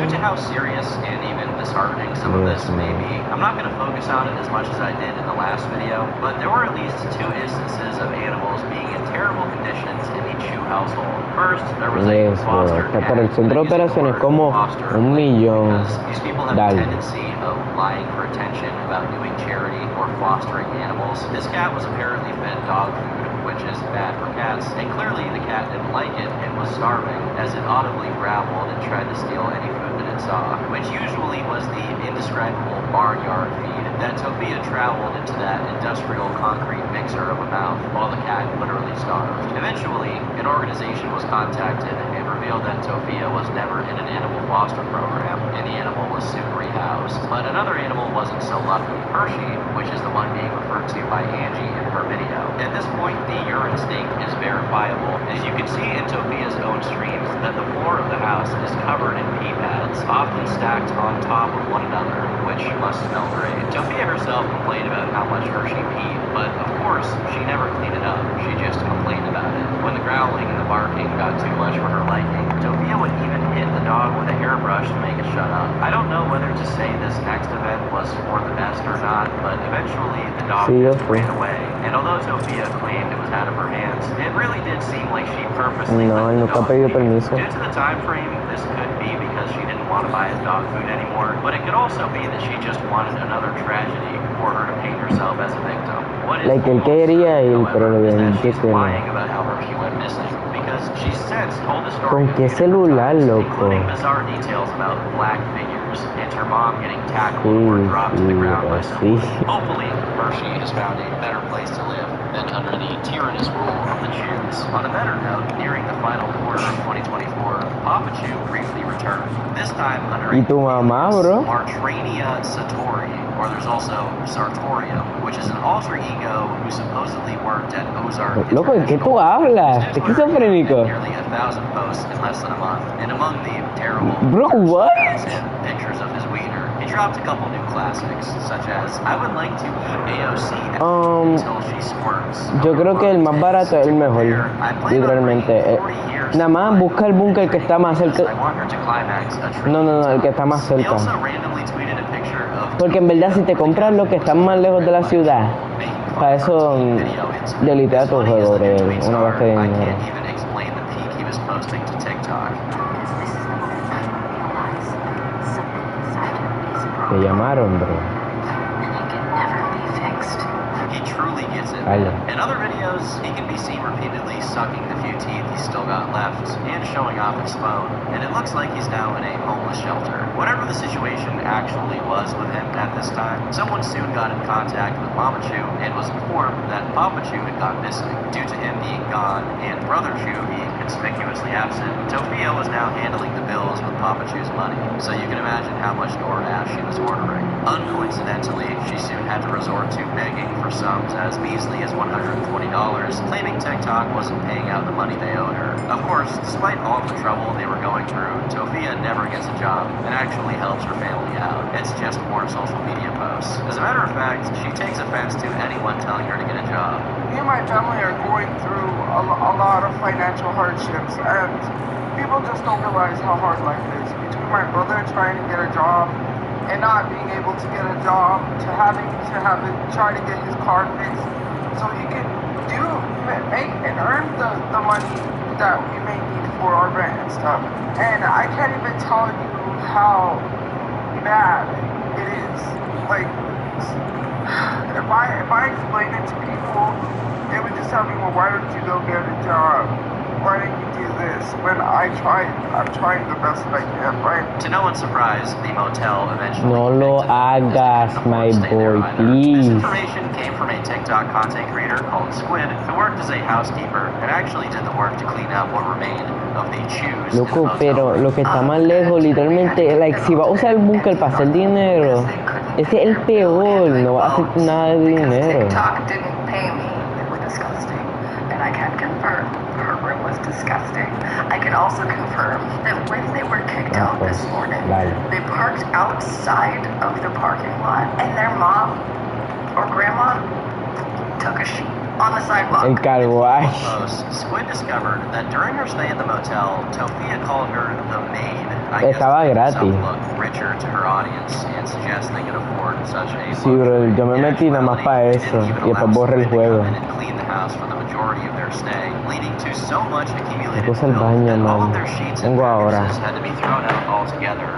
to how serious and even disheartening some of this may be, I'm not going to focus on it as much as I did in the last video, but there were at least 2 instances of animals being in terrible conditions in the Chu household. First, there was a foster cat. Pero el centro de operaciones es como 1 millón. These people have a tendency of lying for attention about doing charity or fostering animals. This cat was apparently fed dog food, which is bad for cats, and clearly the cat didn't like it and was starving, as it audibly growled and tried to steal any food that it saw, which usually was the indescribable barnyard feed that Tofia traveled into that industrial concrete mixer of a mouth while the cat literally starved. Eventually, an organization was contacted and revealed that Tofia was never in an animal foster program, and the animal was soon rehoused. But another animal wasn't so lucky, Hershey, which is the one being referred to by Angie in her video. At this point, the urine stink is verifiable, as you can see in Tofia's own streams that the floor of the house is covered in pee pads, often stacked on top of one another, which must smell great. Tofia herself complained about how much Hershey peed, but of course, she never cleaned it up, she just complained about it. When the growling and the barking got too much for her liking, Tofia would even hit the dog with a hairbrush to make it shut up. I don't know whether to say this next event was for the best or not, but eventually the dog just ran away. And although Tofia claimed it was out of her hands, it really did seem like she purposely No, él nunca ha pedido permiso. Due to the time frame, this could be because she didn't want to buy his dog food anymore, but it could also be that she just wanted another tragedy for her to paint herself as a victim. What is Like él quería ir, pero le habían dicho que no. lying about how Hershey went missing, because she's since told the story ¿Con qué celular, loco? including bizarre details about black figures years, and her mom getting tackled or dropped to the ground by someone. Hopefully, Hershey has found a better place to live than under the tyrannous rule of the Jews. On a better note, nearing the final quarter of 2024, Papa Chew briefly returned. This time under a Martrania Sartori, or there's also Sartorium, which is an alter ego who supposedly worked at Ozark. Loco, ¿de qué tú hablas? ¿De esquizofrénico? Nearly 1,000 posts in less than a month, and among the terrible Bro, what? pictures of his wiener, he dropped a couple new classics, such as "I would like to eat AOC until she squirts." Yo creo que el más barato es el mejor, literalmente. Nada más busca el búnker que está más cerca. No, el que está más cerca. Porque en verdad si te compras los que están más lejos de la ciudad, para eso delitea tu juego, bro. Una gasta de dinero. Te llamaron, bro. In other videos, he can be seen repeatedly sucking the few teeth he's still got left and showing off his phone, and it looks like he's now in a homeless shelter. Whatever the situation actually was with him at this time, someone soon got in contact with Mama Chew and was informed that Papa Chew had gone missing. Due to him being gone and Brother Chew being conspicuously absent, Sophia was now handling the bills with Papa Chew's money, so you can imagine how much DoorDash she was ordering. Uncoincidentally, she soon had to resort to begging for sums as measly as $120, claiming TikTok wasn't paying out the money they owed her. Of course, despite all of the trouble they were going through, Sophia never gets a job and actually helps her family out. It's just more social media posts. As a matter of fact, she takes offense to anyone telling her to get a job. Me and my family are going through a lot of financial hardships, and people just don't realize how hard life is. Between my brother trying to get a job and not being able to get a job, to having to try to get his car fixed so he can make and earn the money that we may need for our rent and stuff. And I can't even tell you how bad it is. Like, if I explain it to people, they would just tell me, well, why don't you go get a job? Why didn't you do this? When I'm trying the best that I can, right? To no one's surprise, the motel eventually... No lo hagas, my boy, please. This information came from a TikTok content creator called Squid, who worked as a housekeeper and actually did the work to clean up what remained of the chews. Loco, pero lo que está más lejos, literalmente, like, si va a usar el búnker para hacer dinero, ese es el peor, no va a hacer nada de dinero. TikTok didn't pay me. They were disgusting. And I can confirm her room was disgusting. I can also confirm that when they were kicked out this morning, they parked outside of the parking lot, and their mom or grandma took a sheet on the sidewalk. El carwash. Squid discovered that during her stay at the motel, Sophia called her the maid. Estaba gratis. Look richer to her audience and suggest they could afford such a sí, bro, yo me metí nada más para eso y después borré el juego. Clean the house for the majority of their stay, leading to so much accumulated Me puse el baño, all man. of their sheets Vengo and ahora. mattresses had to be thrown out altogether.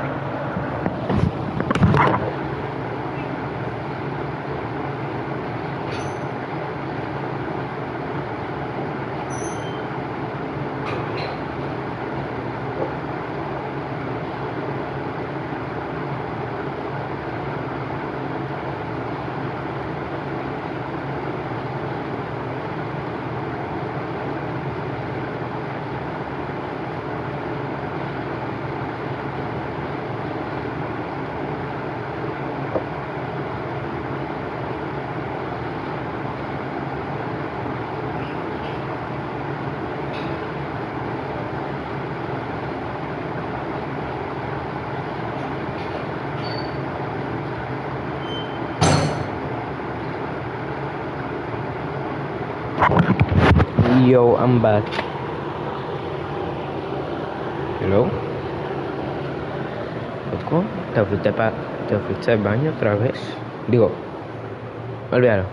Yo, I'm back. Hello. Loco, te fuiste al baño otra vez. Digo, olvídalo.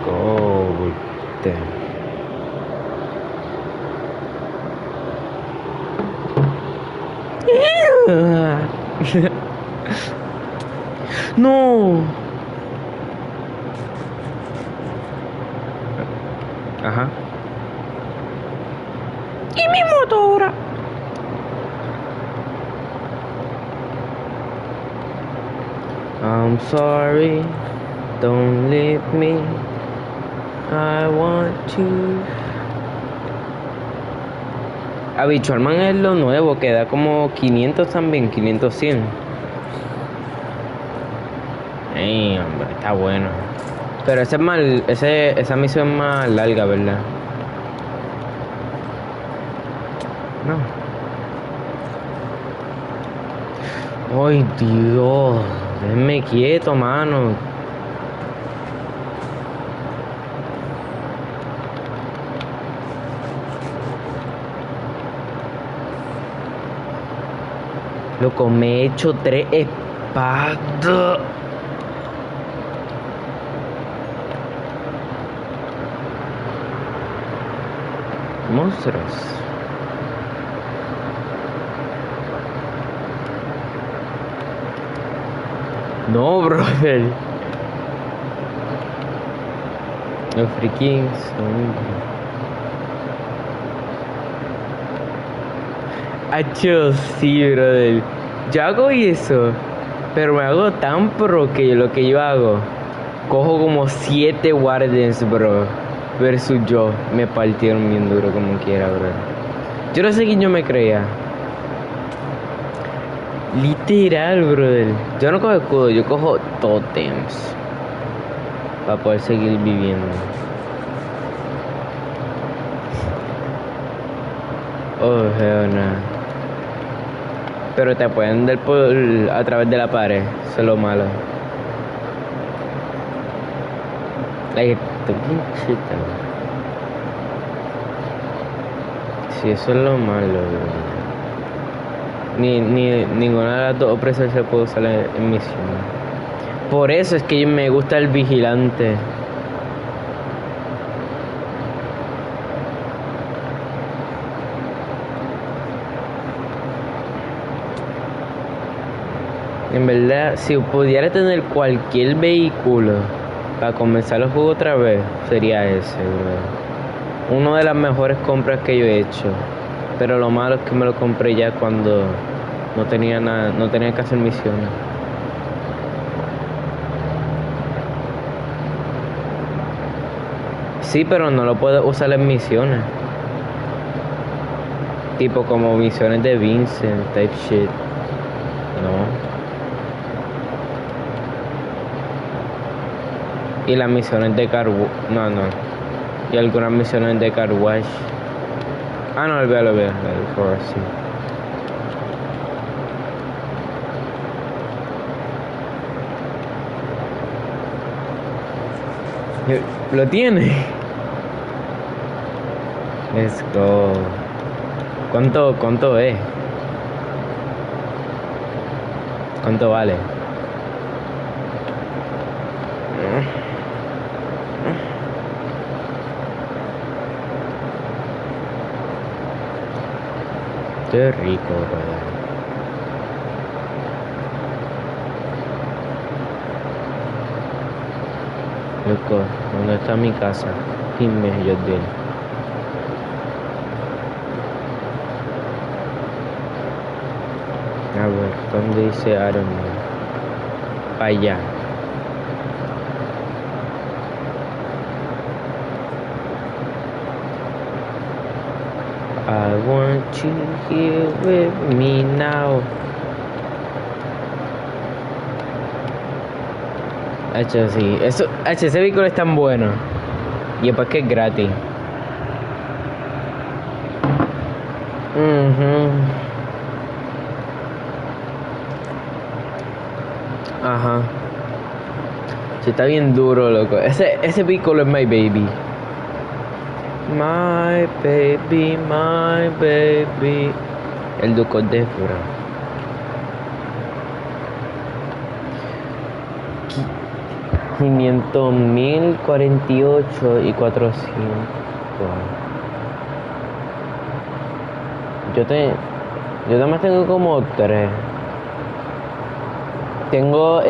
go. No. Ajá. ¿Y mi moto ahora? I'm sorry, don't leave me. I want to. Habitual Man es lo nuevo, que da como 500 también, 500, 100. Ey, hombre, está bueno. Pero ese es más, esa misión es más larga, ¿verdad? No. Ay, Dios, déjame quieto, mano. Loco, me he hecho 3 espadas. Monstruos. No, brother. Los freaking Acho, sí, brother. Yo hago eso, pero me hago tan pro que lo que yo hago, cojo como 7 Wardens, bro, versus yo. Me partieron bien duro como quiera, bro. Yo no sé quién yo me creía. Literal, brother. Yo no cojo escudo, yo cojo totems para poder seguir viviendo. Oh, hell no. Pero te pueden dar a través de la pared. Eso es lo malo. Like, estoy bien chita. Sí, eso es lo malo, bro. Ninguna de las dos opresas se puede usar en misión. Por eso es que me gusta el vigilante. En verdad, si pudiera tener cualquier vehículo para comenzar el juego otra vez, sería ese, bro. Una de las mejores compras que yo he hecho. Pero lo malo es que me lo compré ya cuando no tenía nada, no tenía que hacer misiones. Sí, pero no lo puedo usar en misiones. Tipo como misiones de Vincent, type shit. No. Y las misiones de no. Y algunas misiones de Car Wash. Ah, no, olvídalo, por sí. ¿Lo tiene? Let's go. ¿Cuánto es? ¿Cuánto vale? Qué rico, brother. Loco, ¿dónde está mi casa? Dime, Jodil. A ver, ¿dónde dice Iron Man? Para allá. I want you here with me now. H, sí, eso, ese vehículo es tan bueno. Y es que es gratis. Ajá. Sí, está bien duro, loco. Ese vehículo es my baby. My baby, my baby. El Duco de Fura. 500.000, 48 y 400. Yo nada más tengo como 3. Tengo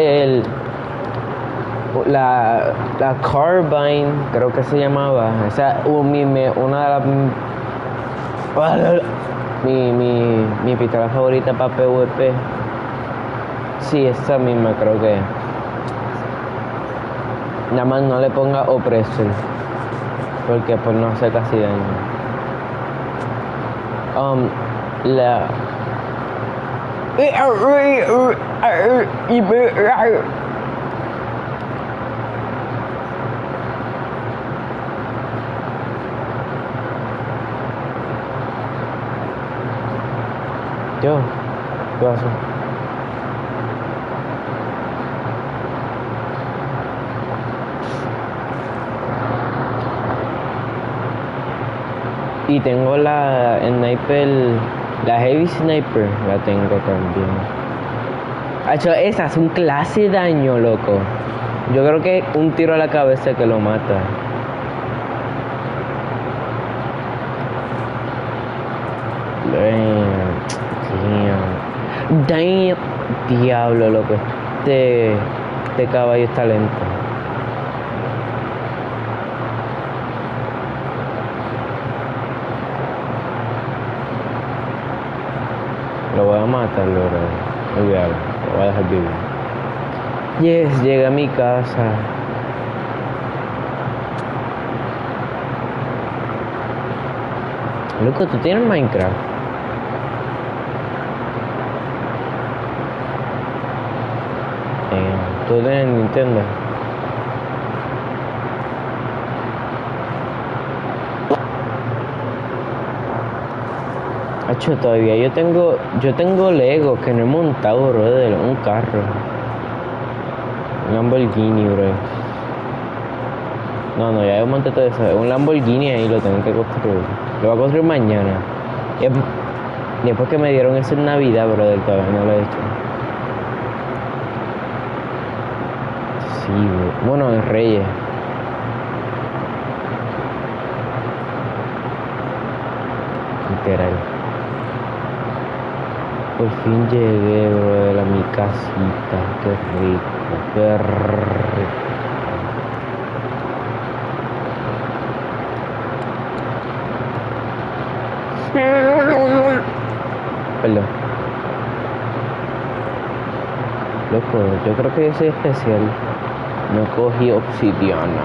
la Carbine, creo que se llamaba. Esa una de las mi pistola favorita para PvP. Sí, esa misma creo que. Nada más no le ponga opresor, porque pues no hace casi daño. Yo, ¿qué pasó? Y tengo la sniper, la heavy sniper, la tengo también. Hecho, esa es un clase de daño, loco. Yo creo que un tiro a la cabeza que lo mata. Damn. Diablo, loco. Este caballo está lento. Lo voy a matar, bro. Olvídalo, lo voy a dejar vivir. Yes, llegué a mi casa. Loco, ¿tú tienes Minecraft? ¿Tú tienes Nintendo? Hacho, todavía yo tengo Lego que no he montado, bro, de un carro. Un Lamborghini, bro. No, ya yo monté todo eso. Es un Lamborghini ahí, lo tengo que construir. Lo voy a construir mañana. Y después que me dieron eso en Navidad, bro, todavía no lo he hecho. Sí, bro. Bueno, en Reyes. Literal. Por fin llegué, bro, a mi casita. Qué rico, qué rico. Perdón. Loco, yo creo que yo soy especial. No cogí obsidiana.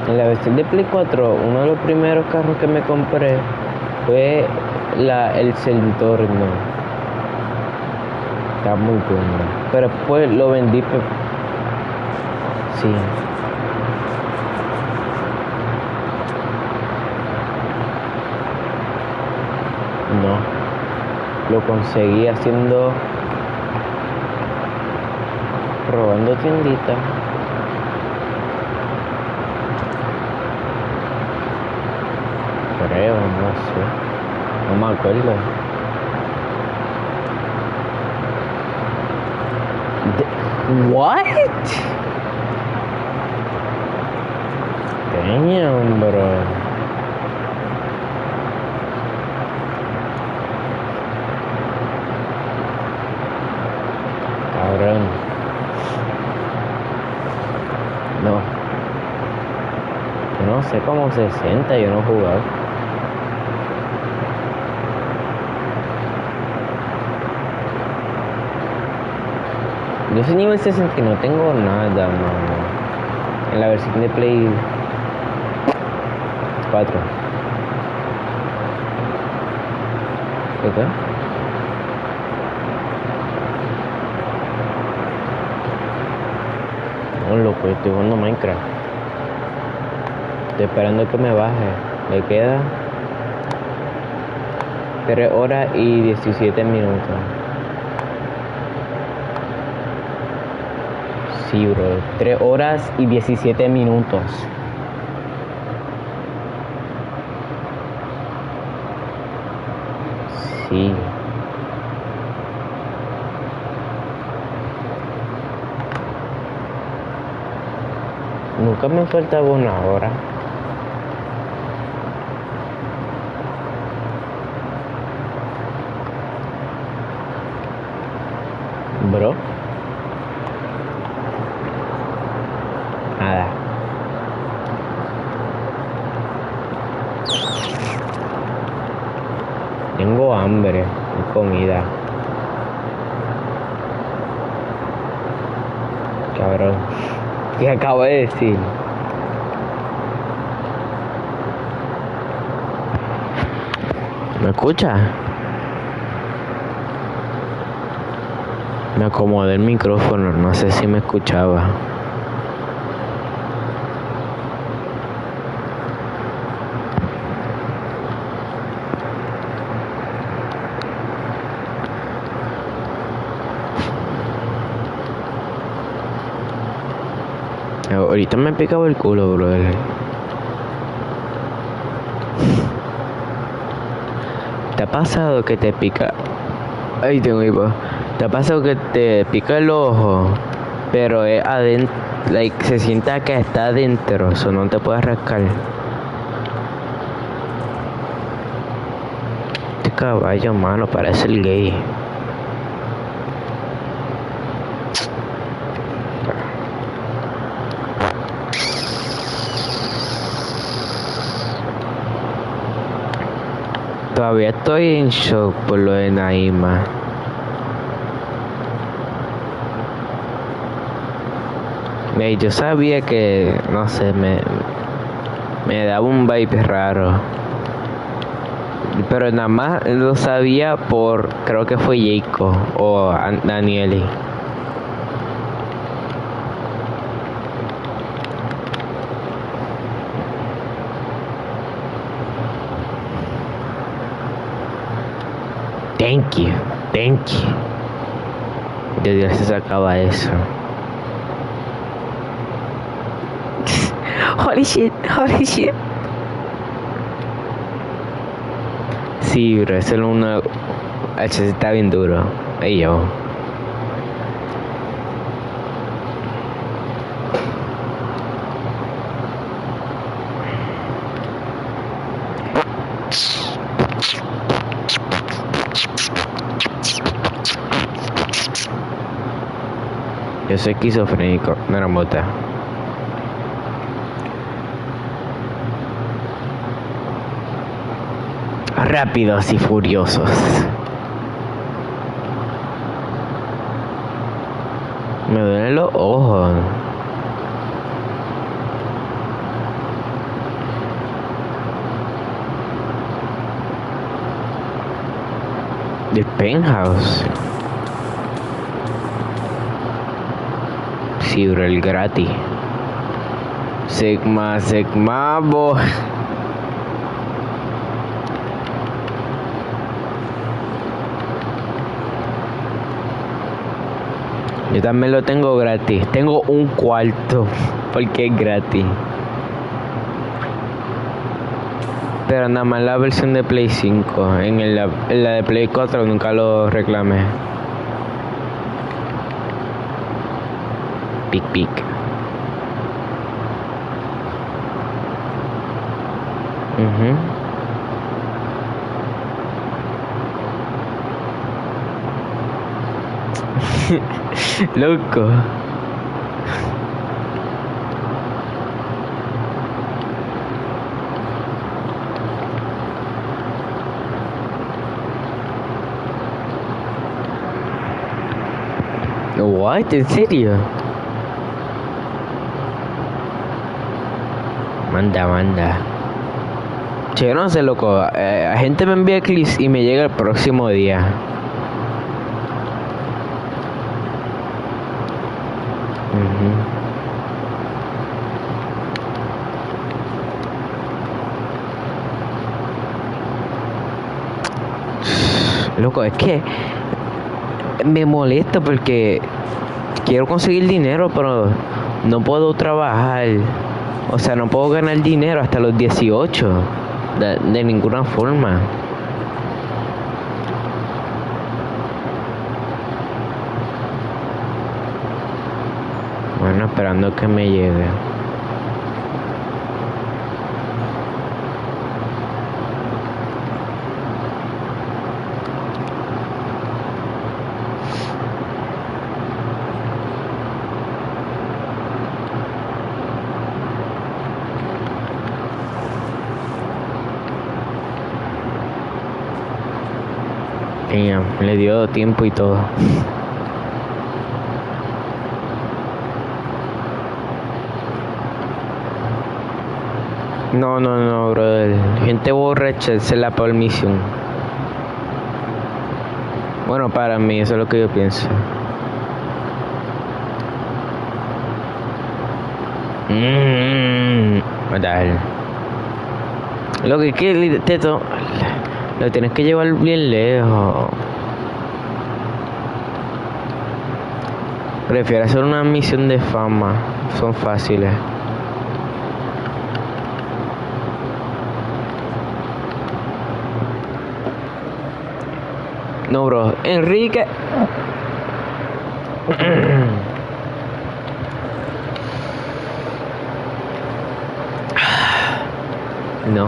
En la versión de Play 4, uno de los primeros carros que me compré fue el Centorno. Está muy bueno. Pero después lo vendí. Sí. No. Lo conseguí robando tienditas. Creo, no sé. No me acuerdo. What? Damn, bro. Cabrón. No. Yo no sé cómo se sienta, yo no he jugado. Yo soy nivel 60 y no tengo nada, mano. En la versión de Play 4. ¿Qué? No, loco, estoy jugando Minecraft. Estoy esperando que me baje. Me queda 3 horas y 17 minutos. Sí, bro. 3 horas y 17 minutos. Sí. Nunca me faltaba una hora. Bro. Nada. Tengo hambre de comida. Cabrón. ¿Qué acabo de decir? ¿Me escucha? Me acomodé el micrófono, no sé si me escuchaba. Ahorita me he picado el culo, brother. ¿Te ha pasado que te pica? Ay, tengo hipo. ¿Te ha pasado que te pica el ojo? Pero es adentro, like, se sienta que está adentro, o no te puedes rascar. Este caballo, mano, parece el gay. Todavía estoy en shock por lo de Naima. Yo sabía que, no sé, me daba un vibe raro. Pero nada más lo sabía por, creo que fue Jacob o Danieli. Thank you. De Dios se sacaba eso. Holy shit. Sí, bro, eso es una... Eso está bien duro. Ey, yo. Yo soy esquizofrénico, no era mota. Rápidos y furiosos. Me duelen los ojos. The Penthouse. Sí, bro, el gratis. Sigma, bo. Yo también lo tengo gratis. Tengo un cuarto porque es gratis. Pero nada más la versión de Play 5. En la de Play 4 nunca lo reclamé. Pic. Loco. What? ¿En serio? Manda. Che, no sé, loco. Gente me envía clips y me llega el próximo día. Loco, es que me molesta porque quiero conseguir dinero, pero no puedo trabajar. O sea, no puedo ganar dinero hasta los 18. De ninguna forma. Bueno, esperando que me llegue. Le dio tiempo y todo. No, brother. Gente borracha, esa es la peor misión. Bueno, para mí, eso es lo que yo pienso. Dale. Lo que quiere, Teto, lo tienes que llevar bien lejos. Prefiero hacer una misión de fama. Son fáciles. No, bro. Enrique. No.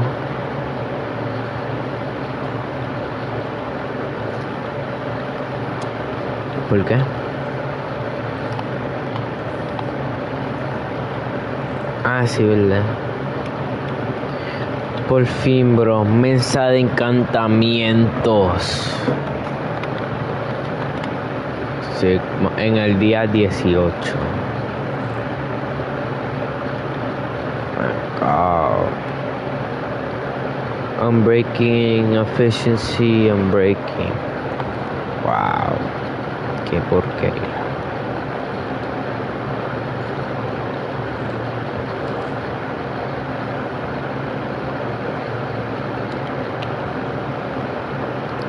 ¿Por qué? Ah, sí, verdad. Por fin, bro. Mesa de encantamientos. Sí, en el día 18. Oh. Unbreaking efficiency, unbreaking. Wow. Qué porquería.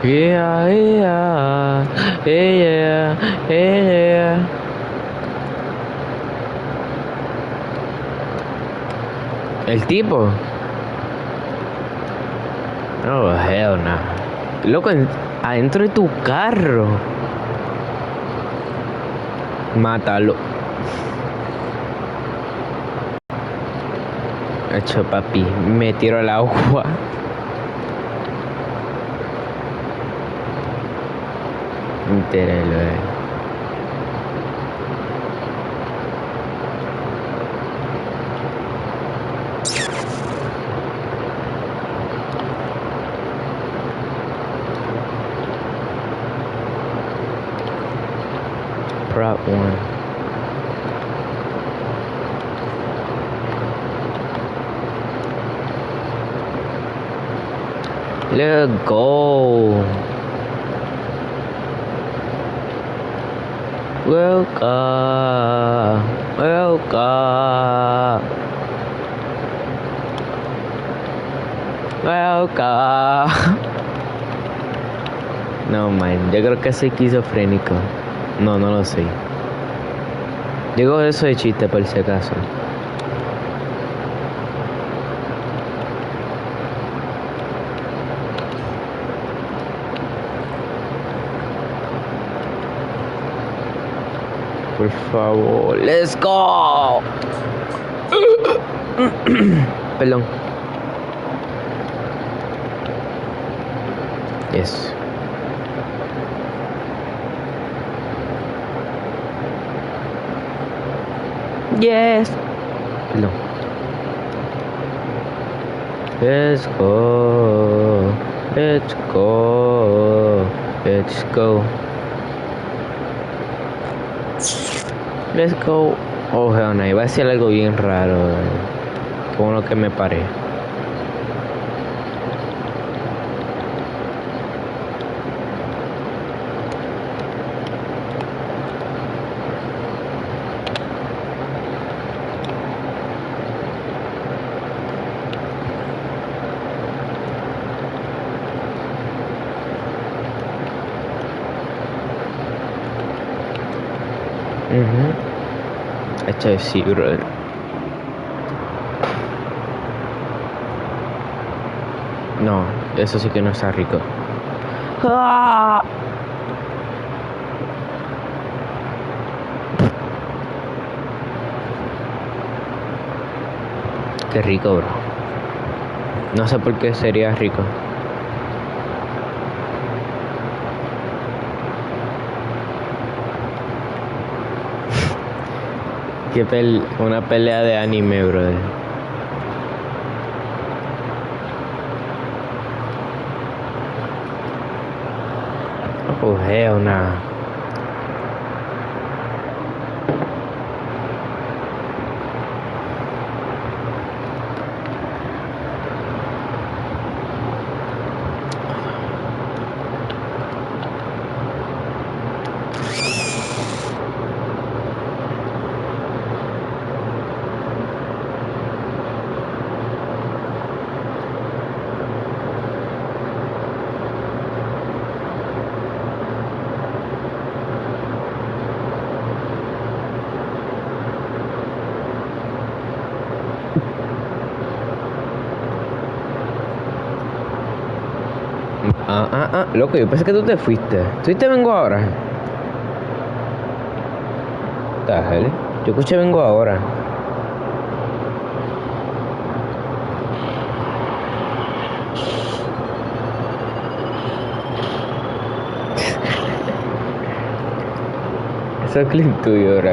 Yeah, yeah, yeah, yeah. El tipo. Oh, hell no. Loco, adentro de tu carro. Mátalo. Hecho, papi. Me tiro al agua. Entéralo, Prop 1. Let's go. Welcome. Welcome. Welcome. No, man, yo creo que soy esquizofrénico. No lo soy. Digo eso de chiste por si acaso. Por favor, let's go. Perdón. Yes. Yes. Perdón. Let's go. Let's go. Let's go. Let's go. Oh, hell no, iba a decir algo bien raro. Qué bueno que me paré. Esto es sí, brother. No, eso sí que no está rico. ¡Ah! Qué rico, bro. No sé por qué sería rico. Una pelea de anime, brother. Una. Loco, yo pensé que tú te fuiste. ¿Tú te vengo ahora? ¿Qué hell? Yo escuché vengo ahora. Eso es clip tuyo, bro.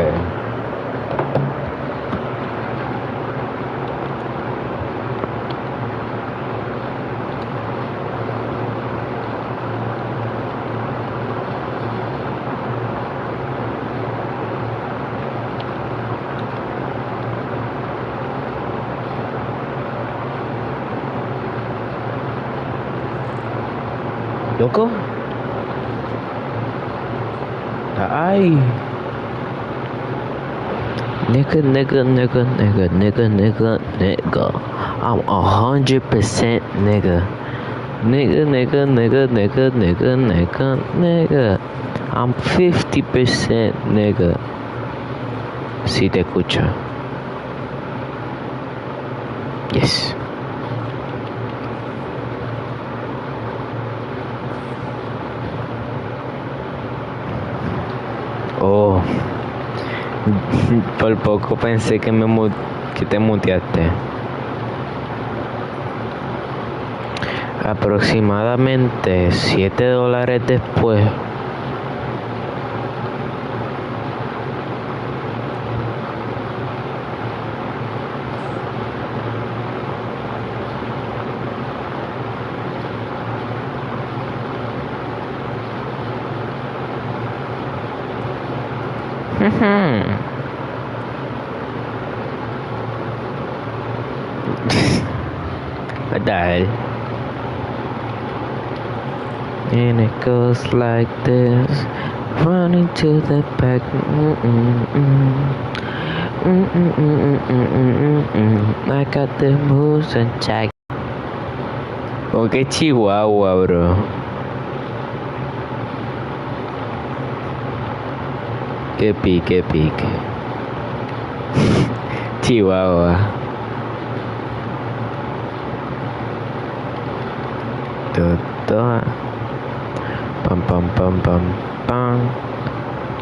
Loco. Ay. Nigga. I'm 100% nigga. Nigga. I'm 50% nigga. Si te escucho. Yes. Oh. Por poco pensé que que te muteaste. Aproximadamente $7 después. What the hell? And it goes like this, running to the back. I got the moves and check. Oh, qué chihuahua, bro. Qué pique. Chihuahua. Todo. Pam.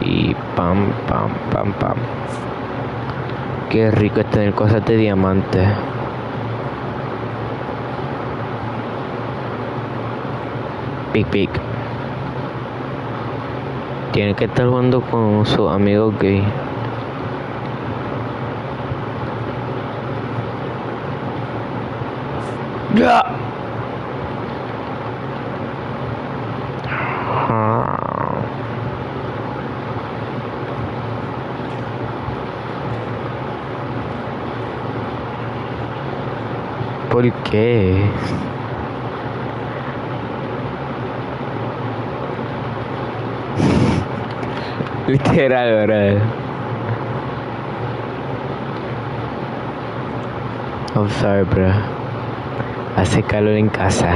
Y pam. Qué rico es tener cosas de diamante. Pic. Tiene que estar jugando con su amigo gay. ¡Ya! ¿Por qué? Literal, ¿verdad? I'm sorry, bro. Hace calor en casa.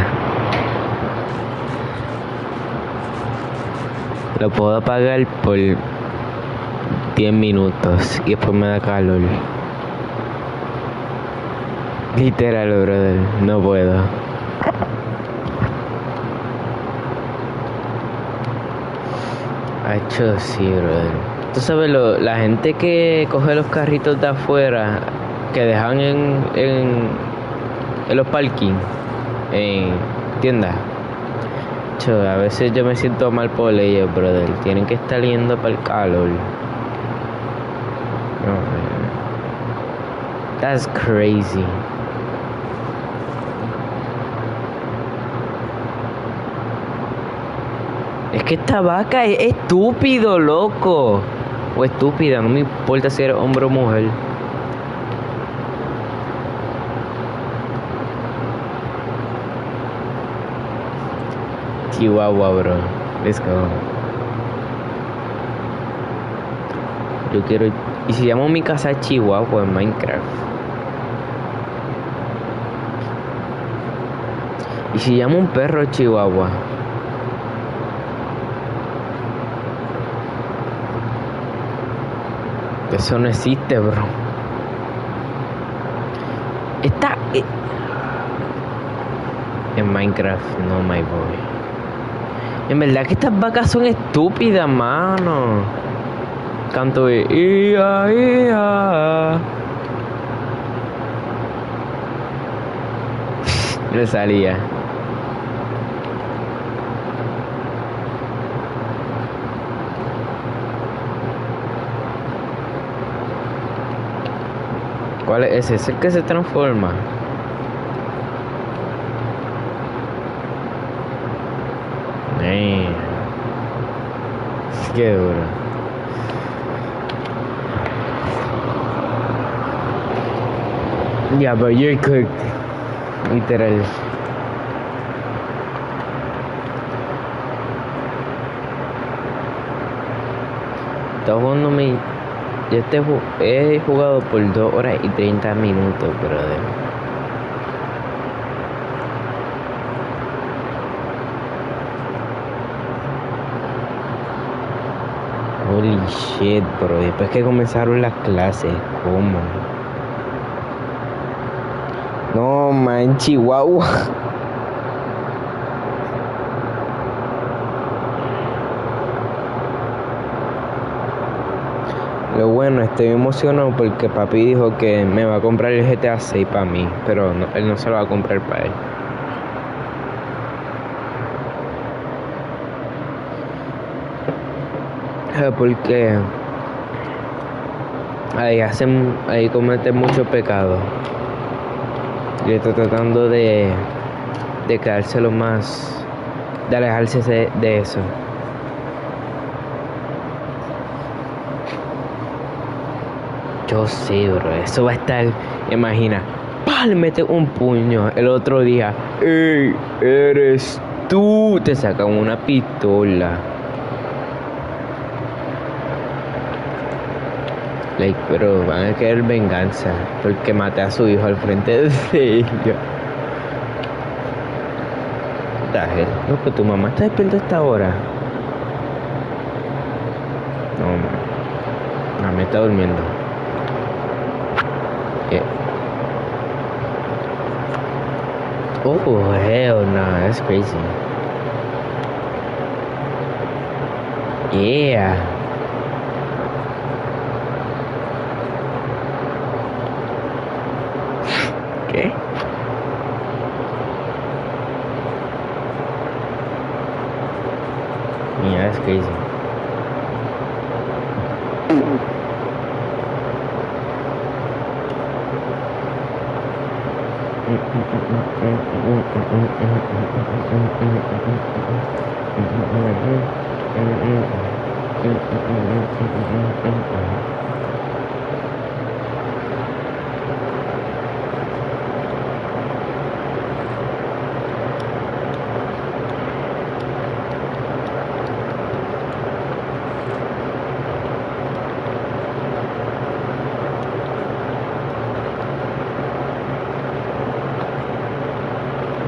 Lo puedo apagar por 10 minutos y después me da calor. Literal, brother, no puedo. Hacho, sí, brother. Tú sabes, la gente que coge los carritos de afuera, que dejan en los parkings, en tiendas. Hacho, a veces yo me siento mal por ellos, brother. Tienen que estar yendo para el calor. No, man. That's crazy. Es que esta vaca es estúpido, loco. O estúpida, no me importa si eres hombre o mujer. Chihuahua, bro. Let's go. Yo quiero... ¿Y si llamo mi casa Chihuahua en Minecraft? ¿Y si llamo un perro Chihuahua? Eso no existe, bro. Está... en Minecraft, no, my boy. En verdad que estas vacas son estúpidas, mano. Canto de... ia, ia. Le salía. ¿Cuál es ese? ¿Es el que se transforma? Man. Qué duro. Yeah, but you're cooked. Literal. Está jugando mi... Yo he jugado por 2 horas y 30 minutos, brother. Holy shit, bro. Después que comenzaron las clases, ¿cómo? No, man, Chihuahua. Lo bueno, estoy emocionado porque papi dijo que me va a comprar el GTA 6 para mí, pero no, él no se lo va a comprar para él. Porque ahí comete mucho pecado. Y está tratando de quedarse lo más, de alejarse de eso. Yo sé, bro, eso va a estar, imagina, ¡pah! Le mete un puño el otro día. ¡Ey! ¡Eres tú! Te sacan una pistola. Like, pero van a querer venganza porque maté a su hijo al frente de ellos. No, pues tu mamá está despierta a esta hora. No, man. No, me está durmiendo. Yeah. Oh, hell no, that's crazy. Yeah. ¿Qué? Yeah, that's crazy.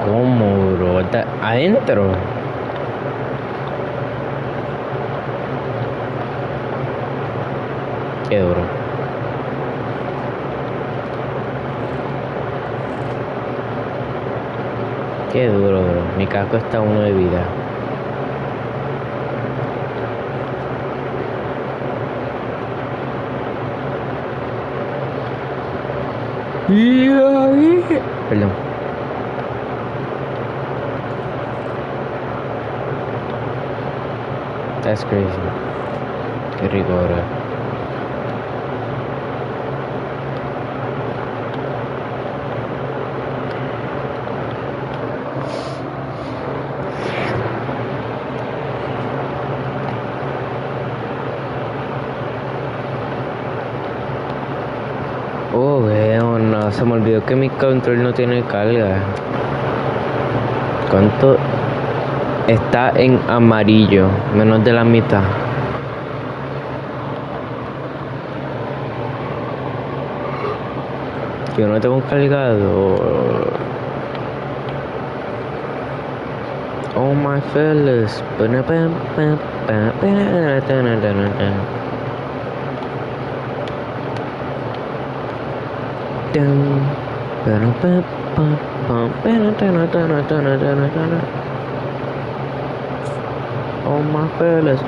¿Cómo, bro? ¿Está adentro? Qué duro. Qué duro, bro. Mi casco está 1 de vida. Perdón. That's crazy. Qué rico, bro. Oh, veo, no, se me olvidó que mi control no tiene carga. ¿Cuánto? Está en amarillo, menos de la mitad. Yo no tengo un cargador. Oh my fellas. Oh my fellas.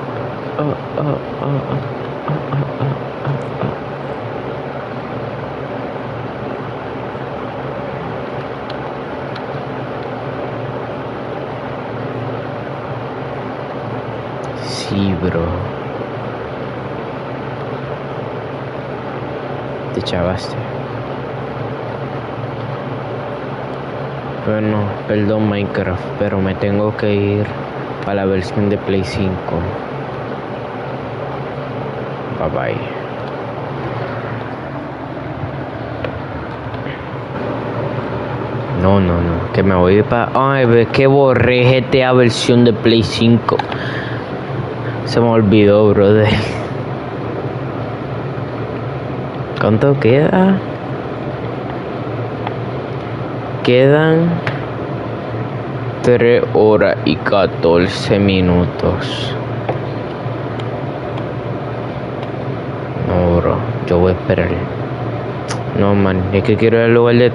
Sí, bro. Te chavaste. Bueno, perdón Minecraft, pero me tengo que ir para la versión de Play 5. Bye bye. No, que me voy para... Ay, ves que borré GTA versión de Play 5. Se me olvidó, brother. ¿Cuánto queda? Quedan 3 horas y 14 minutos. No, bro, yo voy a esperar. No, man, es que quiero ir al lugar de